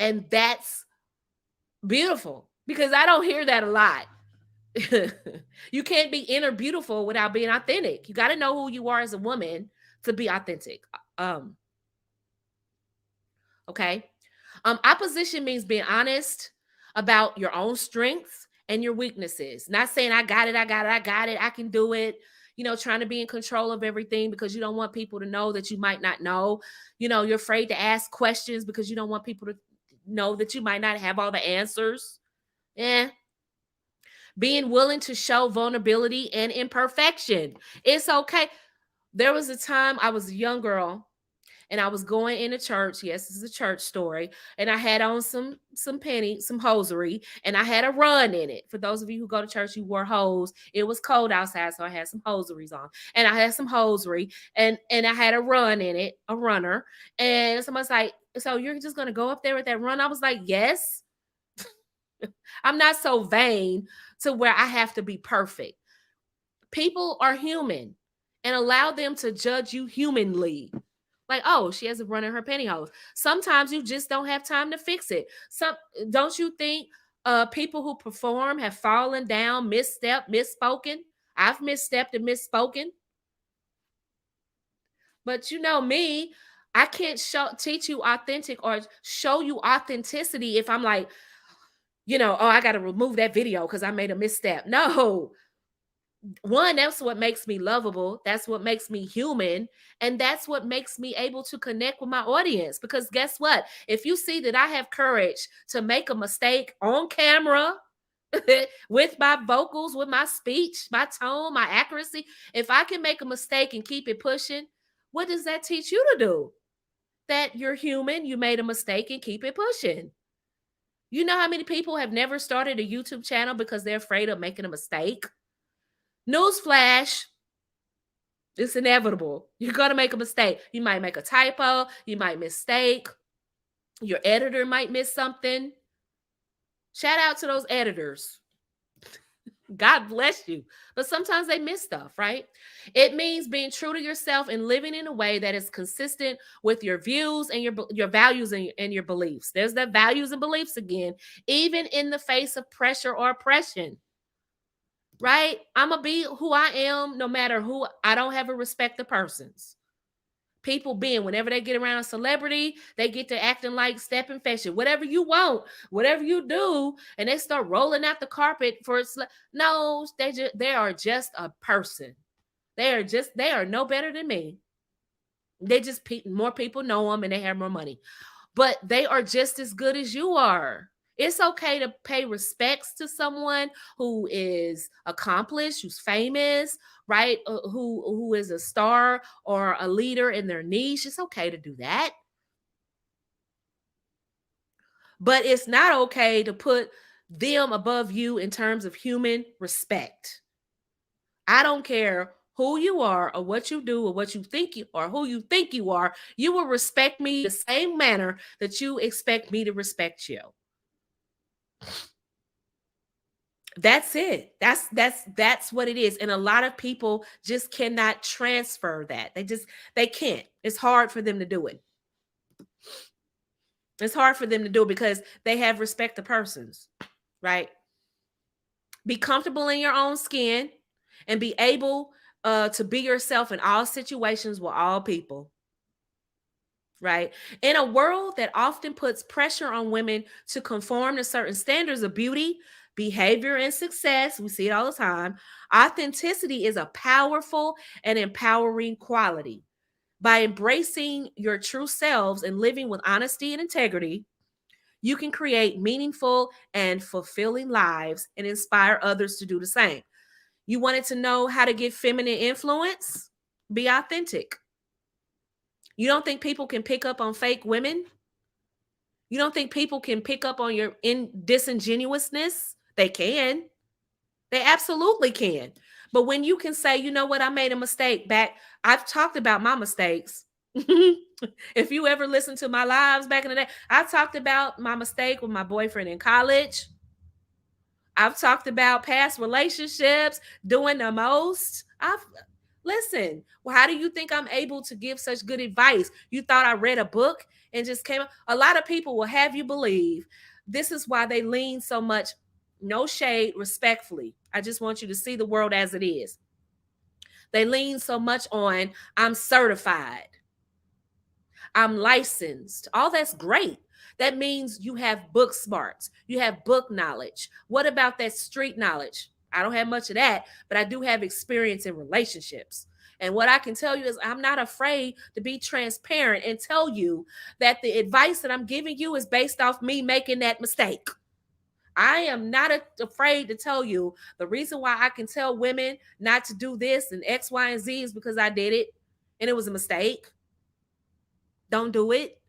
And that's beautiful because I don't hear that a lot. You can't be inner beautiful without being authentic. You got to know who you are as a woman to be authentic. Okay. Opposition means being honest about your own strengths and your weaknesses. Not saying I got it, I can do it. trying to be in control of everything because you don't want people to know that you might not know. You're afraid to ask questions because you don't want people to know that you might not have all the answers. Eh. Being willing to show vulnerability and imperfection. It's okay. There was a time I was a young girl and I was going into church. Yes, this is a church story. And I had on some hosiery, and I had a run in it. For those of you who go to church, you wore hose. It was cold outside, so I had some hosieries on. And I had some hosiery, and I had a run in it, a runner. And somebody's like, "So you're just gonna go up there with that run?" I was like, "Yes." I'm not so vain to where I have to be perfect. People are human, and allow them to judge you humanly. Like, oh, she has a run in her pantyhose. Sometimes you just don't have time to fix it. Don't you think people who perform have fallen down, misstepped, misspoken? I've misstepped and misspoken. But you know me, I can't teach you authentic or show you authenticity if I'm like, oh, I got to remove that video because I made a misstep. No, one, that's what makes me lovable. That's what makes me human. And that's what makes me able to connect with my audience. Because guess what? If you see that I have courage to make a mistake on camera with my vocals, with my speech, my tone, my accuracy, if I can make a mistake and keep it pushing, what does that teach you to do? That you're human, you made a mistake, and keep it pushing. You know how many people have never started a YouTube channel because they're afraid of making a mistake? Newsflash, it's inevitable. You're going to make a mistake. You might make a typo. You might mistake. Your editor might miss something. Shout out to those editors. God bless you. But sometimes they miss stuff, right? It means being true to yourself and living in a way that is consistent with your views and your values and your beliefs. There's that values and beliefs again, even in the face of pressure or oppression. Right? I'm going to be who I am no matter who. I don't have a respect of persons. People being, whenever they get around a celebrity, they get to acting like step and fashion. Whatever you want, whatever you do, and they start rolling out the carpet for no, they are just a person. They are no better than me. They just more people know them and they have more money. But they are just as good as you are. It's okay to pay respects to someone who is accomplished, who's famous, right? Who is a star or a leader in their niche. It's okay to do that. But it's not okay to put them above you in terms of human respect. I don't care who you are or what you do or what you think you or who you think you are. You will respect me the same manner that you expect me to respect you. That's it. That's what it is. And a lot of people just cannot transfer that. They can't. It's hard for them to do it. It's hard for them to do it because they have respect to persons, right? Be comfortable in your own skin and be able to be yourself in all situations with all people. Right? In a world that often puts pressure on women to conform to certain standards of beauty, behavior, and success, we see it all the time. Authenticity is a powerful and empowering quality. By embracing your true selves and living with honesty and integrity, you can create meaningful and fulfilling lives and inspire others to do the same. You wanted to know how to get feminine influence? Be authentic. You don't think people can pick up on fake women? You don't think people can pick up on your disingenuousness? They can. They absolutely can. But when you can say, you know what, I made a mistake back, I've talked about my mistakes. If you ever listen to my lives back in the day, I talked about my mistake with my boyfriend in college. I've talked about past relationships, doing the most. Listen, well, how do you think I'm able to give such good advice? You thought I read a book and just came up? A lot of people will have you believe this is why they lean so much, no shade, respectfully. I just want you to see the world as it is. They lean so much on, I'm certified, I'm licensed. All that's great. That means you have book smarts, you have book knowledge. What about that street knowledge? I don't have much of that, but I do have experience in relationships. And what I can tell you is I'm not afraid to be transparent and tell you that the advice that I'm giving you is based off me making that mistake. I am not afraid to tell you the reason why I can tell women not to do this and X, Y, and Z is because I did it and it was a mistake. Don't do it.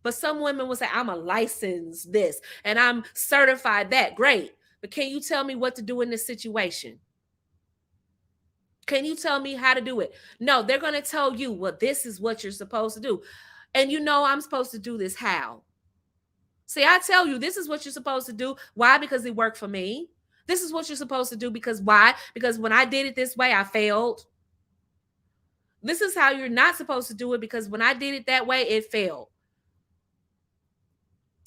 But some women will say, I'm a licensed this and I'm certified that. Great. But can you tell me what to do in this situation? Can you tell me how to do it? No, they're going to tell you, well, this is what you're supposed to do. And you know, I'm supposed to do this how? See, I tell you, this is what you're supposed to do. Why? Because it worked for me. This is what you're supposed to do because why? Because when I did it this way, I failed. This is how you're not supposed to do it because when I did it that way, it failed.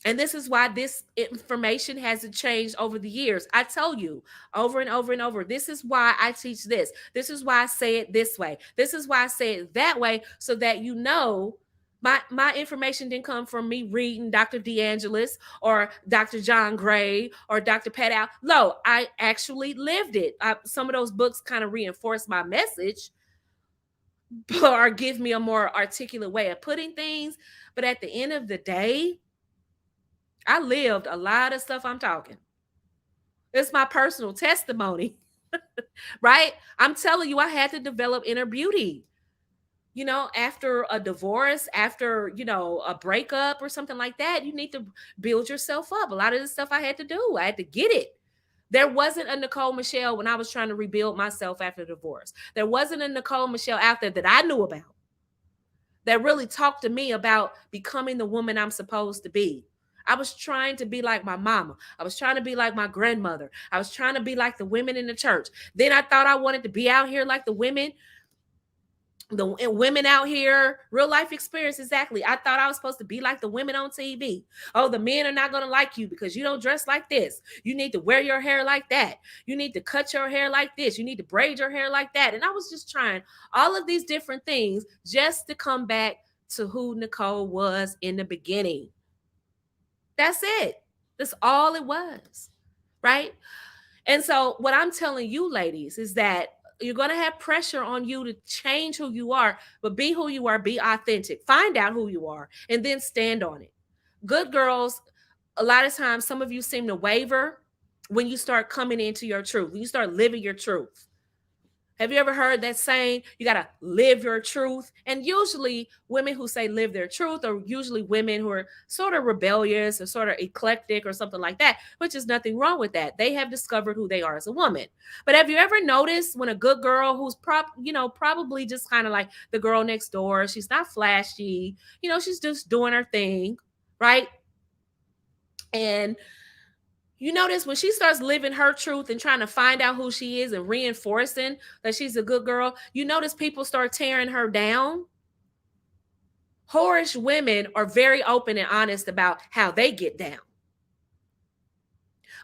And this is why this information hasn't changed over the years. I tell you over and over and over, this is why I teach this. This is why I say it this way. This is why I say it that way, so that you know my information didn't come from me reading Dr. DeAngelis or Dr. John Gray or Dr. Pat Al. No, I actually lived it. Some of those books kind of reinforce my message or give me a more articulate way of putting things. But at the end of the day, I lived a lot of stuff I'm talking. It's my personal testimony, right? I'm telling you, I had to develop inner beauty. You know, after a divorce, after, you know, a breakup or something like that, you need to build yourself up. A lot of the stuff I had to do, I had to get it. There wasn't a Nicole Michelle when I was trying to rebuild myself after divorce. There wasn't a Nicole Michelle out there that I knew about that really talked to me about becoming the woman I'm supposed to be. I was trying to be like my mama. I was trying to be like my grandmother. I was trying to be like the women in the church. Then I thought I wanted to be out here like the women out here, real life experience. Exactly. I thought I was supposed to be like the women on TV. Oh, the men are not going to like you because you don't dress like this. You need to wear your hair like that. You need to cut your hair like this. You need to braid your hair like that. And I was just trying all of these different things just to come back to who Nicole was in the beginning. That's it. That's all it was. Right. And so, what I'm telling you, ladies, is that you're going to have pressure on you to change who you are, but be who you are, be authentic, find out who you are, and then stand on it. Good girls, a lot of times, some of you seem to waver when you start coming into your truth, when you start living your truth. Have you ever heard that saying, you got to live your truth? And usually women who say live their truth are usually women who are sort of rebellious or sort of eclectic or something like that, which is nothing wrong with that. They have discovered who they are as a woman. But have you ever noticed when a good girl who's probably just kind of like the girl next door, she's not flashy, she's just doing her thing, right? And you notice when she starts living her truth and trying to find out who she is and reinforcing that she's a good girl, you notice people start tearing her down. Whorish women are very open and honest about how they get down.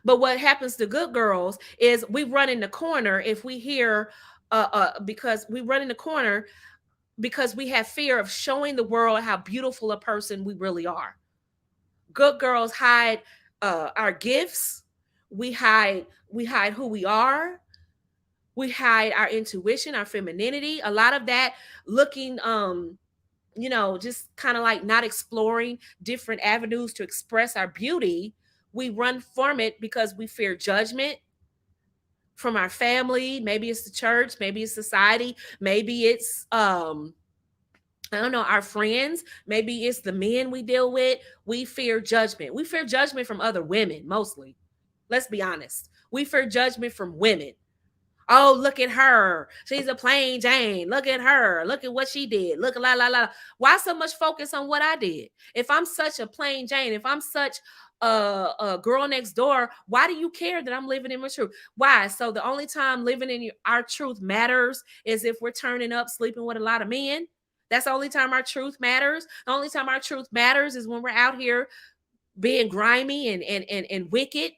But what happens to good girls is we run in the corner if we hear, because we run in the corner because we have fear of showing the world how beautiful a person we really are. Good girls hide our gifts. We hide who we are. We hide our intuition, our femininity. A lot of that looking, just kind of like not exploring different avenues to express our beauty. We run from it because we fear judgment from our family. Maybe it's the church, maybe it's society, maybe it's I don't know, our friends, maybe it's the men we deal with. We fear judgment. We fear judgment from other women, mostly. Let's be honest. We fear judgment from women. Oh, look at her. She's a plain Jane. Look at her. Look at what she did. Look, la, la, la. Why so much focus on what I did? If I'm such a plain Jane, if I'm such a girl next door, why do you care that I'm living in my truth? Why? So the only time living in our truth matters is if we're turning up, sleeping with a lot of men. That's the only time our truth matters. The only time our truth matters is when we're out here being grimy and wicked.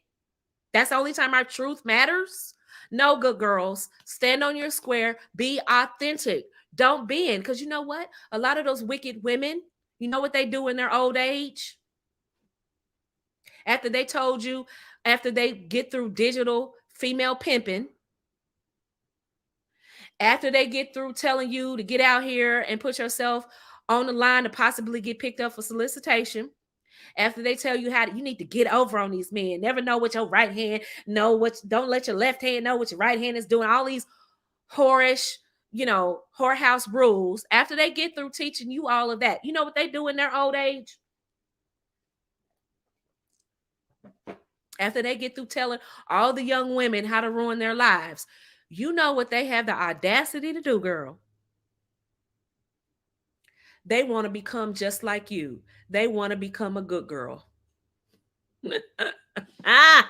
That's the only time our truth matters. No, good girls, stand on your square, be authentic. Don't bend, because you know what? A lot of those wicked women, you know what they do in their old age? After they get through digital female pimping, After they get through telling you to get out here and put yourself on the line to possibly get picked up for solicitation, after they tell you you need to get over on these men, never know what your right hand know, what don't let your left hand know what your right hand is doing, all these whorish, whorehouse rules. After they get through teaching you all of that, you know what they do in their old age? After they get through telling all the young women how to ruin their lives, you know what they have the audacity to do, girl? They want to become just like you. They want to become a good girl. Ah,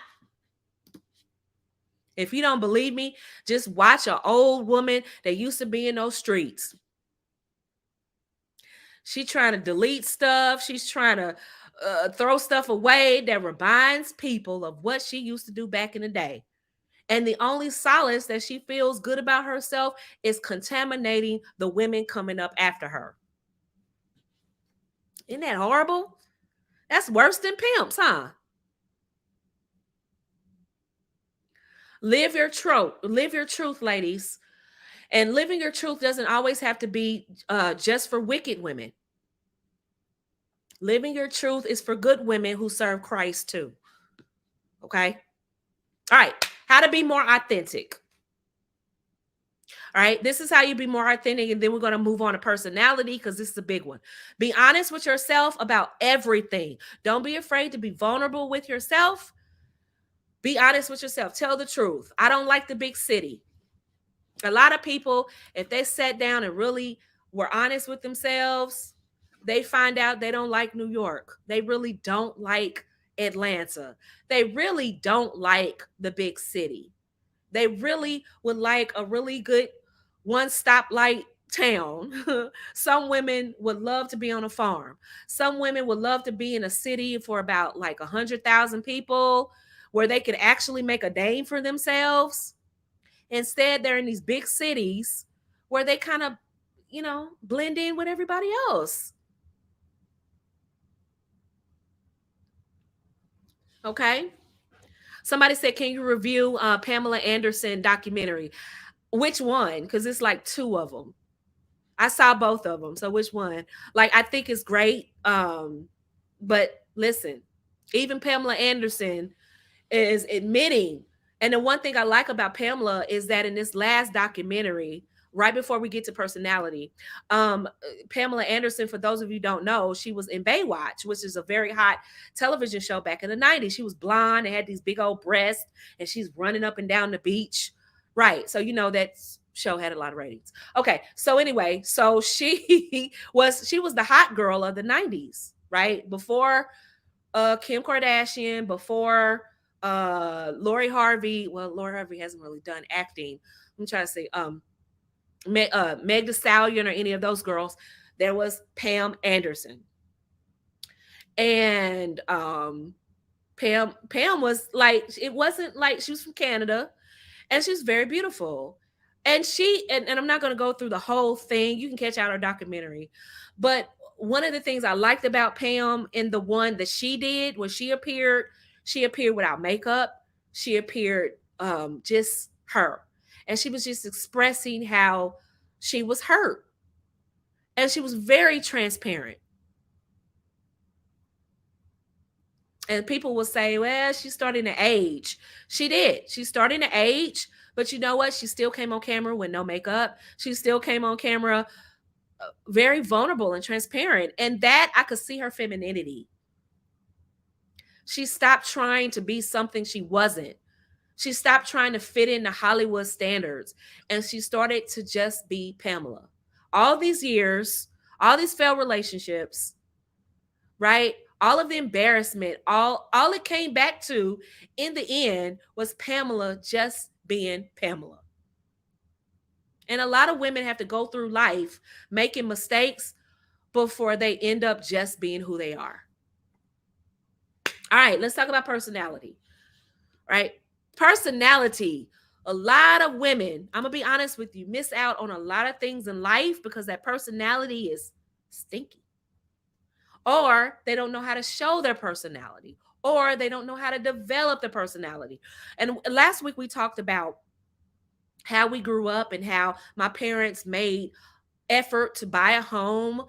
if you don't believe me, just watch an old woman that used to be in those streets. She's trying to delete stuff. She's trying to throw stuff away that reminds people of what she used to do back in the day. And the only solace that she feels good about herself is contaminating the women coming up after her. Isn't that horrible? That's worse than pimps, huh? Live your truth, ladies. And living your truth doesn't always have to be just for wicked women. Living your truth is for good women who serve Christ too. Okay? All right. How to be more authentic. All right. This is how you be more authentic. And then we're going to move on to personality because this is a big one. Be honest with yourself about everything. Don't be afraid to be vulnerable with yourself. Be honest with yourself. Tell the truth. I don't like the big city. A lot of people, if they sat down and really were honest with themselves, they find out they don't like New York. They really don't like Atlanta. They really don't like the big city. They really would like a really good one stoplight town. Some women would love to be on a farm. Some women would love to be in a city for about like 100,000 people where they could actually make a name for themselves. Instead, they're in these big cities where they kind of, blend in with everybody else. Okay. Somebody said, can you review Pamela Anderson documentary? Which one? Because it's like two of them. I saw both of them. So which one? Like, I think it's great. But listen, even Pamela Anderson is admitting. And the one thing I like about Pamela is that in this last documentary, right before we get to personality, Pamela Anderson, for those of you who don't know, she was in Baywatch, which is a very hot television show back in the 90s. She was blonde and had these big old breasts, and she's running up and down the beach. Right. So, that show had a lot of ratings. Okay. So anyway, so she was the hot girl of the 90s, right? Before Kim Kardashian, before Lori Harvey. Well, Lori Harvey hasn't really done acting. I'm trying to say Meg Thee Stallion or any of those girls. There was Pam Anderson. And Pam was like, it wasn't like she was from Canada, and she's very beautiful. And and I'm not going to go through the whole thing. You can catch out our documentary. But one of the things I liked about Pam in the one that she did when she appeared without makeup. She appeared just her. And she was just expressing how she was hurt. And she was very transparent. And people will say, well, she's starting to age. She did. She's starting to age. But you know what? She still came on camera with no makeup. She still came on camera very vulnerable and transparent. And that I could see her femininity. She stopped trying to be something she wasn't. She stopped trying to fit into Hollywood standards. And she started to just be Pamela. All these years, all these failed relationships, right? All of the embarrassment, all it came back to in the end was Pamela just being Pamela. And a lot of women have to go through life making mistakes before they end up just being who they are. All right, let's talk about personality. Right? Personality. A lot of women, I'm going to be honest with you, miss out on a lot of things in life because that personality is stinky. Or they don't know how to show their personality, or they don't know how to develop the personality. And last week we talked about how we grew up and how my parents made effort to buy a home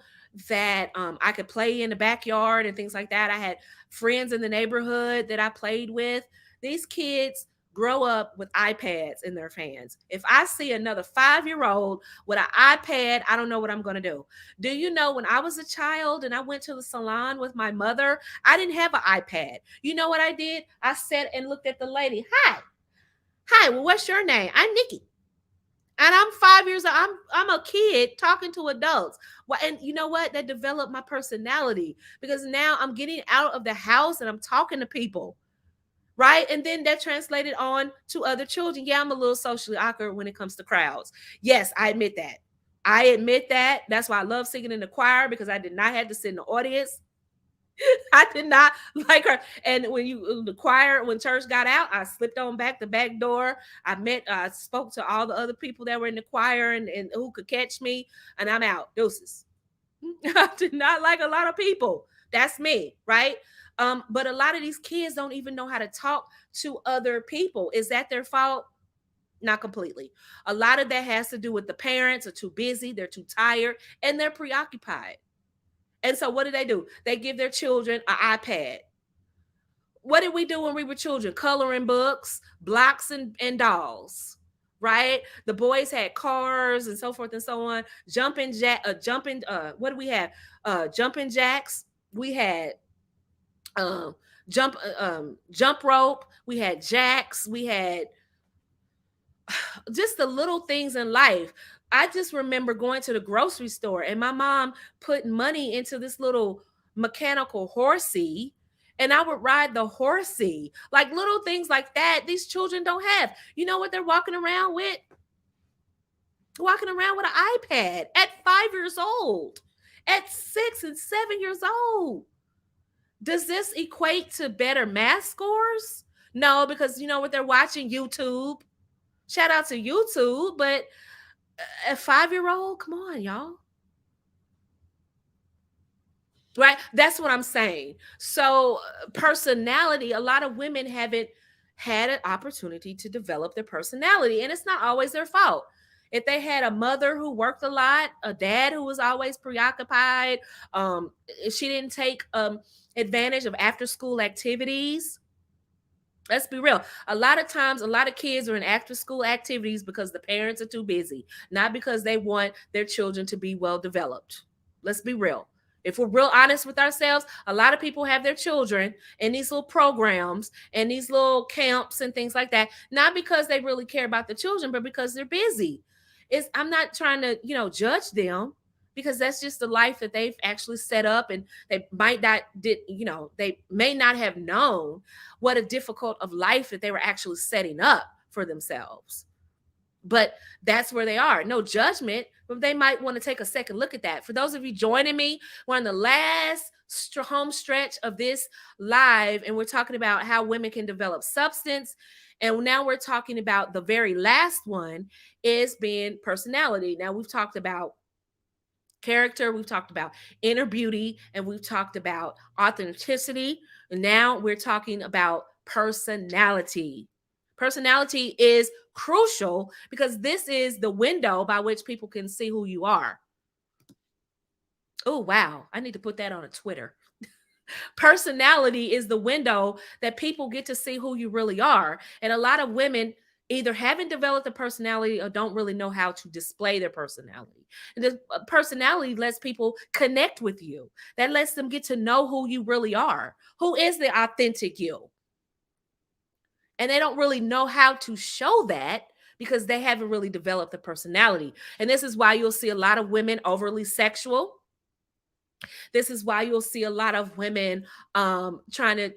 that I could play in the backyard and things like that. I had friends in the neighborhood that I played with. These kids grow up with iPads in their hands. If I see another 5-year old with an iPad, I don't know what I'm going to do. Do you know when I was a child and I went to the salon with my mother, I didn't have an iPad. You know what I did? I sat and looked at the lady. Hi. Hi, well, what's your name? I'm Nikki. And I'm 5 years old. I'm a kid talking to adults. Well, and you know what? That developed my personality because now I'm getting out of the house and I'm talking to people, right? And then that translated on to other children. Yeah, I'm a little socially awkward when it comes to crowds. Yes, I admit that. I admit that. That's why I love singing in the choir because I did not have to sit in the audience. I did not like her. And when the choir, when church got out, I slipped on back the back door. I spoke to all the other people that were in the choir and who could catch me, and I'm out. Deuces. I did not like a lot of people. That's me, right? But a lot of these kids don't even know how to talk to other people. Is that their fault? Not completely. A lot of that has to do with the parents are too busy, they're too tired, and they're preoccupied. And so what do? They give their children an iPad. What did we do when we were children? Coloring books, blocks and dolls, right? The boys had cars and so forth and so on. What do we have? Jumping jacks. We had um jump rope. We had jacks. We had just the little things in life. I just remember going to the grocery store and my mom putting money into this little mechanical horsey, and I would ride the horsey. Like little things like that, these children don't have. You know what they're walking around with? Walking around with an iPad at 5 years old, at 6 and 7 years old. Does this equate to better math scores? No, because you know what they're watching? YouTube. Shout out to YouTube, but a 5-year old, come on, y'all. Right? That's what I'm saying. So, personality, a lot of women haven't had an opportunity to develop their personality, and it's not always their fault. If they had a mother who worked a lot, a dad who was always preoccupied, if she didn't take advantage of after school activities, let's be real. A lot of times, a lot of kids are in after school activities because the parents are too busy, not because they want their children to be well developed. Let's be real. If we're real honest with ourselves, a lot of people have their children in these little programs and these little camps and things like that, not because they really care about the children, but because they're busy. I'm not trying to, judge them because that's just the life that they've actually set up, and they may not have known what a difficult of life that they were actually setting up for themselves. But that's where they are. No judgment, but they might want to take a second look at that. For those of you joining me, we're in the last home stretch of this live, and we're talking about how women can develop substance. And now we're talking about the very last one is being personality. Now we've talked about character, we've talked about inner beauty, and we've talked about authenticity. And now we're talking about personality. Personality is crucial because this is the window by which people can see who you are. Oh, wow. I need to put that on a Twitter. Personality is the window that people get to see who you really are. And a lot of women either haven't developed a personality or don't really know how to display their personality. And the personality lets people connect with you. That lets them get to know who you really are. Who is the authentic you? And they don't really know how to show that because they haven't really developed the personality. And this is why you'll see a lot of women overly sexual. This is why you'll see a lot of women trying to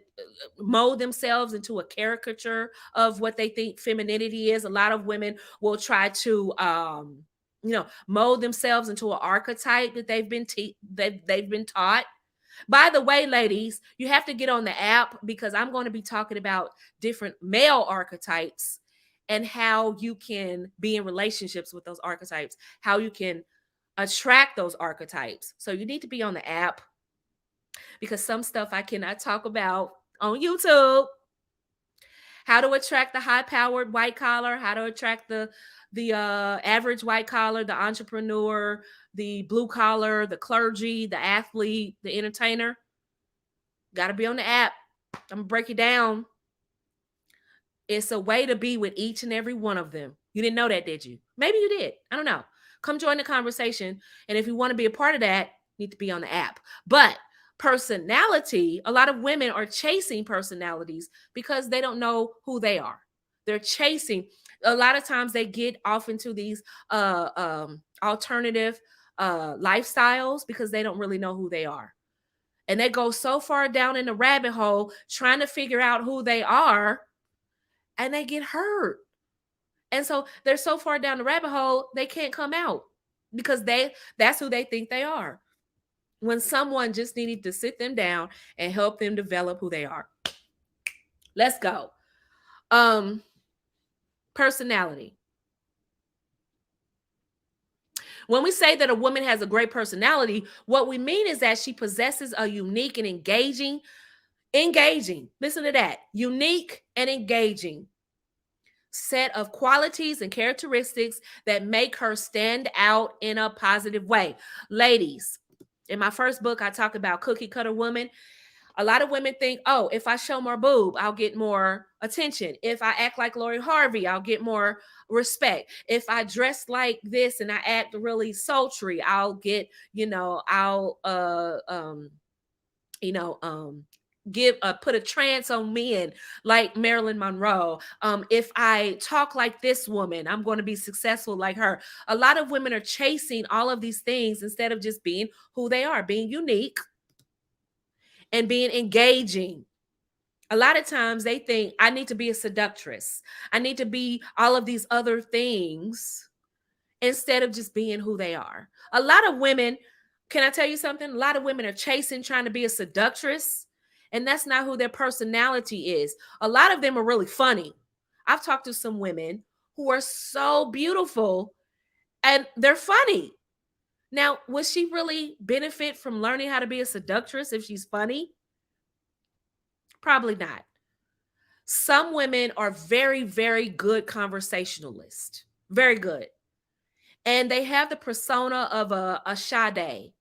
mold themselves into a caricature of what they think femininity is. A lot of women will try to mold themselves into an archetype that they've been taught. By the way, ladies, you have to get on the app because I'm going to be talking about different male archetypes and how you can be in relationships with those archetypes, how you can attract those archetypes. So you need to be on the app because some stuff I cannot talk about on YouTube. How to attract the high-powered white collar, how to attract the average white collar, the entrepreneur, the blue collar, the clergy, the athlete, the entertainer. Got to be on the app. I'm gonna break it down. It's a way to be with each and every one of them. You didn't know that, did you? Maybe you did. I don't know. Come join the conversation. And if you want to be a part of that, you need to be on the app. But personality, a lot of women are chasing personalities because they don't know who they are. They're chasing. A lot of times they get off into these alternative lifestyles because they don't really know who they are. And they go so far down in the rabbit hole trying to figure out who they are, and they get hurt. And so they're so far down the rabbit hole, they can't come out because that's who they think they are. When someone just needed to sit them down and help them develop who they are. Let's go. Personality. When we say that a woman has a great personality, what we mean is that she possesses a unique and engaging, listen to that, unique and engaging set of qualities and characteristics that make her stand out in a positive way. Ladies, in my first book, I talk about cookie cutter women. A lot of women think, oh, if I show more boob, I'll get more attention. If I act like Lori Harvey, I'll get more respect. If I dress like this and I act really sultry, I'll get, I'll give put a trance on men like Marilyn Monroe. If I talk like this woman, I'm going to be successful like her. A lot of women are chasing all of these things instead of just being who they are, being unique and being engaging. A lot of times they think I need to be a seductress. I need to be all of these other things instead of just being who they are. A lot of women, can I tell you something? A lot of women are chasing, trying to be a seductress, and that's not who their personality is. A lot of them are really funny. I've talked to some women who are so beautiful and they're funny. Now, would she really benefit from learning how to be a seductress if she's funny? Probably not. Some women are very, very good conversationalists. Very good. And they have the persona of a Sade.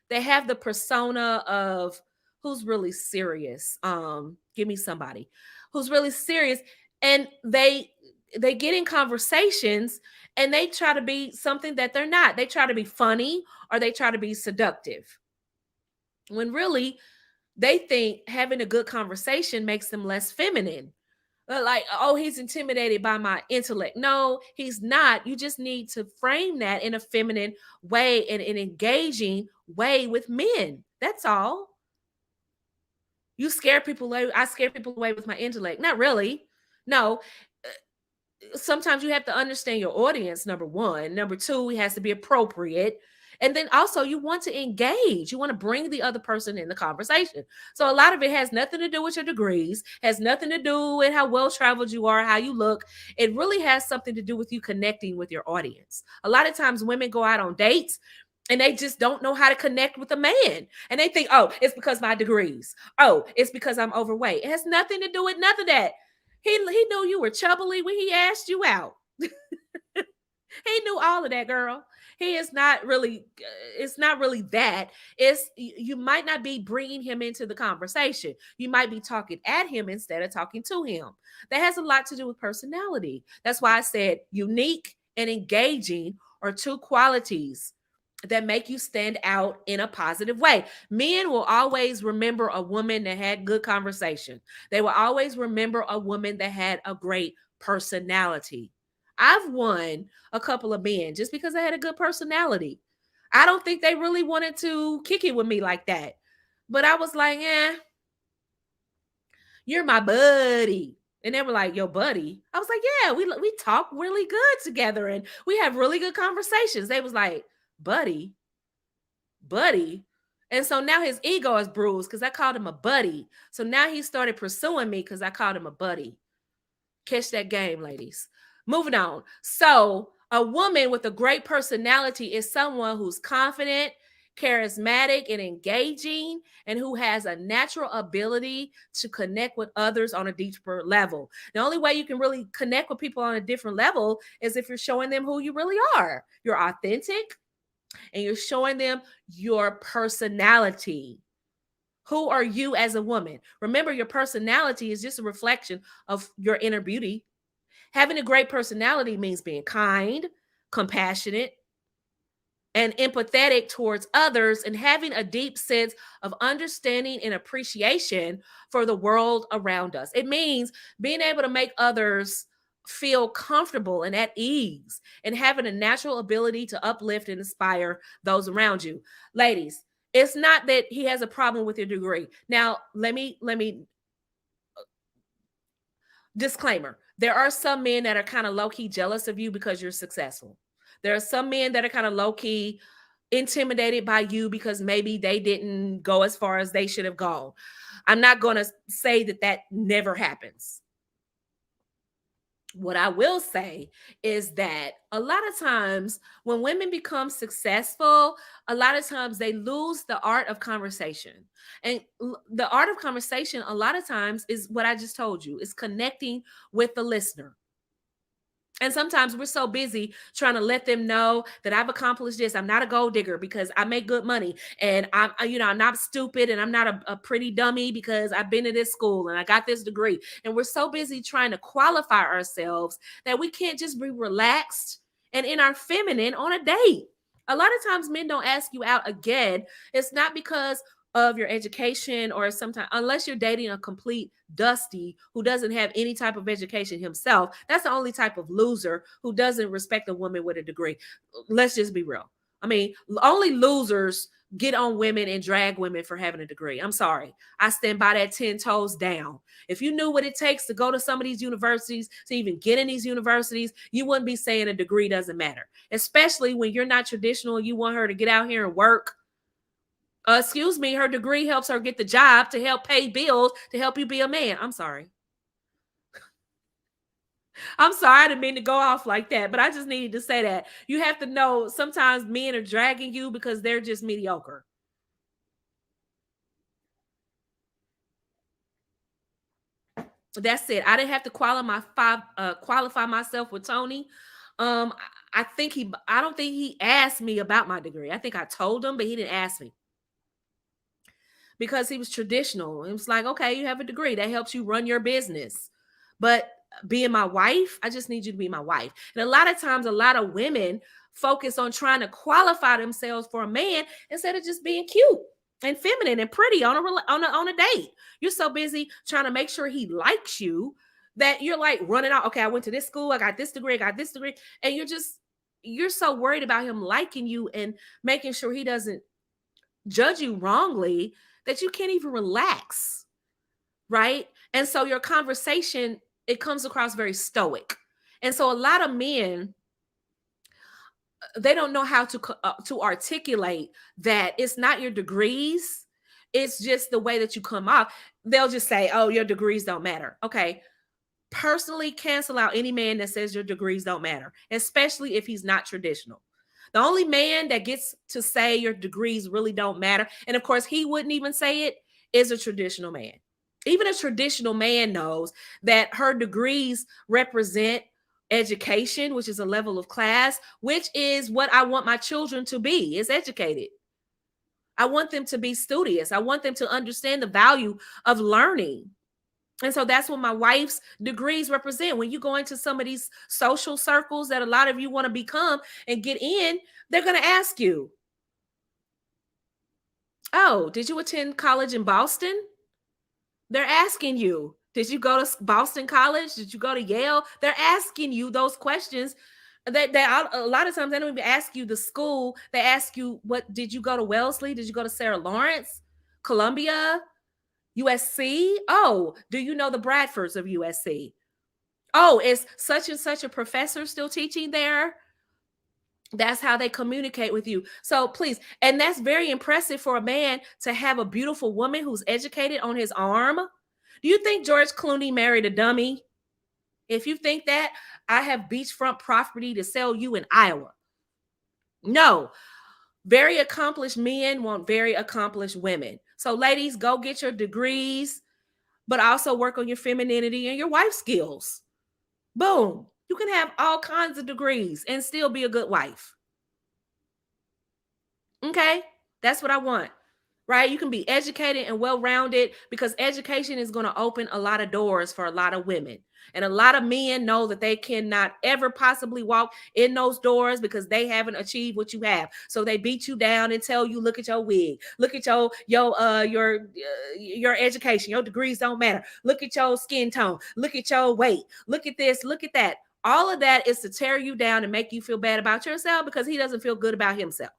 They have the persona of who's really serious. Give me somebody who's really serious. And they get in conversations and they try to be something that they're not. They try to be funny or they try to be seductive. When really they think having a good conversation makes them less feminine. Like, oh, he's intimidated by my intellect. No, he's not. You just need to frame that in a feminine way and an engaging way with men. That's all. You scare people away. I scare people away with my intellect. Not really. No. Sometimes you have to understand your audience, number one. Number two, it has to be appropriate. And then also you want to engage. You want to bring the other person in the conversation. So a lot of it has nothing to do with your degrees, has nothing to do with how well traveled you are, how you look. It really has something to do with you connecting with your audience. A lot of times women go out on dates and they just don't know how to connect with a man. And they think, oh, it's because my degrees. Oh, it's because I'm overweight. It has nothing to do with none of that. He knew you were chubbly when he asked you out. He knew all of that, girl. He is not really, it's not really that. It's, you might not be bringing him into the conversation. You might be talking at him instead of talking to him. That has a lot to do with personality. That's why I said unique and engaging are two qualities that make you stand out in a positive way. Men will always remember a woman that had good conversation. They will always remember a woman that had a great personality. I've won a couple of men just because I had a good personality. I don't think they really wanted to kick it with me like that. But I was like, you're my buddy. And they were like, yo, buddy. I was like, yeah, we talk really good together and we have really good conversations. They was like, buddy. And so now his ego is bruised because I called him a buddy. So now he started pursuing me because I called him a buddy. Catch that game, ladies. Moving on. So a woman with a great personality is someone who's confident, charismatic and engaging, and who has a natural ability to connect with others on a deeper level. The only way you can really connect with people on a different level is if you're showing them who you really are. You're authentic and you're showing them your personality. Who are you as a woman? Remember, your personality is just a reflection of your inner beauty. Having a great personality means being kind, compassionate, and empathetic towards others, and having a deep sense of understanding and appreciation for the world around us. It means being able to make others feel comfortable and at ease, and having a natural ability to uplift and inspire those around you. Ladies, it's not that he has a problem with your degree. Now, let me disclaimer. There are some men that are kind of low-key jealous of you because you're successful. There are some men that are kind of low-key intimidated by you because maybe they didn't go as far as they should have gone. I'm not going to say that that never happens. What I will say is that a lot of times when women become successful, a lot of times they lose the art of conversation. And the art of conversation, a lot of times, is what I just told you, is connecting with the listener. And sometimes we're so busy trying to let them know that I've accomplished this. I'm not a gold digger because I make good money, and I'm not stupid, and I'm not a pretty dummy because I've been to this school and I got this degree. And we're so busy trying to qualify ourselves that we can't just be relaxed and in our feminine on a date. A lot of times men don't ask you out again. It's not because of your education, or sometimes, unless you're dating a complete dusty who doesn't have any type of education himself. That's the only type of loser who doesn't respect a woman with a degree. Let's just be real. I mean, only losers get on women and drag women for having a degree. I'm sorry. I stand by that 10 toes down. If you knew what it takes to go to some of these universities, to even get in these universities, you wouldn't be saying a degree doesn't matter, especially when you're not traditional. You want her to get out here and work. Excuse me, her degree helps her get the job to help pay bills, to help you be a man. I'm sorry. I'm sorry, I didn't mean to go off like that, but I just needed to say that. You have to know sometimes men are dragging you because they're just mediocre. That's it. I didn't have to qualify myself with Tony. I don't think he asked me about my degree. I think I told him, but he didn't ask me because he was traditional. It was like, okay, you have a degree that helps you run your business. But being my wife, I just need you to be my wife. And a lot of times, a lot of women focus on trying to qualify themselves for a man instead of just being cute and feminine and pretty on a date. You're so busy trying to make sure he likes you that you're like running out. Okay, I went to this school, I got this degree, I got this degree, and you're so worried about him liking you and making sure he doesn't judge you wrongly that you can't even relax, right? And so your conversation, it comes across very stoic. And so a lot of men, they don't know how to articulate that it's not your degrees, it's just the way that you come off. They'll just say, "Oh, your degrees don't matter." Okay, personally cancel out any man that says your degrees don't matter, especially if he's not traditional. The only man that gets to say your degrees really don't matter, and of course he wouldn't even say it, is a traditional man. Even a traditional man knows that her degrees represent education, which is a level of class, which is what I want my children to be, is educated. I want them to be studious. I want them to understand the value of learning. And so that's what my wife's degrees represent. When you go into some of these social circles that a lot of you want to become and get in, they're going to ask you, "Oh, did you attend college in Boston?" They're asking you, "Did you go to Boston College? Did you go to Yale?" They're asking you those questions. A lot of times they don't even ask you the school. They ask you, "What did you go to Wellesley? Did you go to Sarah Lawrence, Columbia, USC? Oh, do you know the Bradfords of USC? Oh, is such and such a professor still teaching there?" That's how they communicate with you. So please, and that's very impressive for a man to have a beautiful woman who's educated on his arm. Do you think George Clooney married a dummy? If you think that, I have beachfront property to sell you in Iowa. No, Very accomplished men want very accomplished women. So, ladies, go get your degrees, but also work on your femininity and your wife skills. Boom. You can have all kinds of degrees and still be a good wife. Okay? That's what I want. Right? You can be educated and well rounded because education is going to open a lot of doors for a lot of women. And a lot of men know that they cannot ever possibly walk in those doors because they haven't achieved what you have. So they beat you down and tell you, look at your wig, look at your education, your degrees don't matter. Look at your skin tone, look at your weight, look at this, look at that. All of that is to tear you down and make you feel bad about yourself because he doesn't feel good about himself.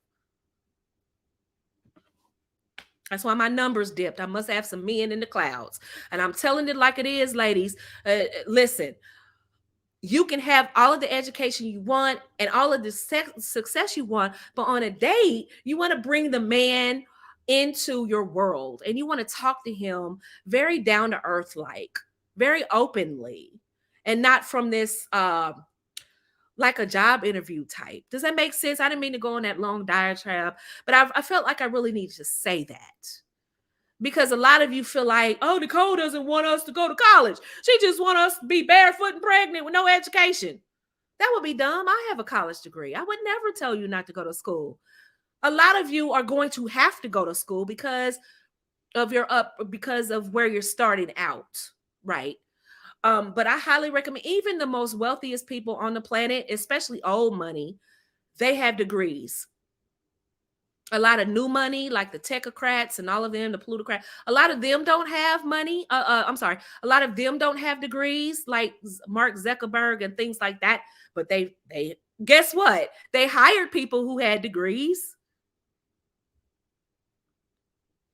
That's why my numbers dipped. I must have some men in the clouds. And I'm telling it like it is, ladies. Listen, you can have all of the education you want and all of the success you want, but on a date, you want to bring the man into your world and you want to talk to him very down to earth, like very openly, and not from this like a job interview type. Does that make sense? I didn't mean to go on that long diatribe, but I felt like I really needed to say that. Because a lot of you feel like, oh, Nicole doesn't want us to go to college. She just wants us to be barefoot and pregnant with no education. That would be dumb. I have a college degree. I would never tell you not to go to school. A lot of you are going to have to go to school because because of where you're starting out, right? But I highly recommend, even the most wealthiest people on the planet, especially old money, they have degrees. A lot of new money, like the technocrats and all of them, the plutocrats, a lot of them don't have money. I'm sorry, a lot of them don't have degrees, like Mark Zuckerberg and things like that. But they guess what? They hired people who had degrees.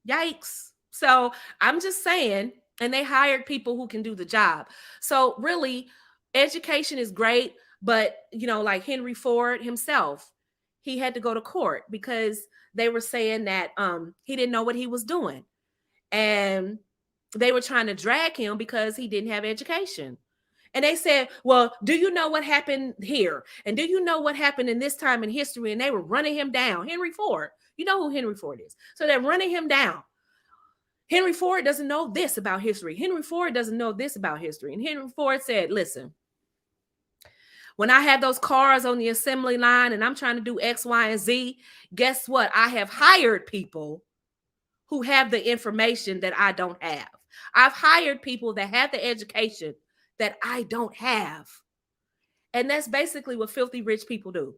Yikes! So I'm just saying, and they hired people who can do the job. So really, education is great, but like Henry Ford himself, he had to go to court because they were saying that he didn't know what he was doing, and they were trying to drag him because he didn't have education. And they said, well, do you know what happened here? And do you know what happened in this time in history? And they were running him down. Henry Ford. You know who Henry Ford is. So they're running him down. Henry Ford doesn't know this about history. Henry Ford doesn't know this about history. And Henry Ford said, listen, when I have those cars on the assembly line and I'm trying to do X, Y, and Z, guess what? I have hired people who have the information that I don't have. I've hired people that have the education that I don't have. And that's basically what filthy rich people do.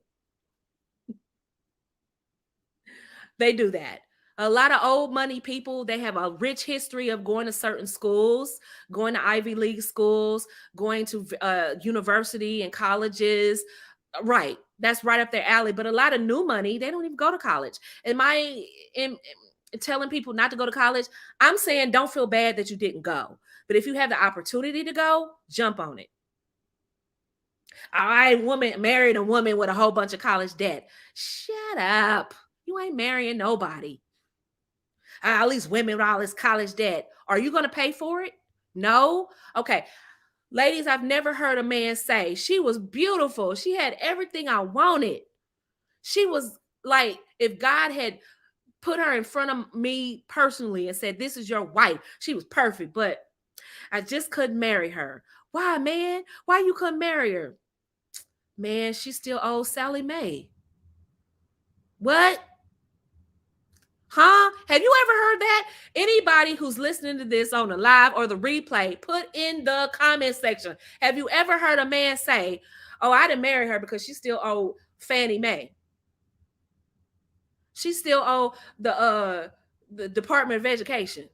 They do that. A lot of old money people, they have a rich history of going to certain schools, going to Ivy League schools, going to university and colleges. Right. That's right up their alley. But a lot of new money, they don't even go to college. Am I telling people not to go to college? I'm saying don't feel bad that you didn't go. But if you have the opportunity to go, jump on it. I married a woman with a whole bunch of college debt. Shut up. You ain't marrying nobody. All these women with all this college debt. Are you going to pay for it? No? Okay. Ladies, I've never heard a man say, she was beautiful. She had everything I wanted. She was like, if God had put her in front of me personally and said, this is your wife, she was perfect, but I just couldn't marry her. Why, man? Why you couldn't marry her? Man, she still owes Sally Mae. What? Huh? Have you ever heard that? Anybody who's listening to this on the live or the replay, put in the comment section. Have you ever heard a man say, oh, I didn't marry her because she still owe Fannie Mae? She still owe the Department of Education.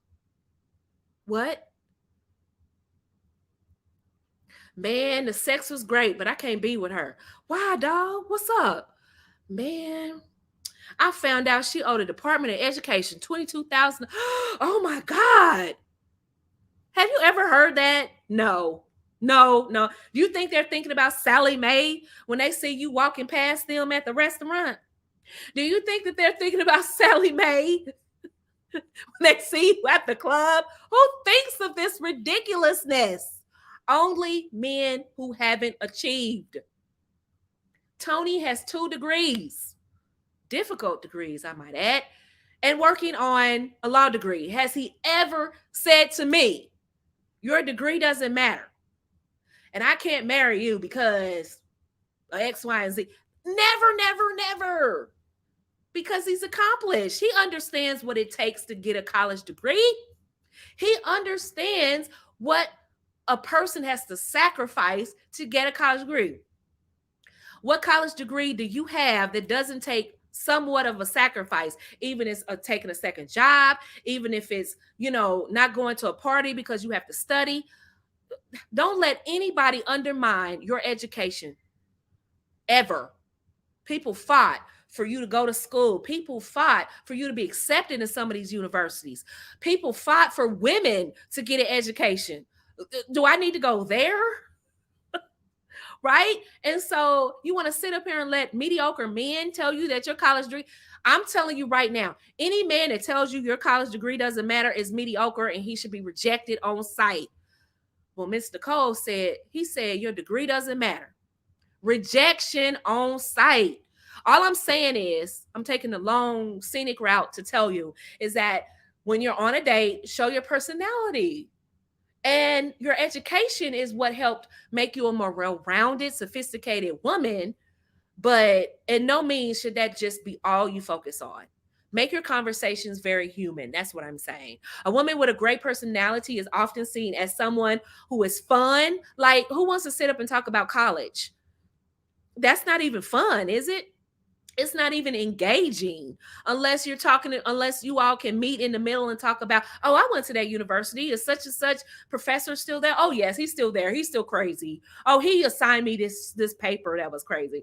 What? Man, the sex was great, but I can't be with her. Why, dog? What's up? Man, I found out she owed the Department of Education $22,000. Oh my God. Have you ever heard that? No. Do you think they're thinking about Sally Mae when they see you walking past them at the restaurant? Do you think that they're thinking about Sally Mae when they see you at the club? Who thinks of this ridiculousness? Only men who haven't achieved. Tony has 2 degrees. difficult degrees, I might add, and working on a law degree. Has he ever said to me, your degree doesn't matter and I can't marry you because of X, Y, and Z? Never, never, never. Because he's accomplished. He understands what it takes to get a college degree. He understands what a person has to sacrifice to get a college degree. What college degree do you have that doesn't take somewhat of a sacrifice, even if it's taking a second job, even if it's, not going to a party because you have to study? Don't let anybody undermine your education ever. People fought for you to go to school. People fought for you to be accepted in some of these universities. People fought for women to get an education. Do I need to go there? Right? And so you want to sit up here and let mediocre men tell you that your college degree. I'm telling you right now, any man that tells you your college degree doesn't matter is mediocre and he should be rejected on sight. Well, Miss Nicole said, he said, your degree doesn't matter. Rejection on sight. All I'm saying is, I'm taking the long scenic route to tell you is that when you're on a date, show your personality. And your education is what helped make you a more well-rounded, sophisticated woman. But in no means should that just be all you focus on. Make your conversations very human. That's what I'm saying. A woman with a great personality is often seen as someone who is fun. Like, who wants to sit up and talk about college? That's not even fun, is it? It's not even engaging unless unless you all can meet in the middle and talk about, oh, I went to that university. Is such and such professor still there? Oh, yes, he's still there. He's still crazy. Oh, he assigned me this paper that was crazy.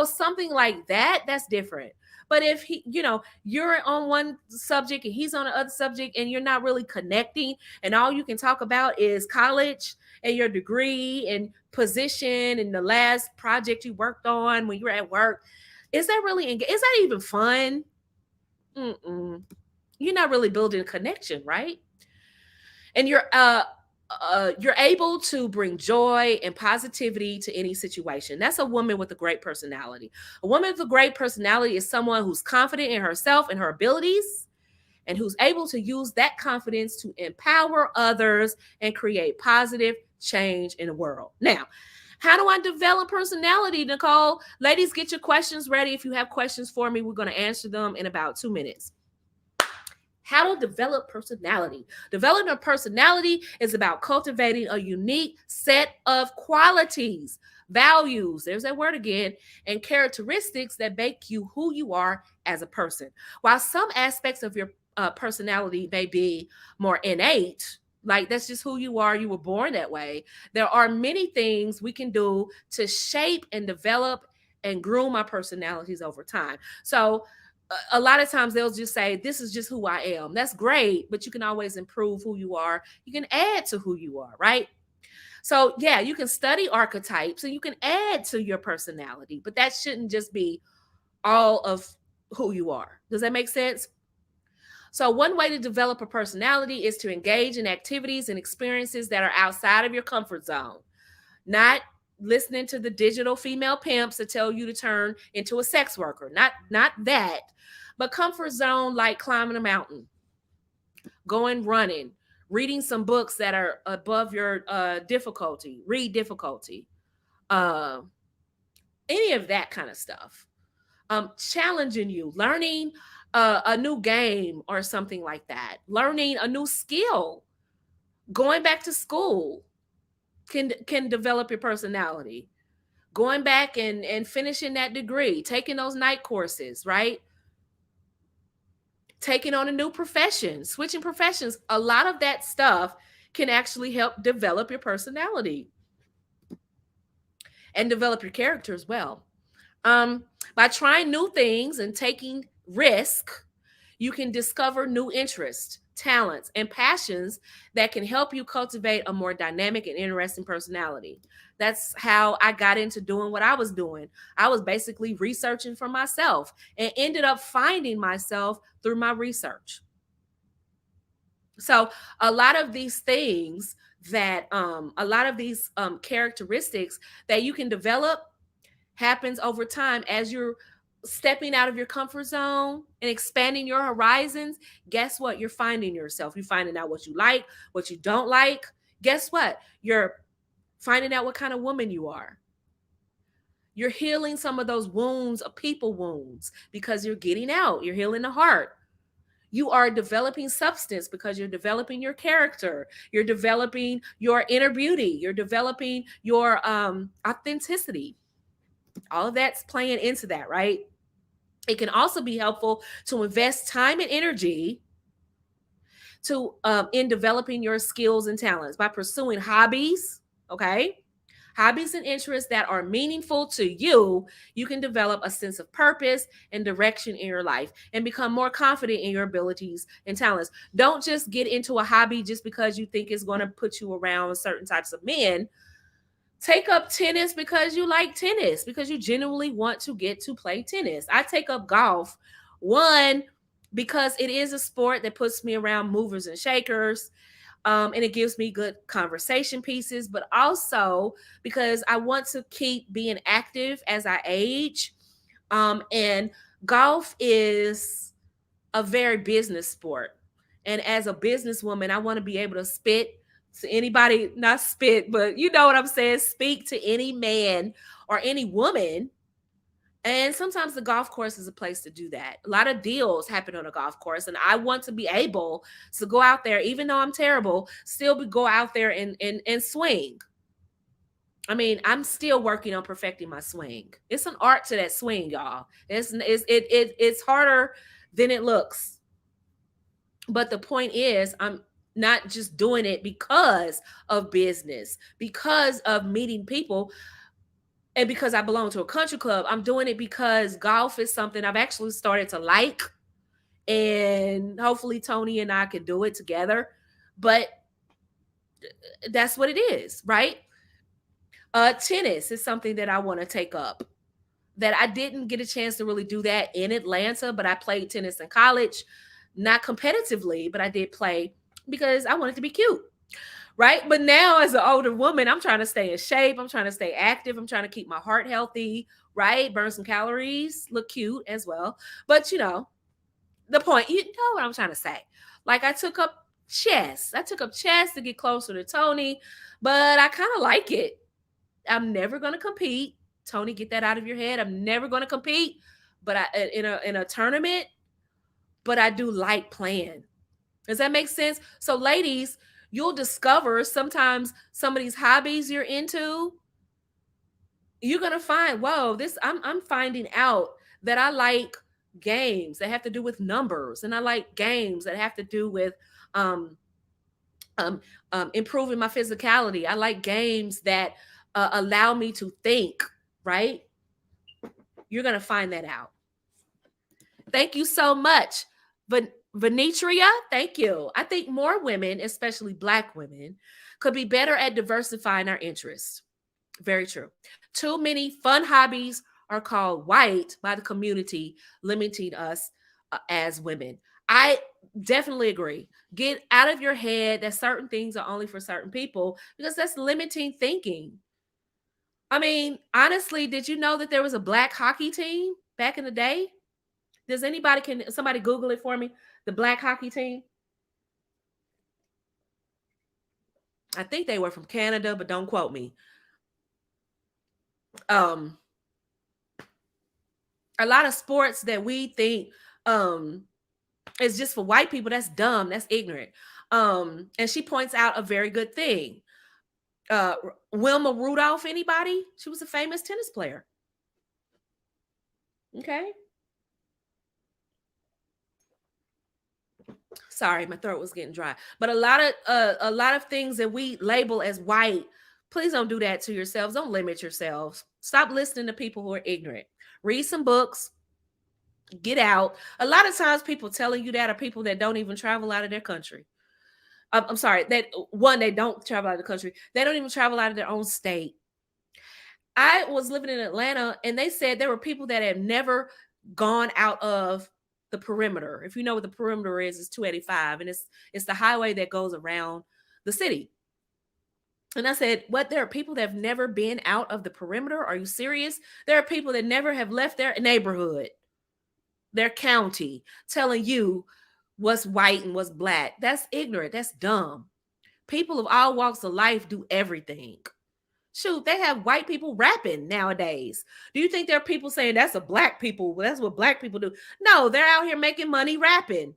Something like that, that's different. But if you're on one subject and he's on the other subject and you're not really connecting and all you can talk about is college and your degree and position and the last project you worked on when you were at work, is that really is that even fun? You're not really building a connection, right? And you're able to bring joy and positivity to any situation. That's a woman with a great personality. A woman with a great personality is someone who's confident in herself and her abilities and who's able to use that confidence to empower others and create positive change in the world. Now, how do I develop personality, Nicole? Ladies, get your questions ready. If you have questions for me, we're going to answer them in about 2 minutes. How to develop personality. Developing a personality is about cultivating a unique set of qualities, values, there's that word again, and characteristics that make you who you are as a person. While some aspects of your personality may be more innate, like that's just who you are, you were born that way, there are many things we can do to shape and develop and groom our personalities over time. So a lot of times they'll just say, this is just who I am. That's great, but you can always improve who you are. You can add to who you are, right? So yeah, you can study archetypes and you can add to your personality, but that shouldn't just be all of who you are. Does that make sense? So one way to develop a personality is to engage in activities and experiences that are outside of your comfort zone. Not listening to the digital female pimps that tell you to turn into a sex worker. Not that, but comfort zone like climbing a mountain, going running, reading some books that are above your difficulty, read difficulty, uh, any of that kind of stuff. Challenging you, learning a new game or something like that, learning a new skill, going back to school can develop your personality. Going back and finishing that degree, taking those night courses, right? Taking on a new profession, switching professions, a lot of that stuff can actually help develop your personality and develop your character as well. By trying new things and taking risk, you can discover new interests, talents, and passions that can help you cultivate a more dynamic and interesting personality. That's how I got into doing what I was doing. I was basically researching for myself and ended up finding myself through my research. So a lot of these things that a lot of these characteristics that you can develop happens over time as you're stepping out of your comfort zone and expanding your horizons, guess what? You're finding yourself. You're finding out what you like, what you don't like. Guess what? You're finding out what kind of woman you are. You're healing some of those wounds of people wounds because you're getting out. You're healing the heart. You are developing substance because you're developing your character. You're developing your inner beauty. You're developing your authenticity. All of that's playing into that, right? It can also be helpful to invest time and energy to in developing your skills and talents by pursuing hobbies. Okay, hobbies and interests that are meaningful to you. You can develop a sense of purpose and direction in your life and become more confident in your abilities and talents. Don't just get into a hobby just because you think it's going to put you around certain types of men. Take up tennis because you like tennis, because you genuinely want to get to play tennis. I take up golf, one, because it is a sport that puts me around movers and shakers, and it gives me good conversation pieces, but also because I want to keep being active as I age. And golf is a very business sport. And as a businesswoman, I want to be able to spit to anybody, not spit, but you know what I'm saying, speak to any man or any woman. And sometimes the golf course is a place to do that. A lot of deals happen on a golf course, and I want to be able to go out there, even though I'm terrible, still go out there and swing. I mean, I'm still working on perfecting my swing. It's an art to that swing, y'all. It's harder than it looks. But the point is, I'm not just doing it because of business, because of meeting people, and because I belong to a country club. I'm doing it because golf is something I've actually started to like. And hopefully Tony and I can do it together. But that's what it is, right? Tennis is something that I want to take up. That I didn't get a chance to really do that in Atlanta, but I played tennis in college, not competitively, but I did play because I wanted to be cute. Right. But now, as an older woman, I'm trying to stay in shape. I'm trying to stay active. I'm trying to keep my heart healthy, right? Burn some calories, look cute as well. But, the point, you know what I'm trying to say. Like, I took up chess. I took up chess to get closer to Tony, but I kind of like it. I'm never going to compete. Tony, get that out of your head. I'm never going to compete, but in a tournament, but I do like playing. Does that make sense? So, ladies, you'll discover sometimes some of these hobbies you're into, you're gonna find, whoa, this I'm finding out that I like games that have to do with numbers, and I like games that have to do with um um, improving my physicality. I like games that allow me to think, right? You're gonna find that out. Thank you so much. Venetria, thank you. I think more women, especially Black women, could be better at diversifying our interests. Very true. Too many fun hobbies are called white by the community, limiting us as women. I definitely agree. Get out of your head that certain things are only for certain people because that's limiting thinking. I mean, honestly, did you know that there was a Black hockey team back in the day? Does anybody, can somebody Google it for me? The Black hockey team. I think they were from Canada, but don't quote me. Um, a lot of sports that we think is just for white people, that's dumb, that's ignorant. And she points out a very good thing. Uh, Wilma Rudolph, anybody? She was a famous tennis player. Okay. Sorry, my throat was getting dry. But a lot of things that we label as white, please don't do that to yourselves. Don't limit yourselves. Stop listening to people who are ignorant. Read some books, get out. A lot of times people telling you that are people that don't even travel out of their country. I'm sorry, that one, they don't travel out of the country. They don't even travel out of their own state. I was living in Atlanta and they said there were people that have never gone out of the perimeter. If you know what the perimeter is, it's 285, and it's the highway that goes around the city. And I said, what? There are people that have never been out of the perimeter? Are you serious? There are people that never have left their neighborhood, their county, telling you what's white and what's black. That's ignorant. That's dumb. People of all walks of life do everything. Shoot, they have white people rapping nowadays. Do you think there are people saying that's a black people? Well, that's what black people do. No, they're out here making money rapping.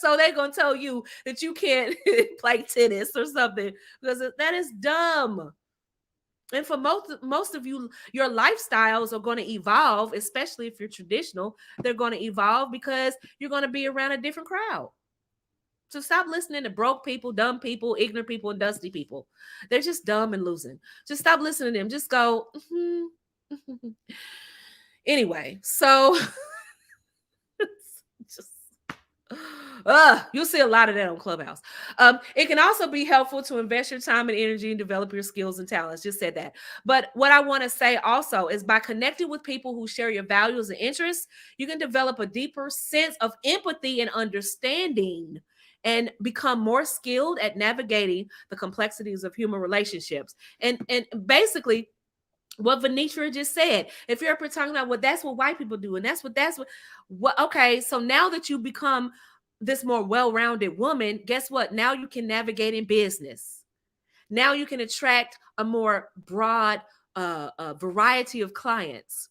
So they're gonna tell you that you can't play tennis or something because that is dumb. And for most of you, your lifestyles are going to evolve, especially if you're traditional. They're going to evolve because you're going to be around a different crowd. So stop listening to broke people, dumb people, ignorant people, and dusty people. They're just dumb and losing. Just stop listening to them. Just go. Anyway, so just you'll see a lot of that on Clubhouse. It can also be helpful to invest your time and energy and develop your skills and talents. Just said that. But what I want to say also is by connecting with people who share your values and interests, you can develop a deeper sense of empathy and understanding and become more skilled at navigating the complexities of human relationships. And basically, what Venetra just said. If you're talking about, well, that's what white people do, and that's what okay. So now that you become this more well-rounded woman, guess what? Now you can navigate in business. Now you can attract a more broad variety of clients.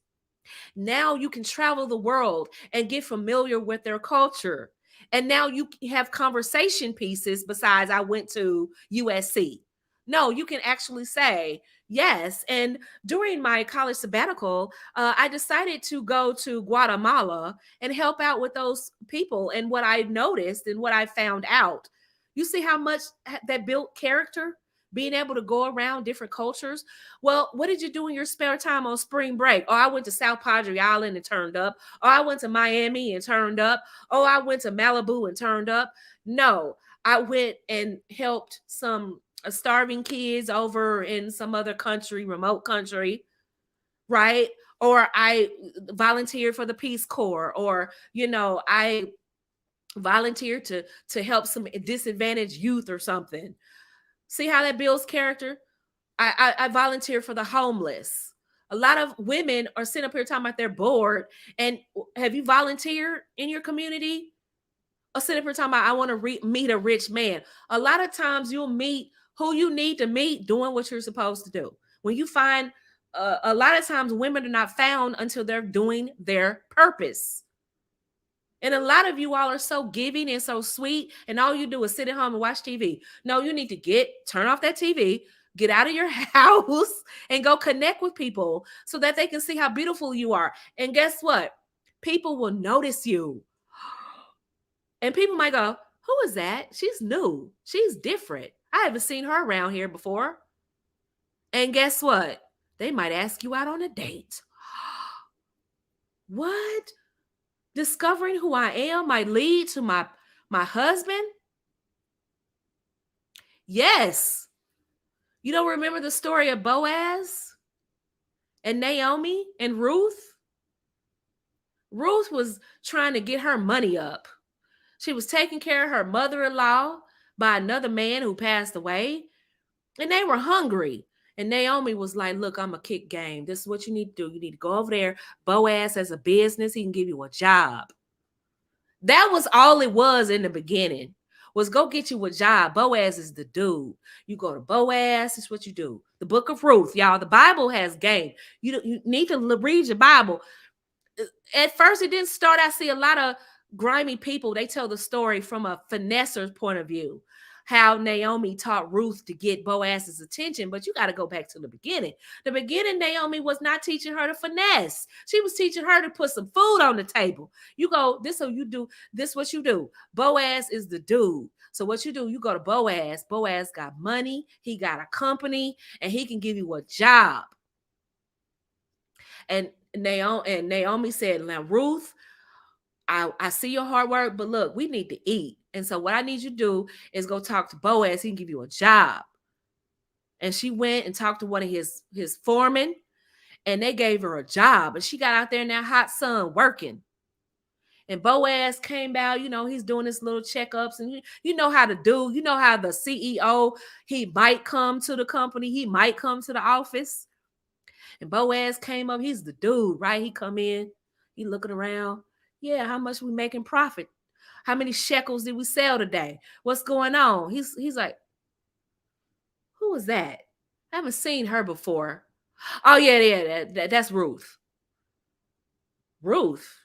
Now you can travel the world and get familiar with their culture. And now you have conversation pieces besides I went to USC. No, you can actually say yes. And during my college sabbatical, I decided to go to Guatemala and help out with those people. And what I noticed and what I found out, you see how much that built character, being able to go around different cultures. Well, what did you do in your spare time on spring break? Oh, I went to South Padre Island and turned up. Oh, I went to Miami and turned up. Oh, I went to Malibu and turned up. No, I went and helped some starving kids over in some other country, remote country, right? Or I volunteered for the Peace Corps, or I volunteered to help some disadvantaged youth or something. See how that builds character? I volunteer for the homeless. A lot of women are sitting up here talking about they're bored. And have you volunteered in your community? Or sitting up here talking about I want to meet a rich man. A lot of times you'll meet who you need to meet doing what you're supposed to do. When you find a lot of times women are not found until they're doing their purpose. And a lot of you all are so giving and so sweet, and all you do is sit at home and watch TV. No, you need to turn off that TV, get out of your house, and go connect with people so that they can see how beautiful you are. And guess what? People will notice you. And people might go, who is that? She's new. She's different. I haven't seen her around here before. And guess what? They might ask you out on a date. What? Discovering who I am might lead to my husband? Yes. You don't remember the story of Boaz and Naomi and Ruth? Ruth was trying to get her money up. She was taking care of her mother-in-law by another man who passed away, and they were hungry. And Naomi was like, look, I'm a kick game. This is what you need to do. You need to go over there. Boaz has a business. He can give you a job. That was all it was in the beginning, was go get you a job. Boaz is the dude. You go to Boaz, it's what you do. The book of Ruth, y'all. The Bible has game. You need to read your Bible. At first, it didn't start. I see a lot of grimy people. They tell the story from a finesser's point of view, how Naomi taught Ruth to get Boaz's attention. But you got to go back to the beginning. The beginning, Naomi was not teaching her to finesse. She was teaching her to put some food on the table. You go, this so you do, this what you do. Boaz is the dude. So what you do, you go to Boaz. Boaz got money. He got a company, and he can give you a job. And Naomi said, now, Ruth, I see your hard work, but look, we need to eat. And so what I need you to do is go talk to Boaz. He can give you a job. And she went and talked to one of his foremen, and they gave her a job. And she got out there in that hot sun working. And Boaz came out, he's doing his little checkups, and you know how to do, you know how the CEO, he might come to the company, he might come to the office. And Boaz came up, he's the dude, right? He come in, he looking around. Yeah, how much we making profit? How many shekels did we sell today? What's going on? He's like, who was that? I haven't seen her before. Oh yeah, that's Ruth. Ruth.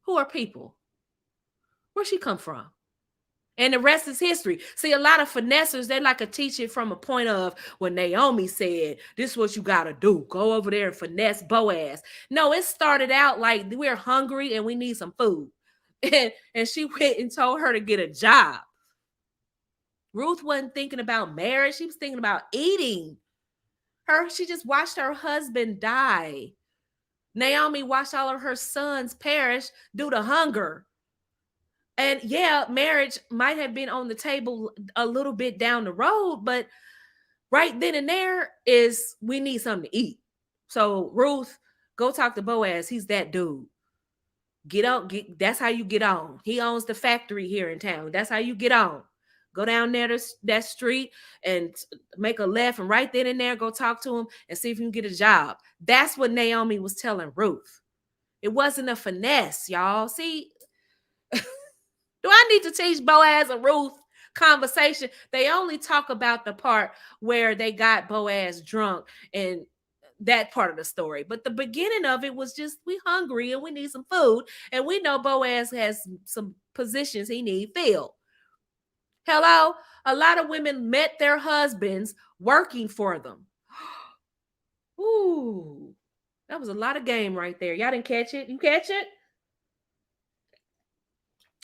Who are people? Where'd she come from? And the rest is history. See, a lot of finessers, they like to teach it from a point of when Naomi said, this is what you got to do. Go over there and finesse Boaz. No, it started out like we're hungry and we need some food. And she went and told her to get a job. Ruth wasn't thinking about marriage. She was thinking about eating. She just watched her husband die. Naomi watched all of her sons perish due to hunger. And yeah, marriage might have been on the table a little bit down the road, but right then and there is we need something to eat. So Ruth, go talk to Boaz. He's that dude. Get on. That's how you get on. He owns the factory here in town. That's how you get on. Go down there to that street and make a left, and right then and there, go talk to him and see if you can get a job. That's what Naomi was telling Ruth. It wasn't a finesse, y'all. See, do I need to teach Boaz and Ruth conversation? They only talk about the part where they got Boaz drunk and that part of the story. But the beginning of it was just, we hungry and we need some food. And we know Boaz has some positions he need filled. Hello? A lot of women met their husbands working for them. Ooh, that was a lot of game right there. Y'all didn't catch it? You catch it?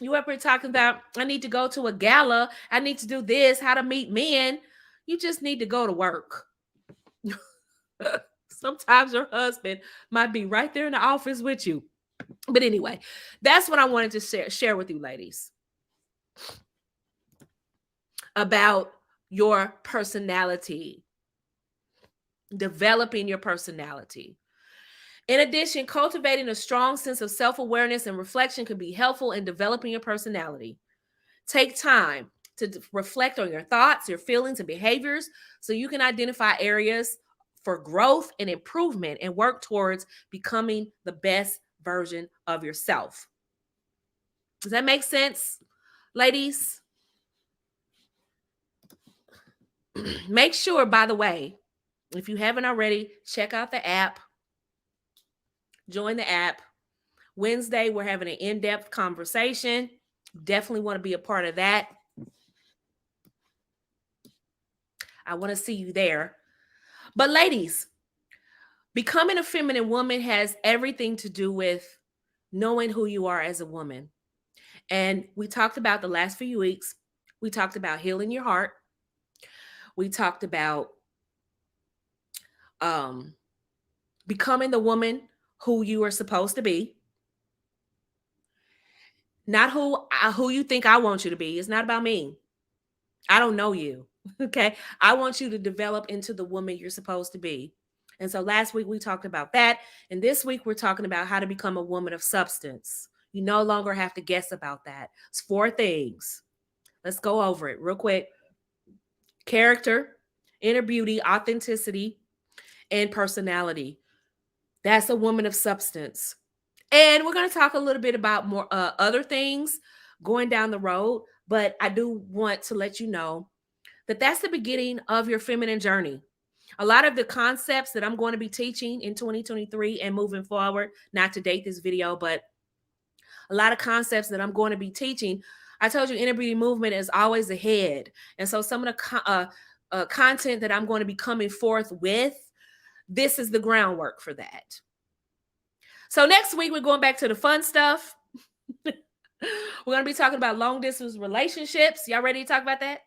You up here talking about, I need to go to a gala. I need to do this, how to meet men. You just need to go to work. Sometimes your husband might be right there in the office with you. But anyway, that's what I wanted to share with you, ladies, about your personality, developing your personality. In addition, cultivating a strong sense of self-awareness and reflection can be helpful in developing your personality. Take time to reflect on your thoughts, your feelings, and behaviors so you can identify areas for growth and improvement and work towards becoming the best version of yourself. Does that make sense, ladies? Make sure, by the way, if you haven't already, check out the app. Join the app. Wednesday, we're having an in-depth conversation. Definitely want to be a part of that. I want to see you there. But ladies, becoming a feminine woman has everything to do with knowing who you are as a woman. And we talked about the last few weeks, we talked about healing your heart. We talked about becoming the woman who you are supposed to be. Not who you think I want you to be. It's not about me. I don't know you. Okay. I want you to develop into the woman you're supposed to be. And so last week we talked about that. And this week we're talking about how to become a woman of substance. You no longer have to guess about that. It's 4 things. Let's go over it real quick. Character, inner beauty, authenticity, and personality. That's a woman of substance. And we're going to talk a little bit about more other things going down the road. But I do want to let you know that that's the beginning of your feminine journey. A lot of the concepts that I'm going to be teaching in 2023 and moving forward, not to date this video, but a lot of concepts that I'm going to be teaching. I told you inner beauty movement is always ahead. And so some of the content that I'm going to be coming forth with, this is the groundwork for that. So next week, we're going back to the fun stuff. We're going to be talking about long distance relationships. Y'all ready to talk about that?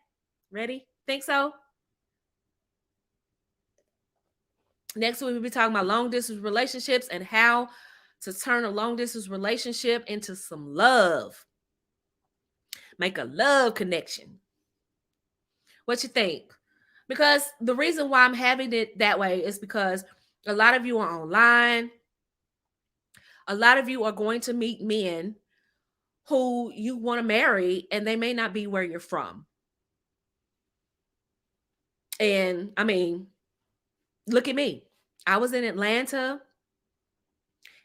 Ready? Think so? Next week, we'll be talking about long distance relationships and how to turn a long distance relationship into some love. Make a love connection. What you think? Because the reason why I'm having it that way is because a lot of you are online. A lot of you are going to meet men who you want to marry, and they may not be where you're from. And I mean, look at me. I was in Atlanta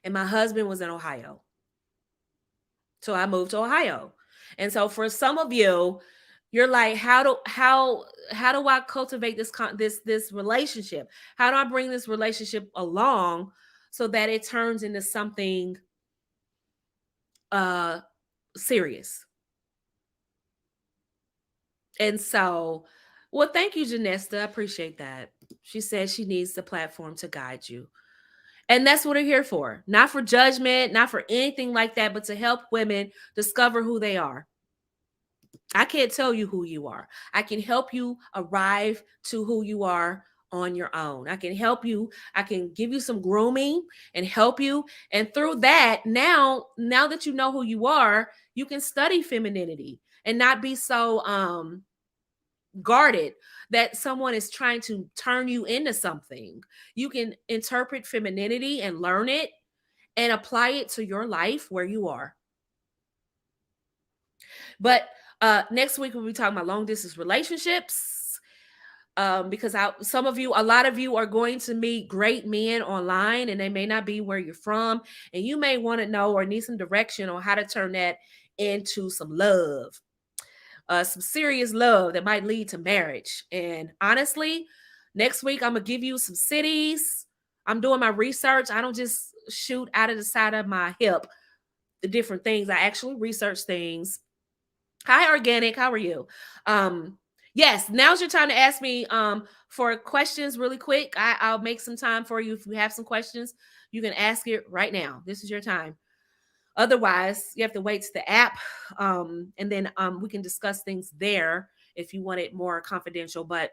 and my husband was in Ohio. So I moved to Ohio. And so for some of you, you're like, how do I cultivate this relationship? How do I bring this relationship along so that it turns into something uh serious? And so, well, thank you, Janesta. I appreciate that. She says she needs the platform to guide you. And that's what we're here for. Not for judgment, not for anything like that, but to help women discover who they are. I can't tell you who you are. I can help you arrive to who you are on your own. I can help you. I can give you some grooming and help you. And through that, now that you know who you are, you can study femininity and not be so guarded that someone is trying to turn you into something. You can interpret femininity and learn it and apply it to your life where you are. But next week we'll be talking about long distance relationships. Because a lot of you are going to meet great men online, and they may not be where you're from, and you may want to know or need some direction on how to turn that into some love, some serious love that might lead to marriage. And honestly, next week I'm gonna give you some cities. I'm doing my research. I don't just shoot out of the side of my hip the different things. I actually research things. Hi, Organic. How are you? Yes, now's your time to ask me for questions really quick. I'll make some time for you. If you have some questions, you can ask it right now. This is your time. Otherwise, you have to wait to the app, and then we can discuss things there if you want it more confidential. But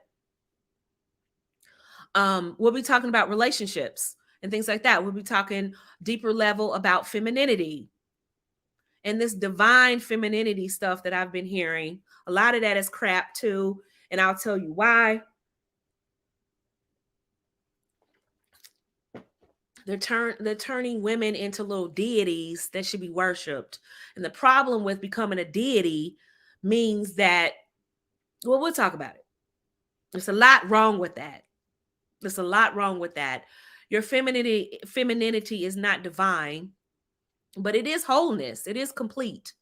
we'll be talking about relationships and things like that. We'll be talking deeper level about femininity and this divine femininity stuff that I've been hearing. A lot of that is crap too, and I'll tell you why. They're turning women into little deities that should be worshipped. And the problem with becoming a deity means that, well, we'll talk about it. There's a lot wrong with that. There's a lot wrong with that. Your femininity is not divine, but it is wholeness. It is complete.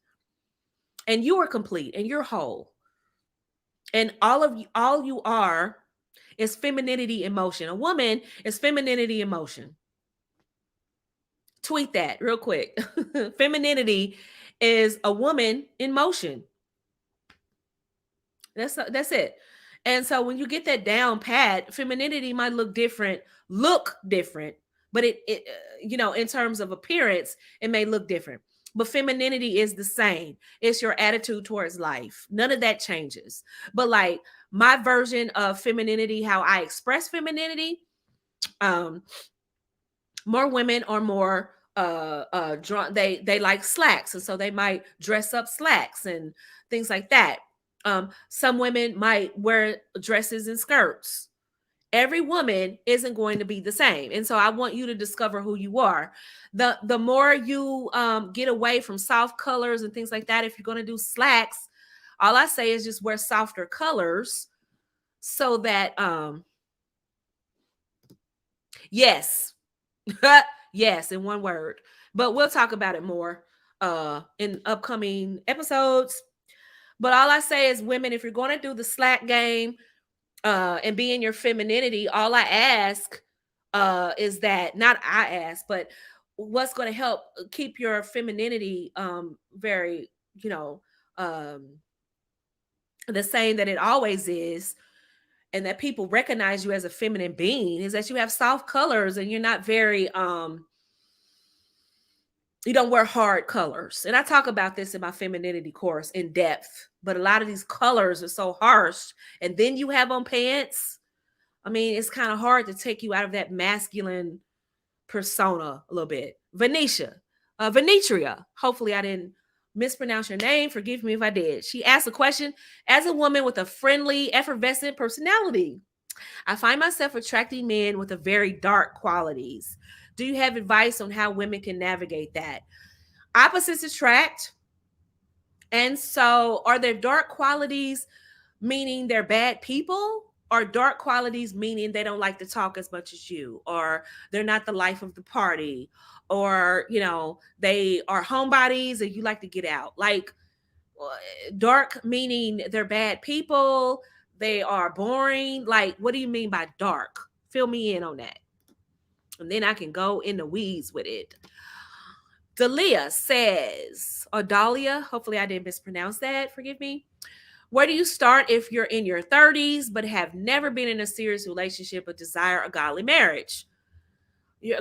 And you are complete and you're whole. And all you are is femininity in motion. A woman is femininity in motion. Tweet that real quick. Femininity is a woman in motion. That's it. And so when you get that down pat, femininity might look different, but it in terms of appearance, it may look different. But femininity is the same. It's your attitude towards life. None of that changes. But like my version of femininity, how I express femininity, more women are more drawn. They like slacks, and so they might dress up slacks and things like that. Some women might wear dresses and skirts. Every woman isn't going to be the same, and so I want you to discover who you are. The more you get away from soft colors and things like that, if you're going to do slacks, all I say is just wear softer colors so that yes. Yes, in one word. But we'll talk about it more in upcoming episodes. But all I say is, women, if you're going to do the slack game and be in your femininity, all I ask is that, not I ask, but what's going to help keep your femininity very, the same that it always is, and that people recognize you as a feminine being, is that you have soft colors and you're not very you don't wear hard colors. And I talk about this in my femininity course in depth, but a lot of these colors are so harsh. And then you have on pants. I mean, it's kind of hard to take you out of that masculine persona a little bit. Venetria. Hopefully I didn't mispronounce your name. Forgive me if I did. She asked a question. As a woman with a friendly, effervescent personality, I find myself attracting men with a very dark qualities. Do you have advice on how women can navigate that? Opposites attract. And so, are there dark qualities meaning they're bad people? Or dark qualities meaning they don't like to talk as much as you, or they're not the life of the party, or they are homebodies and you like to get out? Like, dark meaning they're bad people, they are boring. Like, what do you mean by dark? Fill me in on that, and then I can go in the weeds with it. Dalia says, or Dahlia, hopefully I didn't mispronounce that, forgive me. Where do you start if you're in your 30s but have never been in a serious relationship but desire a godly marriage?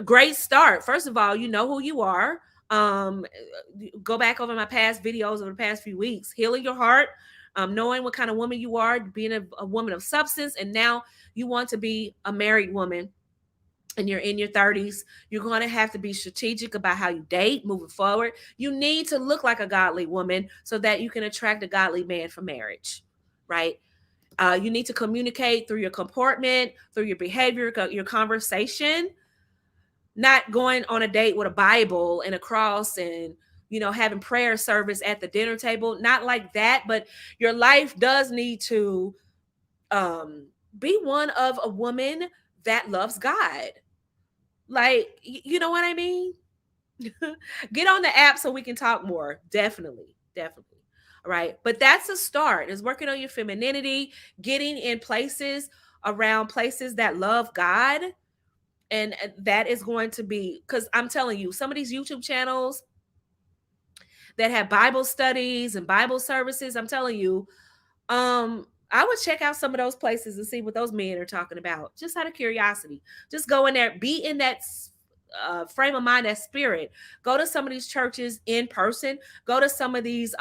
Great start. First of all, you know who you are. Go back over my past videos over the past few weeks. Healing your heart, knowing what kind of woman you are, being a woman of substance, and now you want to be a married woman and you're in your 30s. You're going to have to be strategic about how you date moving forward. You need to look like a godly woman so that you can attract a godly man for marriage, right? You need to communicate through your comportment, through your behavior, your conversation, not going on a date with a Bible and a cross and having prayer service at the dinner table. Not like that, but your life does need to be one of a woman that loves God. Like, you know what I mean? Get on the app so we can talk more. Definitely. Definitely. All right. But that's a start, is working on your femininity, getting in places, around places that love God. And that is going to be, because I'm telling you, some of these YouTube channels that have Bible studies and Bible services, I'm telling you, I would check out some of those places and see what those men are talking about, just out of curiosity. Just go in there, be in that frame of mind, that spirit. Go to some of these churches in person. Go to some of these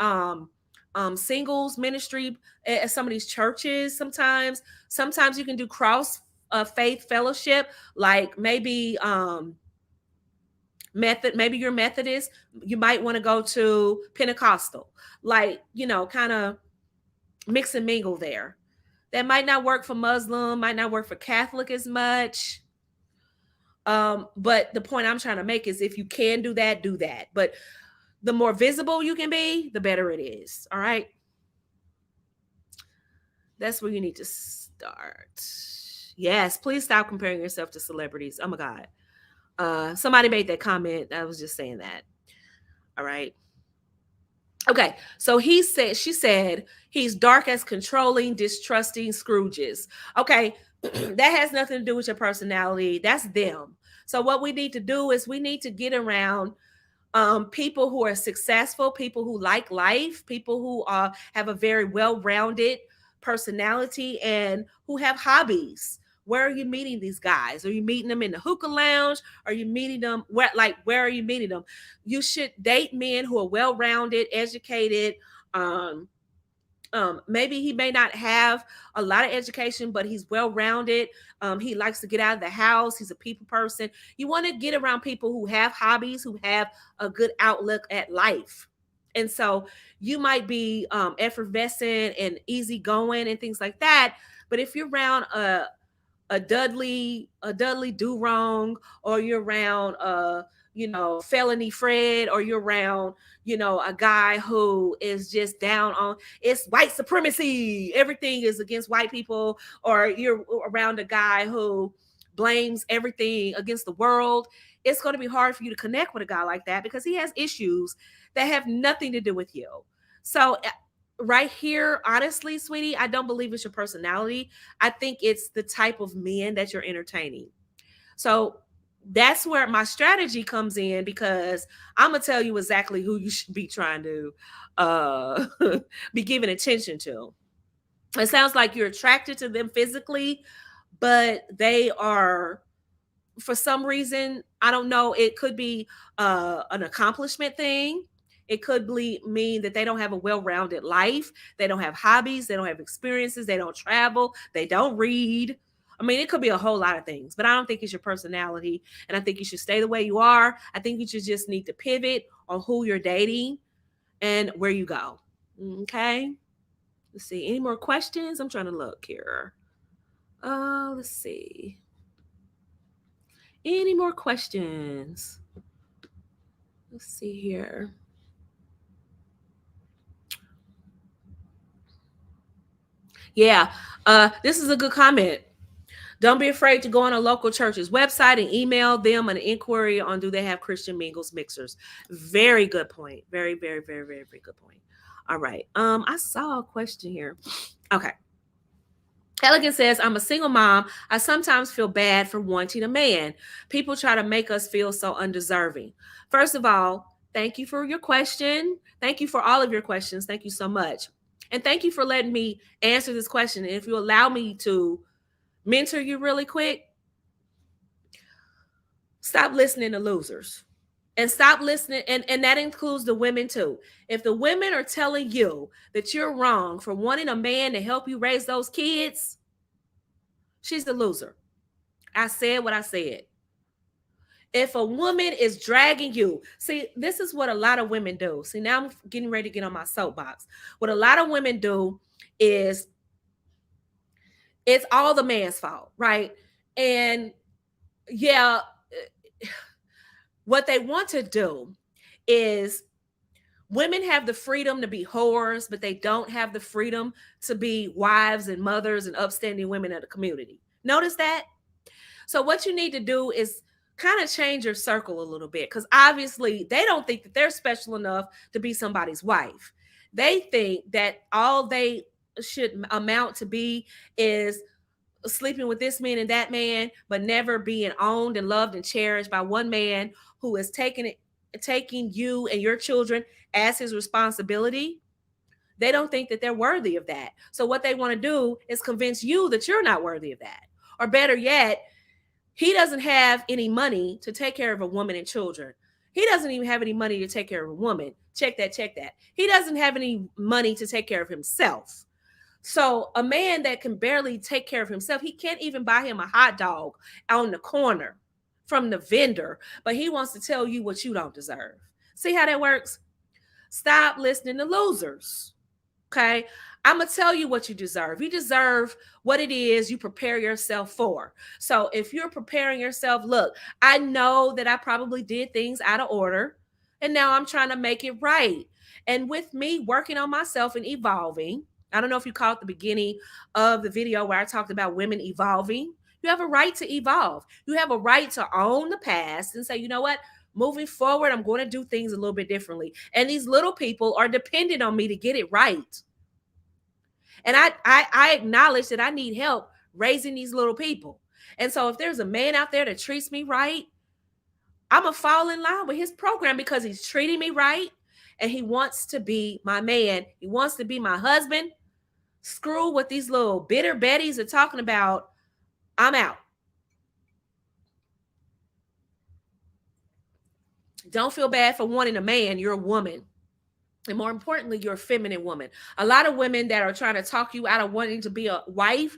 singles ministry at some of these churches. Sometimes you can do cross faith fellowship, like maybe maybe you're Methodist, you might want to go to Pentecostal, like, kind of mix and mingle there. That might not work for Muslim, might not work for Catholic as much. But the point I'm trying to make is, if you can do that, do that. But the more visible you can be, the better it is. All right. That's where you need to start. Yes, please stop comparing yourself to celebrities. Oh my God. Somebody made that comment. I was just saying that. All right. Okay, so she said he's dark as controlling, distrusting Scrooges. Okay, that has nothing to do with your personality. That's them. So what we need to do is we need to get around people who are successful, people who like life, people who have a very well-rounded personality and who have hobbies. Where are you meeting these guys? Are you meeting them in the hookah lounge? Are you meeting them where are you meeting them? You should date men who are well-rounded, educated. Um, Maybe he may not have a lot of education, but he's well-rounded. He likes to get out of the house. He's a people person. You want to get around people who have hobbies, who have a good outlook at life. And so you might be effervescent and easygoing and things like that. But if you're around a Dudley do wrong, or you're around felony Fred, or you're around a guy who is just down on, it's white supremacy, everything is against white people, or you're around a guy who blames everything against the world, it's going to be hard for you to connect with a guy like that, because he has issues that have nothing to do with you. So right here, honestly, sweetie, I don't believe it's your personality. I think it's the type of men that you're entertaining. So that's where my strategy comes in, because I'm gonna tell you exactly who you should be trying to uh be giving attention to. It sounds like you're attracted to them physically, but they are, for some reason, I don't know, it could be an accomplishment thing. It could mean that they don't have a well-rounded life. They don't have hobbies. They don't have experiences. They don't travel. They don't read. I mean, it could be a whole lot of things, but I don't think it's your personality. And I think you should stay the way you are. I think you should just need to pivot on who you're dating and where you go. Okay. Let's see. Any more questions? I'm trying to look here. Let's see. Any more questions? Let's see here. Yeah. This is a good comment. Don't be afraid to go on a local church's website and email them an inquiry on do they have Christian mingles mixers. Very good point. Very, very, very, very, very good point. All right. I saw a question here. Okay. Elegant says, I'm a single mom. I sometimes feel bad for wanting a man. People try to make us feel so undeserving. First of all, thank you for your question. Thank you for all of your questions. Thank you so much. And thank you for letting me answer this question. And if you allow me to mentor you really quick, stop listening to losers. And stop listening, and that includes the women too. If the women are telling you that you're wrong for wanting a man to help you raise those kids, she's a loser. I said what I said. If a woman is dragging you, see, this is what a lot of women do. See, now I'm getting ready to get on my soapbox. What a lot of women do is it's all the man's fault, right? And yeah, what they want to do is women have the freedom to be whores, but they don't have the freedom to be wives and mothers and upstanding women of the community. Notice that? So what you need to do is kind of change your circle a little bit, because obviously they don't think that they're special enough to be somebody's wife. They think that all they should amount to be is sleeping with this man and that man, but never being owned and loved and cherished by one man who is taking you and your children as his responsibility. They don't think that they're worthy of that. So what they want to do is convince you that you're not worthy of that. Or better yet, he doesn't have any money to take care of a woman and children. He doesn't even have any money to take care of a woman. Check that, check that. He doesn't have any money to take care of himself. So a man that can barely take care of himself, he can't even buy him a hot dog on the corner from the vendor, but he wants to tell you what you don't deserve. See how that works? Stop listening to losers. Okay. I'm going to tell you what you deserve. You deserve what it is you prepare yourself for. So if you're preparing yourself, look, I know that I probably did things out of order, and now I'm trying to make it right. And with me working on myself and evolving, I don't know if you caught the beginning of the video where I talked about women evolving. You have a right to evolve. You have a right to own the past and say, you know what? Moving forward, I'm going to do things a little bit differently. And these little people are dependent on me to get it right. And I acknowledge that I need help raising these little people. And so if there's a man out there that treats me right, I'm going to fall in line with his program because he's treating me right and he wants to be my man. He wants to be my husband. Screw what these little bitter betties are talking about. I'm out. Don't feel bad for wanting a man. You're a woman. And more importantly, you're a feminine woman. A lot of women that are trying to talk you out of wanting to be a wife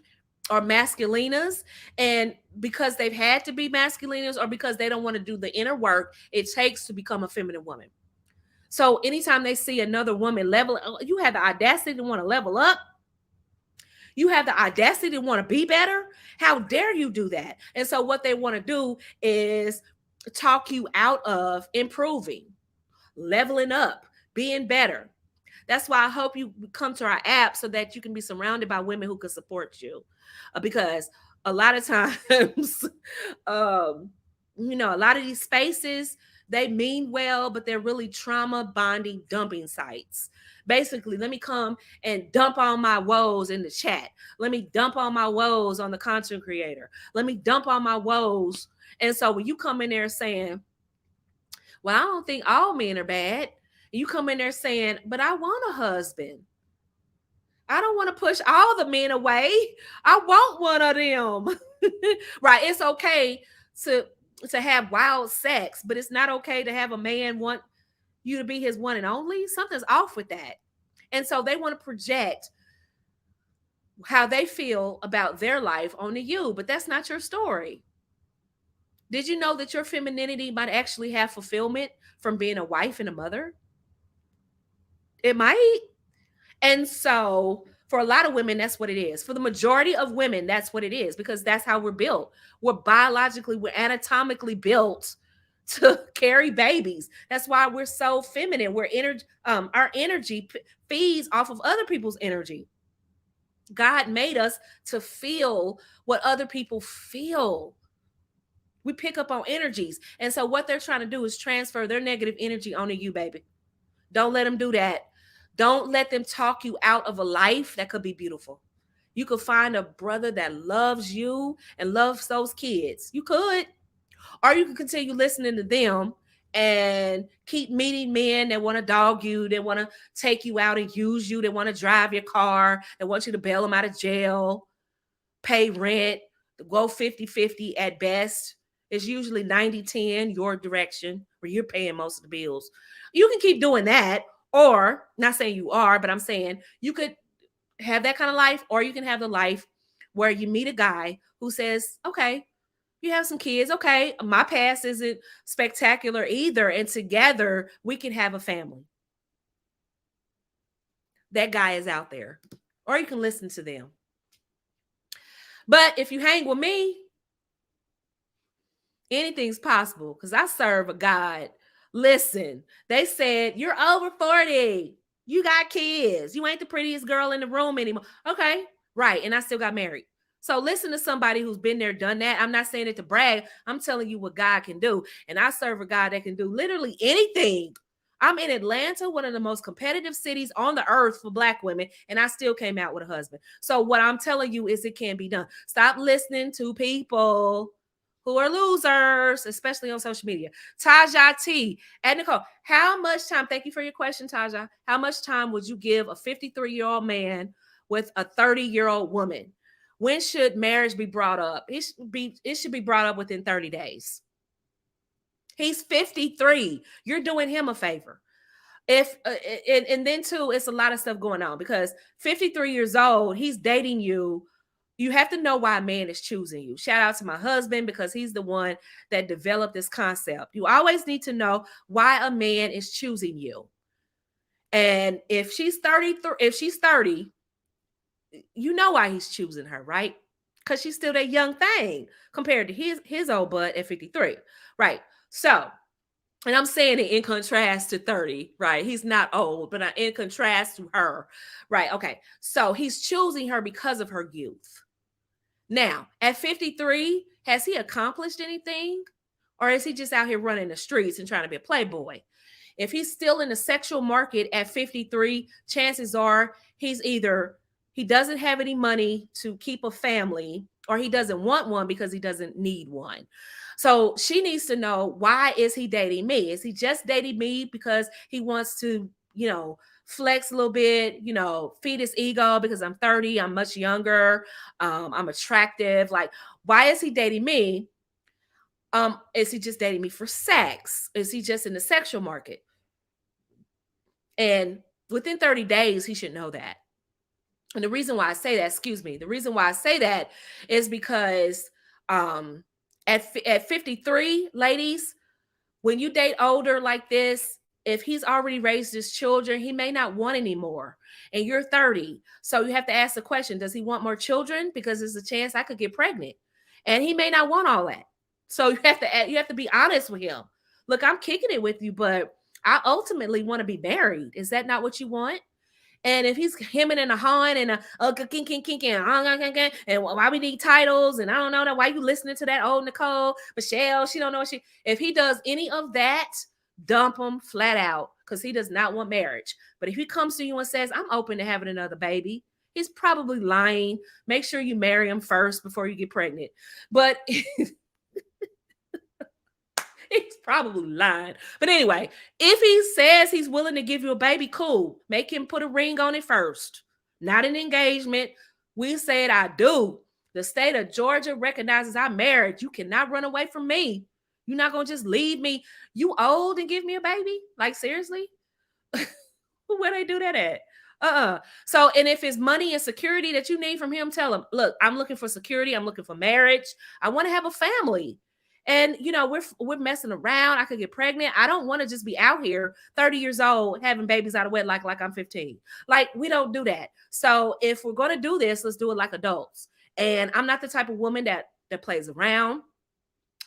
are masculinas. And because they've had to be masculinas or because they don't want to do the inner work it takes to become a feminine woman. So anytime they see another woman level, you have the audacity to want to level up. You have the audacity to want to be better. How dare you do that? And so what they want to do is talk you out of improving, leveling up, being better. That's why I hope you come to our app so that you can be surrounded by women who can support you. Because a lot of times, a lot of these spaces, they mean well, but they're really trauma bonding dumping sites. Basically, let me come and dump all my woes in the chat. Let me dump all my woes on the content creator. Let me dump all my woes. And so when you come in there saying, well, I don't think all men are bad. You come in there saying, but I want a husband. I don't want to push all the men away. I want one of them. Right. It's okay to have wild sex, but it's not okay to have a man want you to be his one and only. Something's off with that. And so they want to project how they feel about their life onto you, but that's not your story. Did you know that your femininity might actually have fulfillment from being a wife and a mother? It might. And so for a lot of women, that's what it is. For the majority of women, that's what it is, because that's how we're built. We're anatomically built to carry babies. That's why we're so feminine. Our energy feeds off of other people's energy. God made us to feel what other people feel. We pick up on energies. And so what they're trying to do is transfer their negative energy onto you, baby. Don't let them do that. Don't let them talk you out of a life that could be beautiful. You could find a brother that loves you and loves those kids. You could. Or you could continue listening to them and keep meeting men that want to dog you, that want to take you out and use you, that want to drive your car, that want you to bail them out of jail, pay rent, go 50-50 at best. It's usually 90-10 your direction, where you're paying most of the bills. You can keep doing that, or not saying you are, but I'm saying you could have that kind of life, or you can have the life where you meet a guy who says, okay, you have some kids. Okay, my past isn't spectacular either. And together we can have a family. That guy is out there. Or you can listen to them. But if you hang with me, anything's possible because I serve a God. Listen, they said, you're over 40. You got kids. You ain't the prettiest girl in the room anymore. Okay, right. And I still got married. So listen to somebody who's been there, done that. I'm not saying it to brag. I'm telling you what God can do. And I serve a God that can do literally anything. I'm in Atlanta, one of the most competitive cities on the earth for Black women, and I still came out with a husband. So what I'm telling you is it can be done. Stop listening to people who are losers, especially on social media. Taja T and Nicole, how much time, thank you for your question, Taja. How much time would you give a 53-year-old man with a 30-year-old woman? When should marriage be brought up? It should be brought up within 30 days. He's 53. You're doing him a favor. If and then too, it's a lot of stuff going on because 53 years old, he's dating you. You have to know why a man is choosing you. Shout out to my husband because he's the one that developed this concept. You always need to know why a man is choosing you. And if she's 30, you know why he's choosing her, right? Because she's still that young thing compared to his old butt at 53. Right. So, and I'm saying it in contrast to 30, right? He's not old, but in contrast to her. Right. Okay. So he's choosing her because of her youth. Now, at 53, has he accomplished anything? Or is he just out here running the streets and trying to be a playboy? If he's still in the sexual market at 53, chances are he's either he doesn't have any money to keep a family or he doesn't want one because he doesn't need one. So she needs to know, why is he dating me? Is he just dating me because he wants to, flex a little bit, feed his ego because I'm 30, I'm much younger, I'm attractive. Like, why is he dating me? Is he just dating me for sex? Is he just in the sexual market? And within 30 days, he should know that. And the reason why I say that, is because at 53, ladies, when you date older like this, if he's already raised his children, he may not want any more. And you're 30. So you have to ask the question, does he want more children? Because there's a chance I could get pregnant. And he may not want all that. So you have to be honest with him. Look, I'm kicking it with you, but I ultimately want to be married. Is that not what you want? And if he's hemming and hawing and and why we need titles and I don't know why you listening to that old Nicole Michelle, she don't know what if he does any of that, dump him flat out because he does not want marriage. But if he comes to you and says, I'm open to having another baby, he's probably lying. Make sure you marry him first before you get pregnant. But he's probably lying. But anyway, if he says he's willing to give you a baby, cool. Make him put a ring on it first. Not an engagement. We said I do. The state of Georgia recognizes our marriage. You cannot run away from me. You're not going to just leave me. You old and give me a baby? Like, seriously? Where they do that at? So, and if it's money and security that you need from him, tell him, look, I'm looking for security. I'm looking for marriage. I want to have a family. And we're messing around. I could get pregnant. I don't want to just be out here 30 years old having babies out of wedlock like I'm 15. Like, we don't do that. So if we're going to do this, let's do it like adults. And I'm not the type of woman that plays around.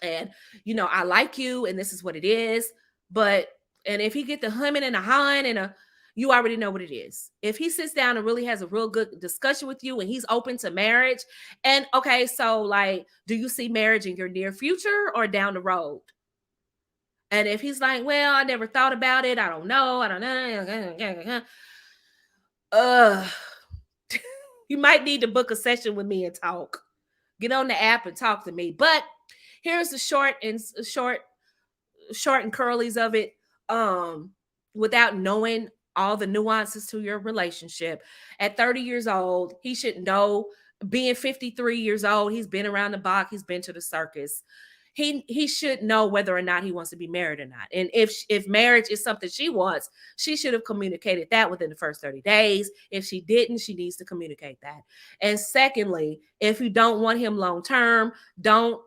And I like you and this is what it is. And if he get the humming and the hawing and you already know what it is. If he sits down and really has a real good discussion with you and he's open to marriage, and okay, so like, do you see marriage in your near future or down the road? And if he's like, well, I never thought about it, I don't know, you might need to book a session with me and talk. Get on the app and talk to me. But here's the short and curlies of it. Um, Without knowing all the nuances to your relationship. At 30 years old, he should know. Being 53 years old, he's been around the block, he's been to the circus. He should know whether or not he wants to be married or not. And if marriage is something she wants, she should have communicated that within the first 30 days. If she didn't, she needs to communicate that. And secondly, if you don't want him long term, don't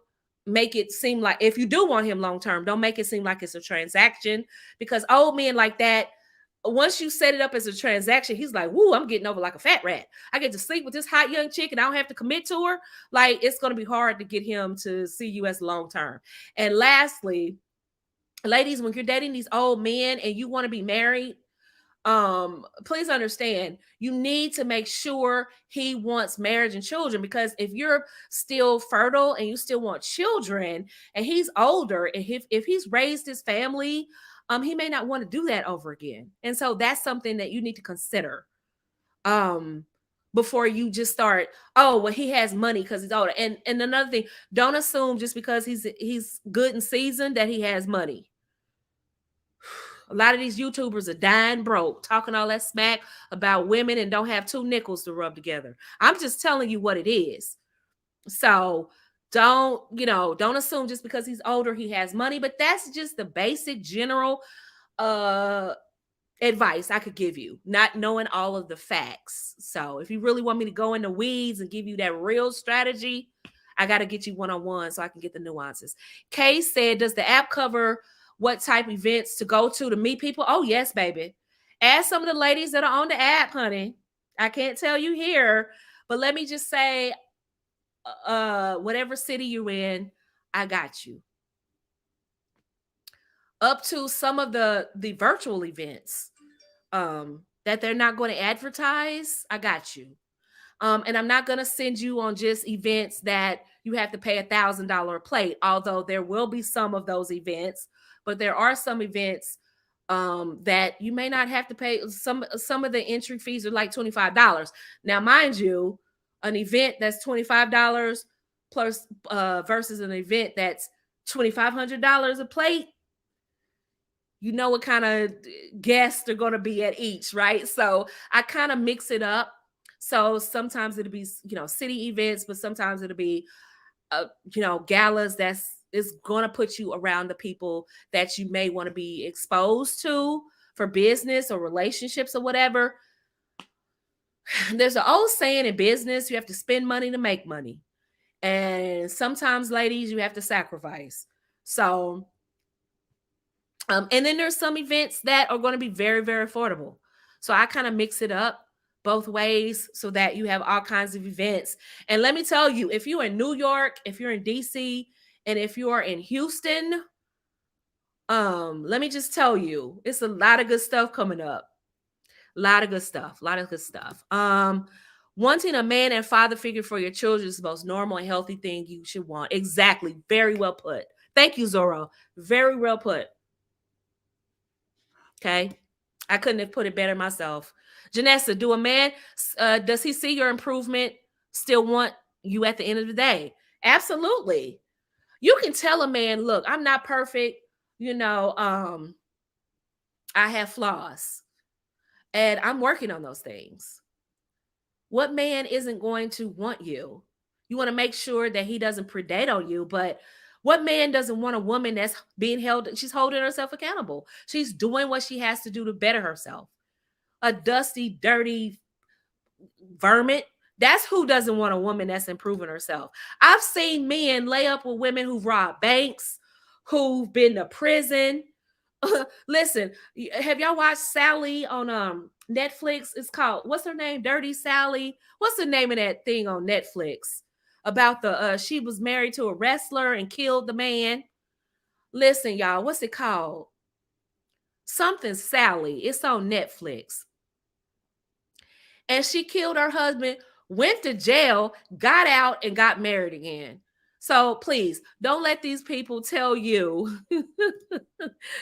make it seem like, if you do want him long term, don't make it seem like it's a transaction, because old men like that, once you set it up as a transaction, he's like, woo, I'm getting over like a fat rat. I get to sleep with this hot young chick and I don't have to commit to her. Like, it's going to be hard to get him to see you as long term. And lastly, ladies, when you're dating these old men and you want to be married, please understand, you need to make sure he wants marriage and children, because if you're still fertile and you still want children and he's older, and if he's raised his family, he may not want to do that over again. And so that's something that you need to consider before you just start, oh well, he has money because he's older. And another thing, don't assume just because he's good and seasoned that he has money. A lot of these YouTubers are dying broke, talking all that smack about women and don't have two nickels to rub together. I'm just telling you what it is. So don't assume just because he's older he has money, but that's just the basic general advice I could give you, not knowing all of the facts. So if you really want me to go in the weeds and give you that real strategy, I got to get you one-on-one so I can get the nuances. Kay said, does the app cover what type of events to go to meet people? Oh, yes, baby. Ask some of the ladies that are on the app, honey. I can't tell you here, but let me just say, whatever city you're in, I got you. Up to some of the virtual events that they're not going to advertise, I got you. And I'm not going to send you on just events that you have to pay $1,000 a plate, although there will be some of those events, but there are some events that you may not have to pay. Some of the entry fees are like $25. Now, mind you, an event that's $25 plus versus an event that's $2,500 a plate, you know what kind of guests are going to be at each, right? So I kind of mix it up. So sometimes it'll be, city events, but sometimes it'll be, galas is going to put you around the people that you may want to be exposed to for business or relationships or whatever. There's an old saying in business, you have to spend money to make money. And sometimes, ladies, you have to sacrifice. So, and then there's some events that are going to be very, very affordable. So I kind of mix it up both ways so that you have all kinds of events. And let me tell you, if you're in New York, if you're in DC, and if you are in Houston, let me just tell you, it's a lot of good stuff coming up. A lot of good stuff. Wanting a man and father figure for your children is the most normal and healthy thing you should want. Exactly. Very well put. Thank you, Zorro. Very well put. Okay. I couldn't have put it better myself. Janessa, do a man, does he see your improvement, still want you at the end of the day? Absolutely. You can tell a man, look, I'm not perfect. I have flaws and I'm working on those things. What man isn't going to want you? You want to make sure that he doesn't predate on you, but what man doesn't want a woman that's being held? She's holding herself accountable. She's doing what she has to do to better herself. A dusty, dirty vermin. That's who doesn't want a woman that's improving herself. I've seen men lay up with women who've robbed banks, who've been to prison. Listen, have y'all watched Sally on Netflix? It's called, what's her name? Dirty Sally. What's the name of that thing on Netflix? About the she was married to a wrestler and killed the man. Listen, y'all, what's it called? Something Sally. It's on Netflix. And she killed her husband, went to jail, got out, and got married again. So please don't let these people tell you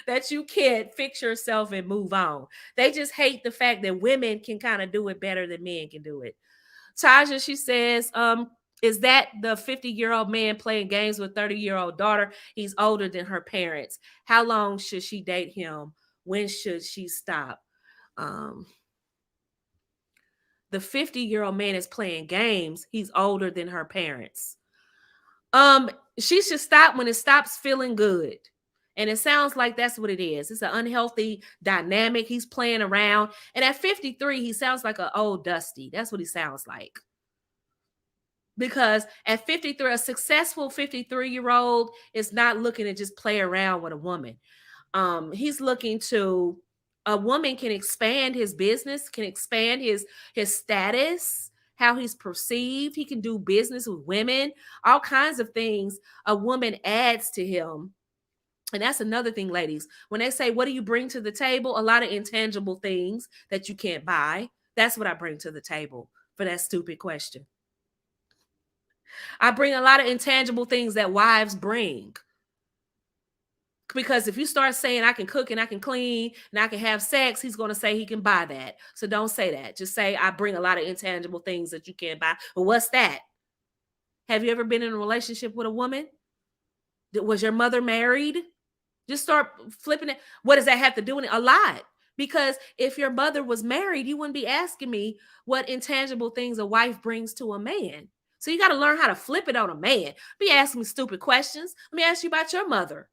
that you can't fix yourself and move on. They just hate the fact that women can kind of do it better than men can do it. Taja, she says, is that the 50-year-old man playing games with 30-year-old daughter? He's older than her parents. How long should she date him? When should she stop? Um, the 50-year-old man is playing games. He's older than her parents. She should stop when it stops feeling good. And it sounds like that's what it is. It's an unhealthy dynamic. He's playing around. And at 53, he sounds like an old Dusty. That's what he sounds like. Because at 53, a successful 53-year-old is not looking to just play around with a woman. He's looking to, a woman can expand his business, can expand his status, how he's perceived. He can do business with women, all kinds of things a woman adds to him. And that's another thing, ladies. When they say, what do you bring to the table? A lot of intangible things that you can't buy. That's what I bring to the table for that stupid question. I bring a lot of intangible things that wives bring. Because if you start saying I can cook and I can clean and I can have sex, he's going to say he can buy that. So don't say that. Just say I bring a lot of intangible things that you can't buy. But what's that? Have you ever been in a relationship with a woman? Was your mother married? Just start flipping it. What does that have to do with it? A lot. Because if your mother was married, you wouldn't be asking me what intangible things a wife brings to a man. So you got to learn how to flip it on a man. Be asking me stupid questions. Let me ask you about your mother.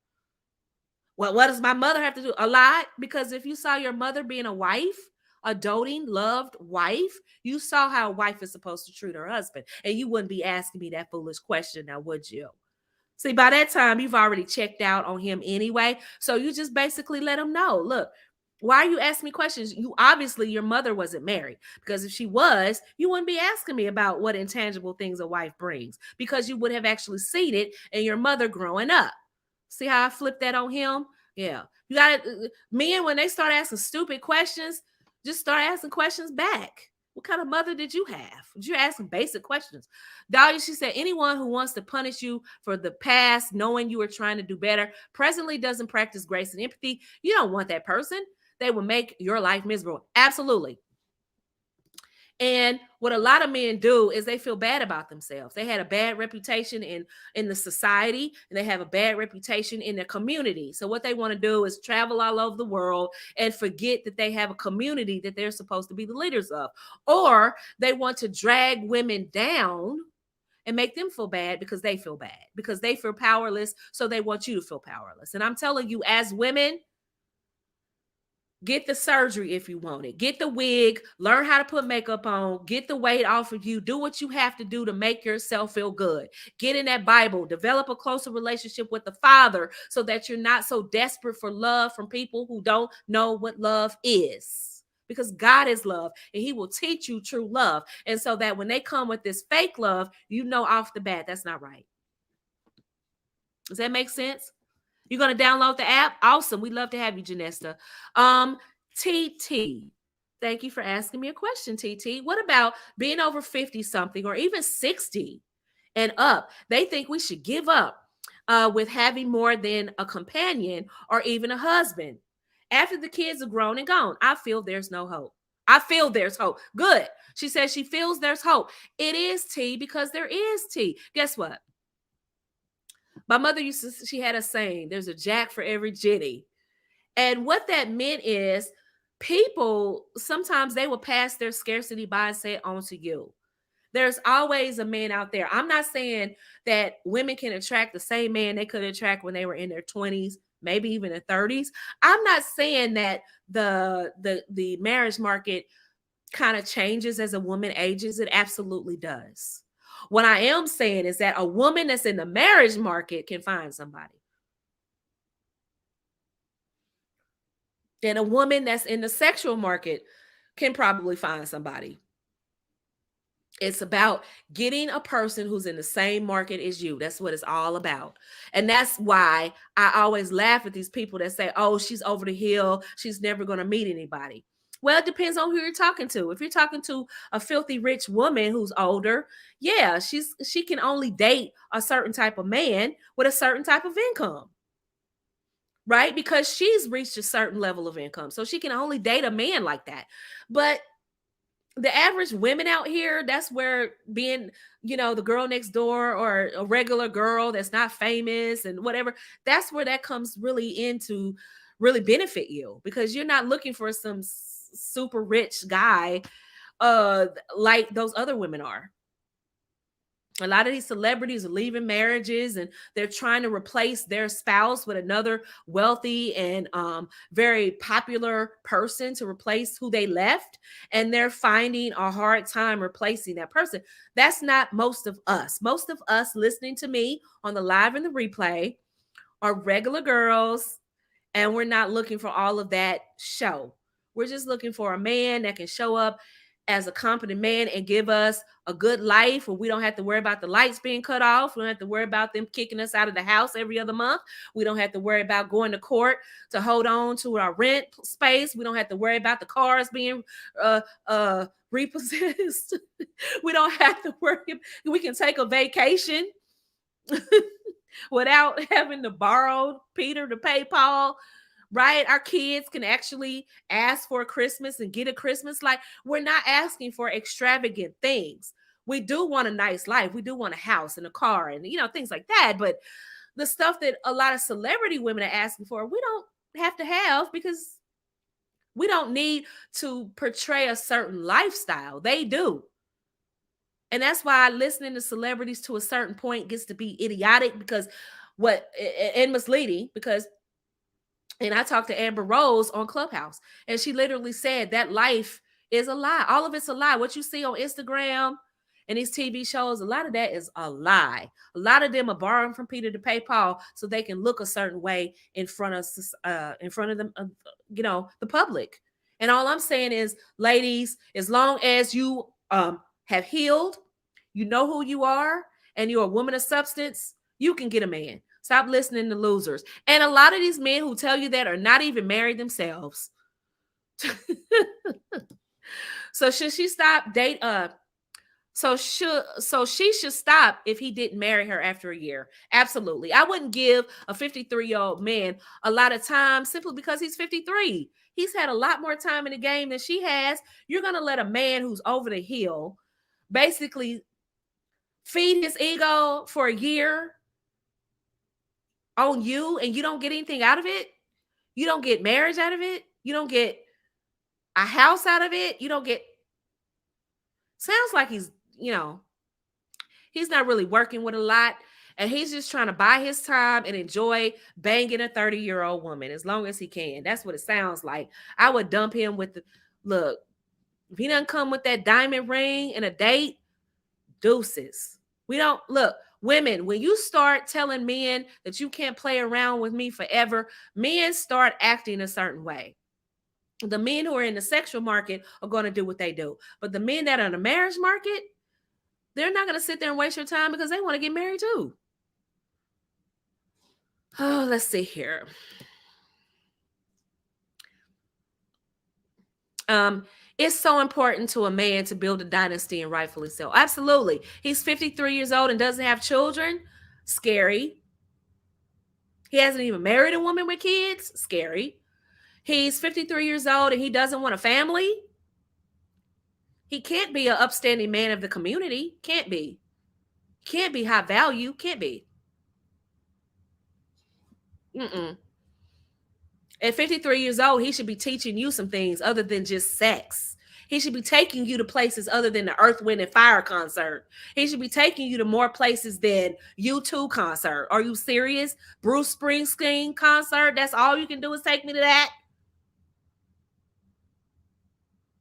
Well, what does my mother have to do? A lot. Because if you saw your mother being a wife, a doting, loved wife, you saw how a wife is supposed to treat her husband. And you wouldn't be asking me that foolish question now, would you? See, by that time, you've already checked out on him anyway. So you just basically let him know, look, why are you asking me questions? You obviously, your mother wasn't married, because if she was, you wouldn't be asking me about what intangible things a wife brings, because you would have actually seen it in your mother growing up. See how I flipped that on him? Yeah. You got to, men, when they start asking stupid questions, just start asking questions back. What kind of mother did you have? Did you ask basic questions? Dahlia, she said, anyone who wants to punish you for the past, knowing you are trying to do better, presently doesn't practice grace and empathy. You don't want that person. They will make your life miserable. Absolutely. And what a lot of men do is they feel bad about themselves. They had a bad reputation in the society, and they have a bad reputation in their community. So what they want to do is travel all over the world and forget that they have a community that they're supposed to be the leaders of. Or they want to drag women down and make them feel bad because they feel bad, because they feel powerless. So they want you to feel powerless. And I'm telling you, as women, get the surgery if you want it. Get the wig, learn how to put makeup on, get the weight off of you, do what you have to do to make yourself feel good. Get in that Bible, develop a closer relationship with the Father so that you're not so desperate for love from people who don't know what love is. Because God is love and he will teach you true love. And so that when they come with this fake love, you know off the bat, that's not right. Does that make sense? You're going to download the app? Awesome. We'd love to have you, Janesta. TT. Thank you for asking me a question, TT. What about being over 50 something or even 60 and up? They think we should give up with having more than a companion or even a husband. After the kids are grown and gone, I feel there's no hope. I feel there's hope. Good. She says she feels there's hope. It is T, because there is T. Guess what? My mother used to, she had a saying, there's a Jack for every Jenny. And what that meant is people, sometimes they will pass their scarcity mindset on to you. There's always a man out there. I'm not saying that women can attract the same man they could attract when they were in their 20s, maybe even their 30s. I'm not saying that the marriage market kind of changes as a woman ages. It absolutely does. What I am saying is that a woman that's in the marriage market can find somebody. And a woman that's in the sexual market can probably find somebody. It's about getting a person who's in the same market as you. That's what it's all about. And that's why I always laugh at these people that say, oh, she's over the hill. She's never going to meet anybody. Well, it depends on who you're talking to. If you're talking to a filthy rich woman who's older, yeah, she can only date a certain type of man with a certain type of income, right? Because she's reached a certain level of income. So she can only date a man like that. But the average women out here, that's where being, the girl next door or a regular girl that's not famous and whatever, that's where that comes really into really benefit you, because you're not looking for some super rich guy like those other women are. A lot of these celebrities are leaving marriages and they're trying to replace their spouse with another wealthy and very popular person to replace who they left. And they're finding a hard time replacing that person. That's not most of us. Most of us listening to me on the live and the replay are regular girls, and we're not looking for all of that show. We're just looking for a man that can show up as a competent man and give us a good life where we don't have to worry about the lights being cut off. We don't have to worry about them kicking us out of the house every other month. We don't have to worry about going to court to hold on to our rent space. We don't have to worry about the cars being repossessed. We don't have to worry. We can take a vacation without having to borrow Peter to pay Paul, right? Our kids can actually ask for a Christmas and get a Christmas. Like, we're not asking for extravagant things. We do want a nice life. We do want a house and a car and, things like that. But the stuff that a lot of celebrity women are asking for, we don't have to have, because we don't need to portray a certain lifestyle. They do. And that's why listening to celebrities to a certain point gets to be idiotic, because and misleading, because, and I talked to Amber Rose on Clubhouse, and she literally said that life is a lie. All of it's a lie. What you see on Instagram and these TV shows, a lot of that is a lie. A lot of them are borrowing from Peter to pay Paul so they can look a certain way in front of them, the public. And all I'm saying is, ladies, as long as you have healed, you know who you are, and you're a woman of substance, you can get a man. Stop listening to losers. And a lot of these men who tell you that are not even married themselves. So should she stop date? So she should stop if he didn't marry her after a year. Absolutely. I wouldn't give a 53-year-old man a lot of time simply because he's 53. He's had a lot more time in the game than she has. You're going to let a man who's over the hill basically feed his ego for a year on you, and you don't get anything out of it? You don't get marriage out of it? You don't get a house out of it? You don't get... Sounds like he's not really working with a lot, and he's just trying to buy his time and enjoy banging a 30-year-old woman as long as he can. That's what it sounds like. I would dump him with look, if he doesn't come with that diamond ring and a date, deuces. We don't... Look, women, when you start telling men that you can't play around with me forever, men start acting a certain way. The men who are in the sexual market are going to do what they do. But the men that are in the marriage market, they're not going to sit there and waste your time because they want to get married too. Oh, let's see here. It's so important to a man to build a dynasty, and rightfully so. Absolutely. He's 53 years old and doesn't have children. Scary. He hasn't even married a woman with kids. Scary. He's 53 years old and he doesn't want a family. He can't be an upstanding man of the community. Can't be. Can't be high value. Can't be. At 53 years old, he should be teaching you some things other than just sex. He should be taking you to places other than the Earth, Wind, and Fire concert. He should be taking you to more places than U2 concert. Are you serious? Bruce Springsteen concert? That's all you can do is take me to that?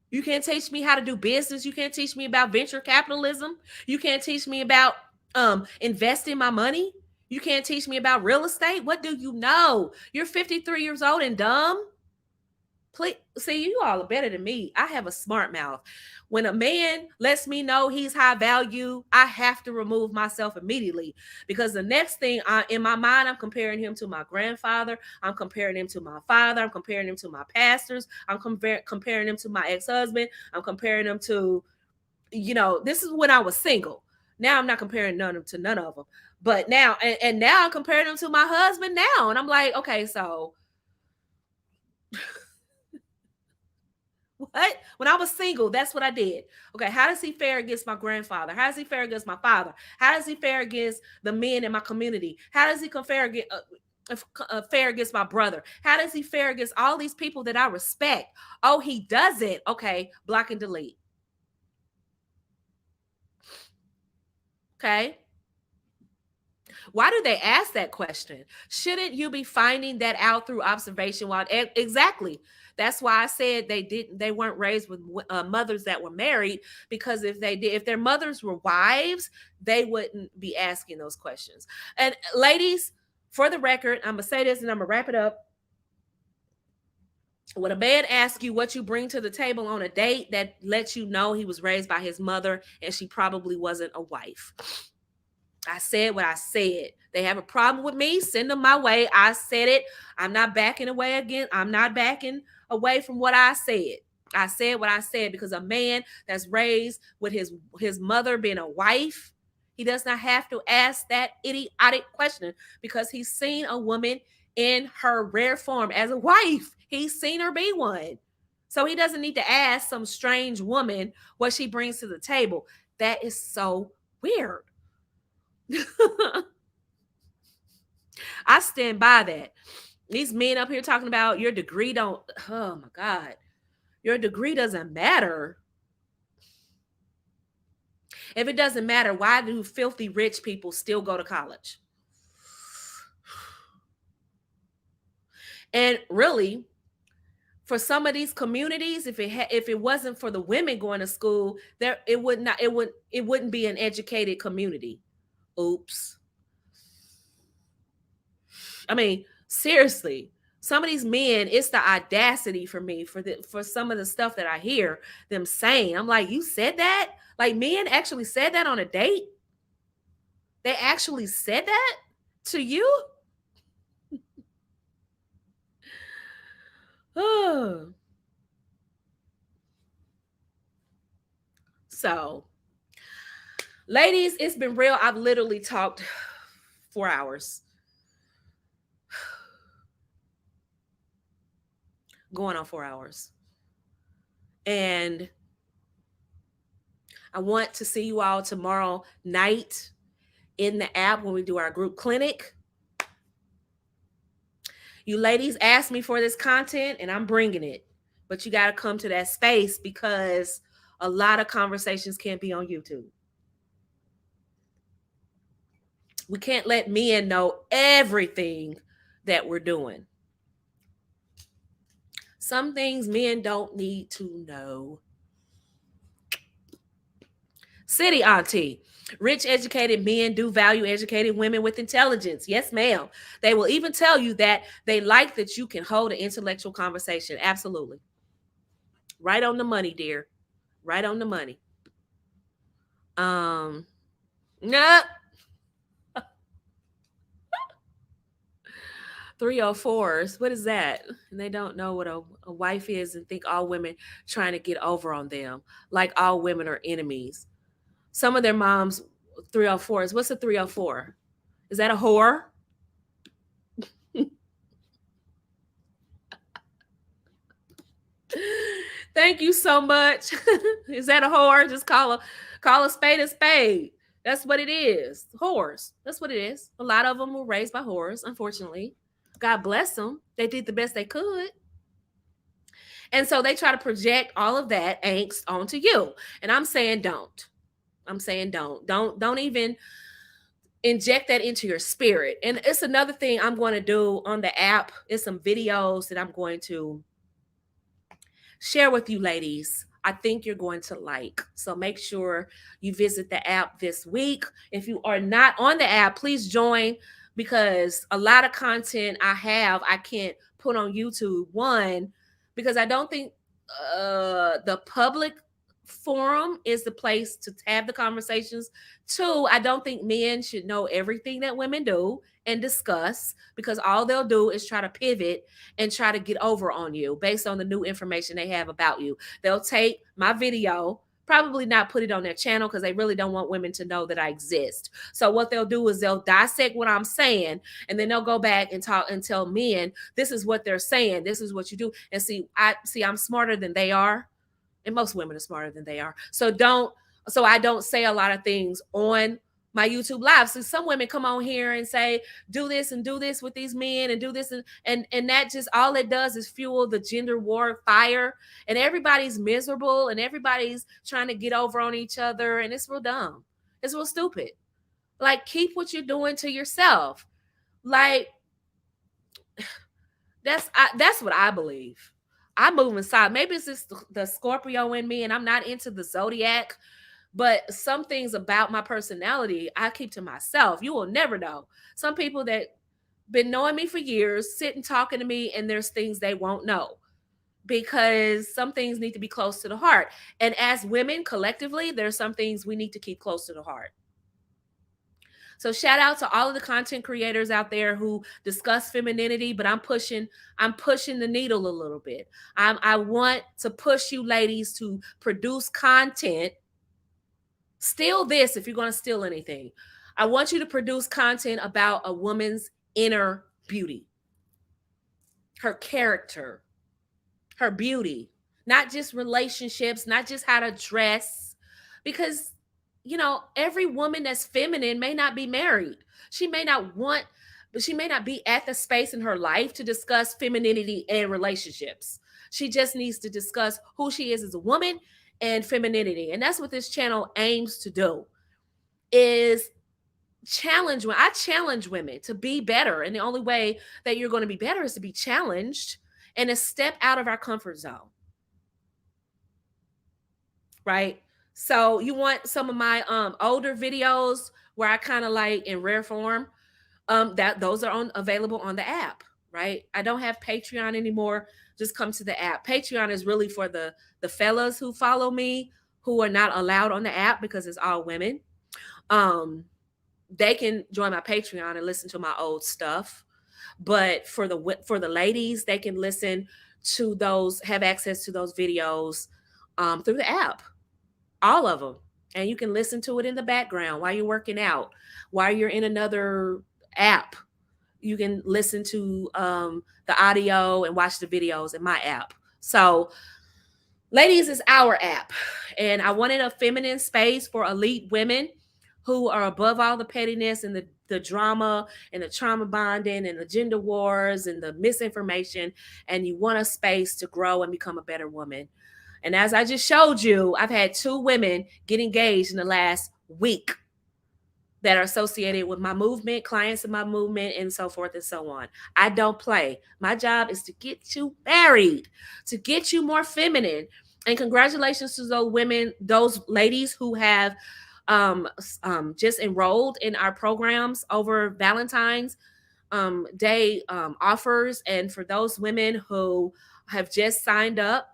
You can't teach me how to do business. You can't teach me about venture capitalism. You can't teach me about investing my money. You can't teach me about real estate. What do you know? You're 53 years old and dumb. Please see, you all are better than me. I have a smart mouth. When a man lets me know he's high value, I have to remove myself immediately, because the next thing in my mind, I'm comparing him to my grandfather. I'm comparing him to my father. I'm comparing him to my pastors. I'm comparing him to my ex-husband. I'm comparing him to, this is when I was single. Now I'm not comparing none to none of them. But now, and now I'm comparing them to my husband now. And I'm like, okay, so what? When I was single, that's what I did. Okay, how does he fare against my grandfather? How does he fare against my father? How does he fare against the men in my community? How does he fare against my brother? How does he fare against all these people that I respect? Oh, he doesn't. Okay, block and delete. Okay. Why do they ask that question? Shouldn't you be finding that out through observation? Exactly. That's why I said they weren't raised with mothers that were married, because if their mothers were wives, they wouldn't be asking those questions. And ladies, for the record, I'm gonna say this and I'm gonna wrap it up. When a man asks you what you bring to the table on a date, that lets you know he was raised by his mother and she probably wasn't a wife. I said what I said. They have a problem with me, send them my way. I said it. I'm not backing away again. I'm not backing away from what I said. I said what I said, because a man that's raised with his mother being a wife, he does not have to ask that idiotic question, because he's seen a woman in her rare form as a wife. He's seen her be one. So he doesn't need to ask some strange woman what she brings to the table. That is so weird. I stand by that. These men up here talking about your degree don't, oh my God, your degree doesn't matter. If it doesn't matter, why do filthy rich people still go to college? And really, for some of these communities, if it wasn't for the women going to school, it wouldn't be an educated community. Oops. I mean, seriously, some of these men, it's the audacity for me for some of the stuff that I hear them saying. I'm like, you said that? Like, men actually said that on a date? They actually said that to you? Oh. So, ladies, it's been real. I've literally talked 4 hours. Going on 4 hours. And I want to see you all tomorrow night in the app when we do our group clinic. You ladies asked me for this content and I'm bringing it. But you got to come to that space, because a lot of conversations can't be on YouTube. We can't let men know everything that we're doing. Some things men don't need to know. City auntie. Rich, educated men do value educated women with intelligence. Yes, ma'am. They will even tell you that they like that you can hold an intellectual conversation. Absolutely. Right on the money, dear. Right on the money. Nah. 304s. What is that? And they don't know what a wife is and think all women trying to get over on them, like all women are enemies. Some of their moms 304s. What's a 304? Is that a whore? Thank you so much. Is that a whore? Just call a spade a spade. That's what it is. Whores. That's what it is. A lot of them were raised by whores, unfortunately. God bless them. They did the best they could. And so they try to project all of that angst onto you. And I'm saying don't. I'm saying don't. Don't even inject that into your spirit. And it's another thing I'm going to do on the app. It's some videos that I'm going to share with you ladies. I think you're going to like. So make sure you visit the app this week. If you are not on the app, please join, because a lot of content I can't put on YouTube. One, because I don't think the public forum is the place to have the conversations. Two, I don't think men should know everything that women do and discuss, because all they'll do is try to pivot and try to get over on you based on the new information they have about you. They'll take my video, probably not put it on their channel because they really don't want women to know that I exist. So what they'll do is they'll dissect what I'm saying, and then they'll go back and talk and tell men, this is what they're saying, this is what you do. And I'm smarter than they are, and most women are smarter than they are. So I don't say a lot of things on my YouTube live. So some women come on here and say, do this and do this with these men and do this, and that just, all it does is fuel the gender war fire, and everybody's miserable and everybody's trying to get over on each other, and it's real dumb. It's real stupid. Like, keep what you're doing to yourself. Like, that's what I believe. I move inside. Maybe it's just the Scorpio in me, and I'm not into the zodiac, but some things about my personality I keep to myself. You will never know. Some people that been knowing me for years sit and talking to me, and there's things they won't know, because some things need to be close to the heart. And as women collectively, there's some things we need to keep close to the heart. So shout out to all of the content creators out there who discuss femininity, but I'm pushing the needle a little bit. I want to push you ladies to produce content. Steal this if you're going to steal anything. I want you to produce content about a woman's inner beauty, her character, her beauty, not just relationships, not just how to dress, because every woman that's feminine may not be married. She may not be at the space in her life to discuss femininity and relationships. She just needs to discuss who she is as a woman and femininity. And that's what this channel aims to do, is I challenge women to be better. And the only way that you're going to be better is to be challenged and to step out of our comfort zone. Right? So you want some of my older videos where I kind of like in rare form, that those are available on the app, right? I don't have Patreon anymore. Just come to the app. Patreon is really for the fellas who follow me, who are not allowed on the app because it's all women. They can join my Patreon and listen to my old stuff. But for the ladies, they can listen to those, have access to those videos through the app. All of them. And you can listen to it in the background while you're working out, while you're in another app. You can listen to the audio and watch the videos in my app. So, ladies, is our app. And I wanted a feminine space for elite women who are above all the pettiness and the drama and the trauma bonding and the gender wars and the misinformation. And you want a space to grow and become a better woman. And as I just showed you, I've had 2 women get engaged in the last week that are associated with my movement, clients in my movement, and so forth and so on. I don't play. My job is to get you married, to get you more feminine. And congratulations to those women, those ladies who have just enrolled in our programs over Valentine's Day offers. And for those women who have just signed up,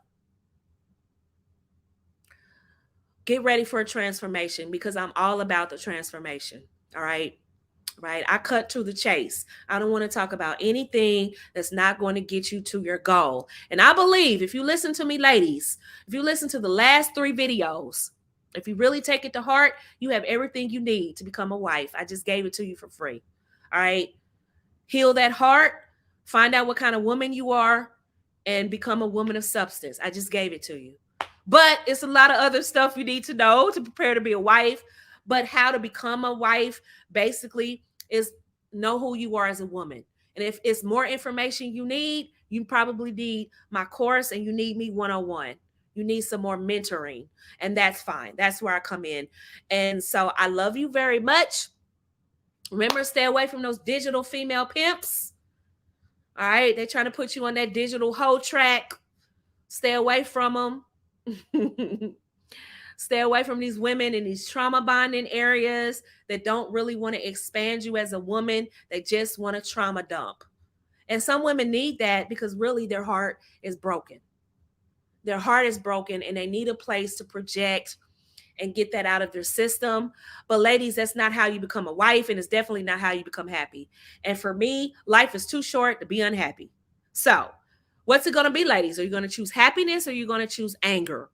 get ready for a transformation, because I'm all about the transformation. All right. Right. I cut to the chase. I don't want to talk about anything that's not going to get you to your goal. And I believe if you listen to me, ladies, if you listen to the last 3 videos, if you really take it to heart, you have everything you need to become a wife. I just gave it to you for free. All right. Heal that heart. Find out what kind of woman you are and become a woman of substance. I just gave it to you. But it's a lot of other stuff you need to know to prepare to be a wife. But how to become a wife basically is know who you are as a woman. And if it's more information you need, you probably need my course and you need me one-on-one. You need some more mentoring, and that's fine. That's where I come in. And so I love you very much. Remember, stay away from those digital female pimps. All right. They're trying to put you on that digital hoe track. Stay away from them. Stay away from these women in these trauma bonding areas that don't really want to expand you as a woman. They just want to trauma dump. And some women need that because really their heart is broken. Their heart is broken and they need a place to project and get that out of their system. But ladies, that's not how you become a wife, and it's definitely not how you become happy. And for me, life is too short to be unhappy. So what's it going to be, ladies? Are you going to choose happiness or are you going to choose anger?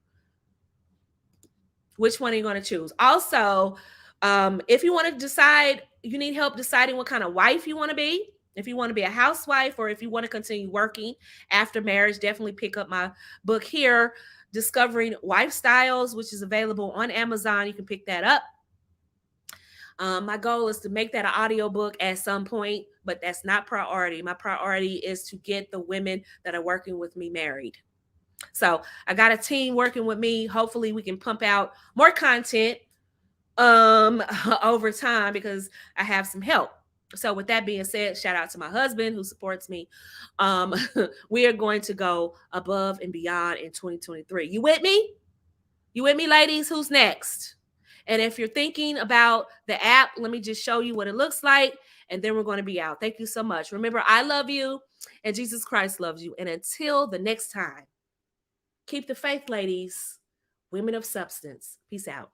Which one are you going to choose? Also, if you want to decide, you need help deciding what kind of wife you want to be. If you want to be a housewife or if you want to continue working after marriage, definitely pick up my book here, Discovering Lifestyles, which is available on Amazon. You can pick that up. My goal is to make that an audiobook at some point, but that's not priority. My priority is to get the women that are working with me married. So I got a team working with me. Hopefully we can pump out more content over time because I have some help. So with that being said, shout out to my husband who supports me. We are going to go above and beyond in 2023. You with me? You with me, ladies? Who's next? And if you're thinking about the app, let me just show you what it looks like, and then we're going to be out. Thank you so much. Remember, I love you, and Jesus Christ loves you. And until the next time, keep the faith, ladies. Women of substance. Peace out.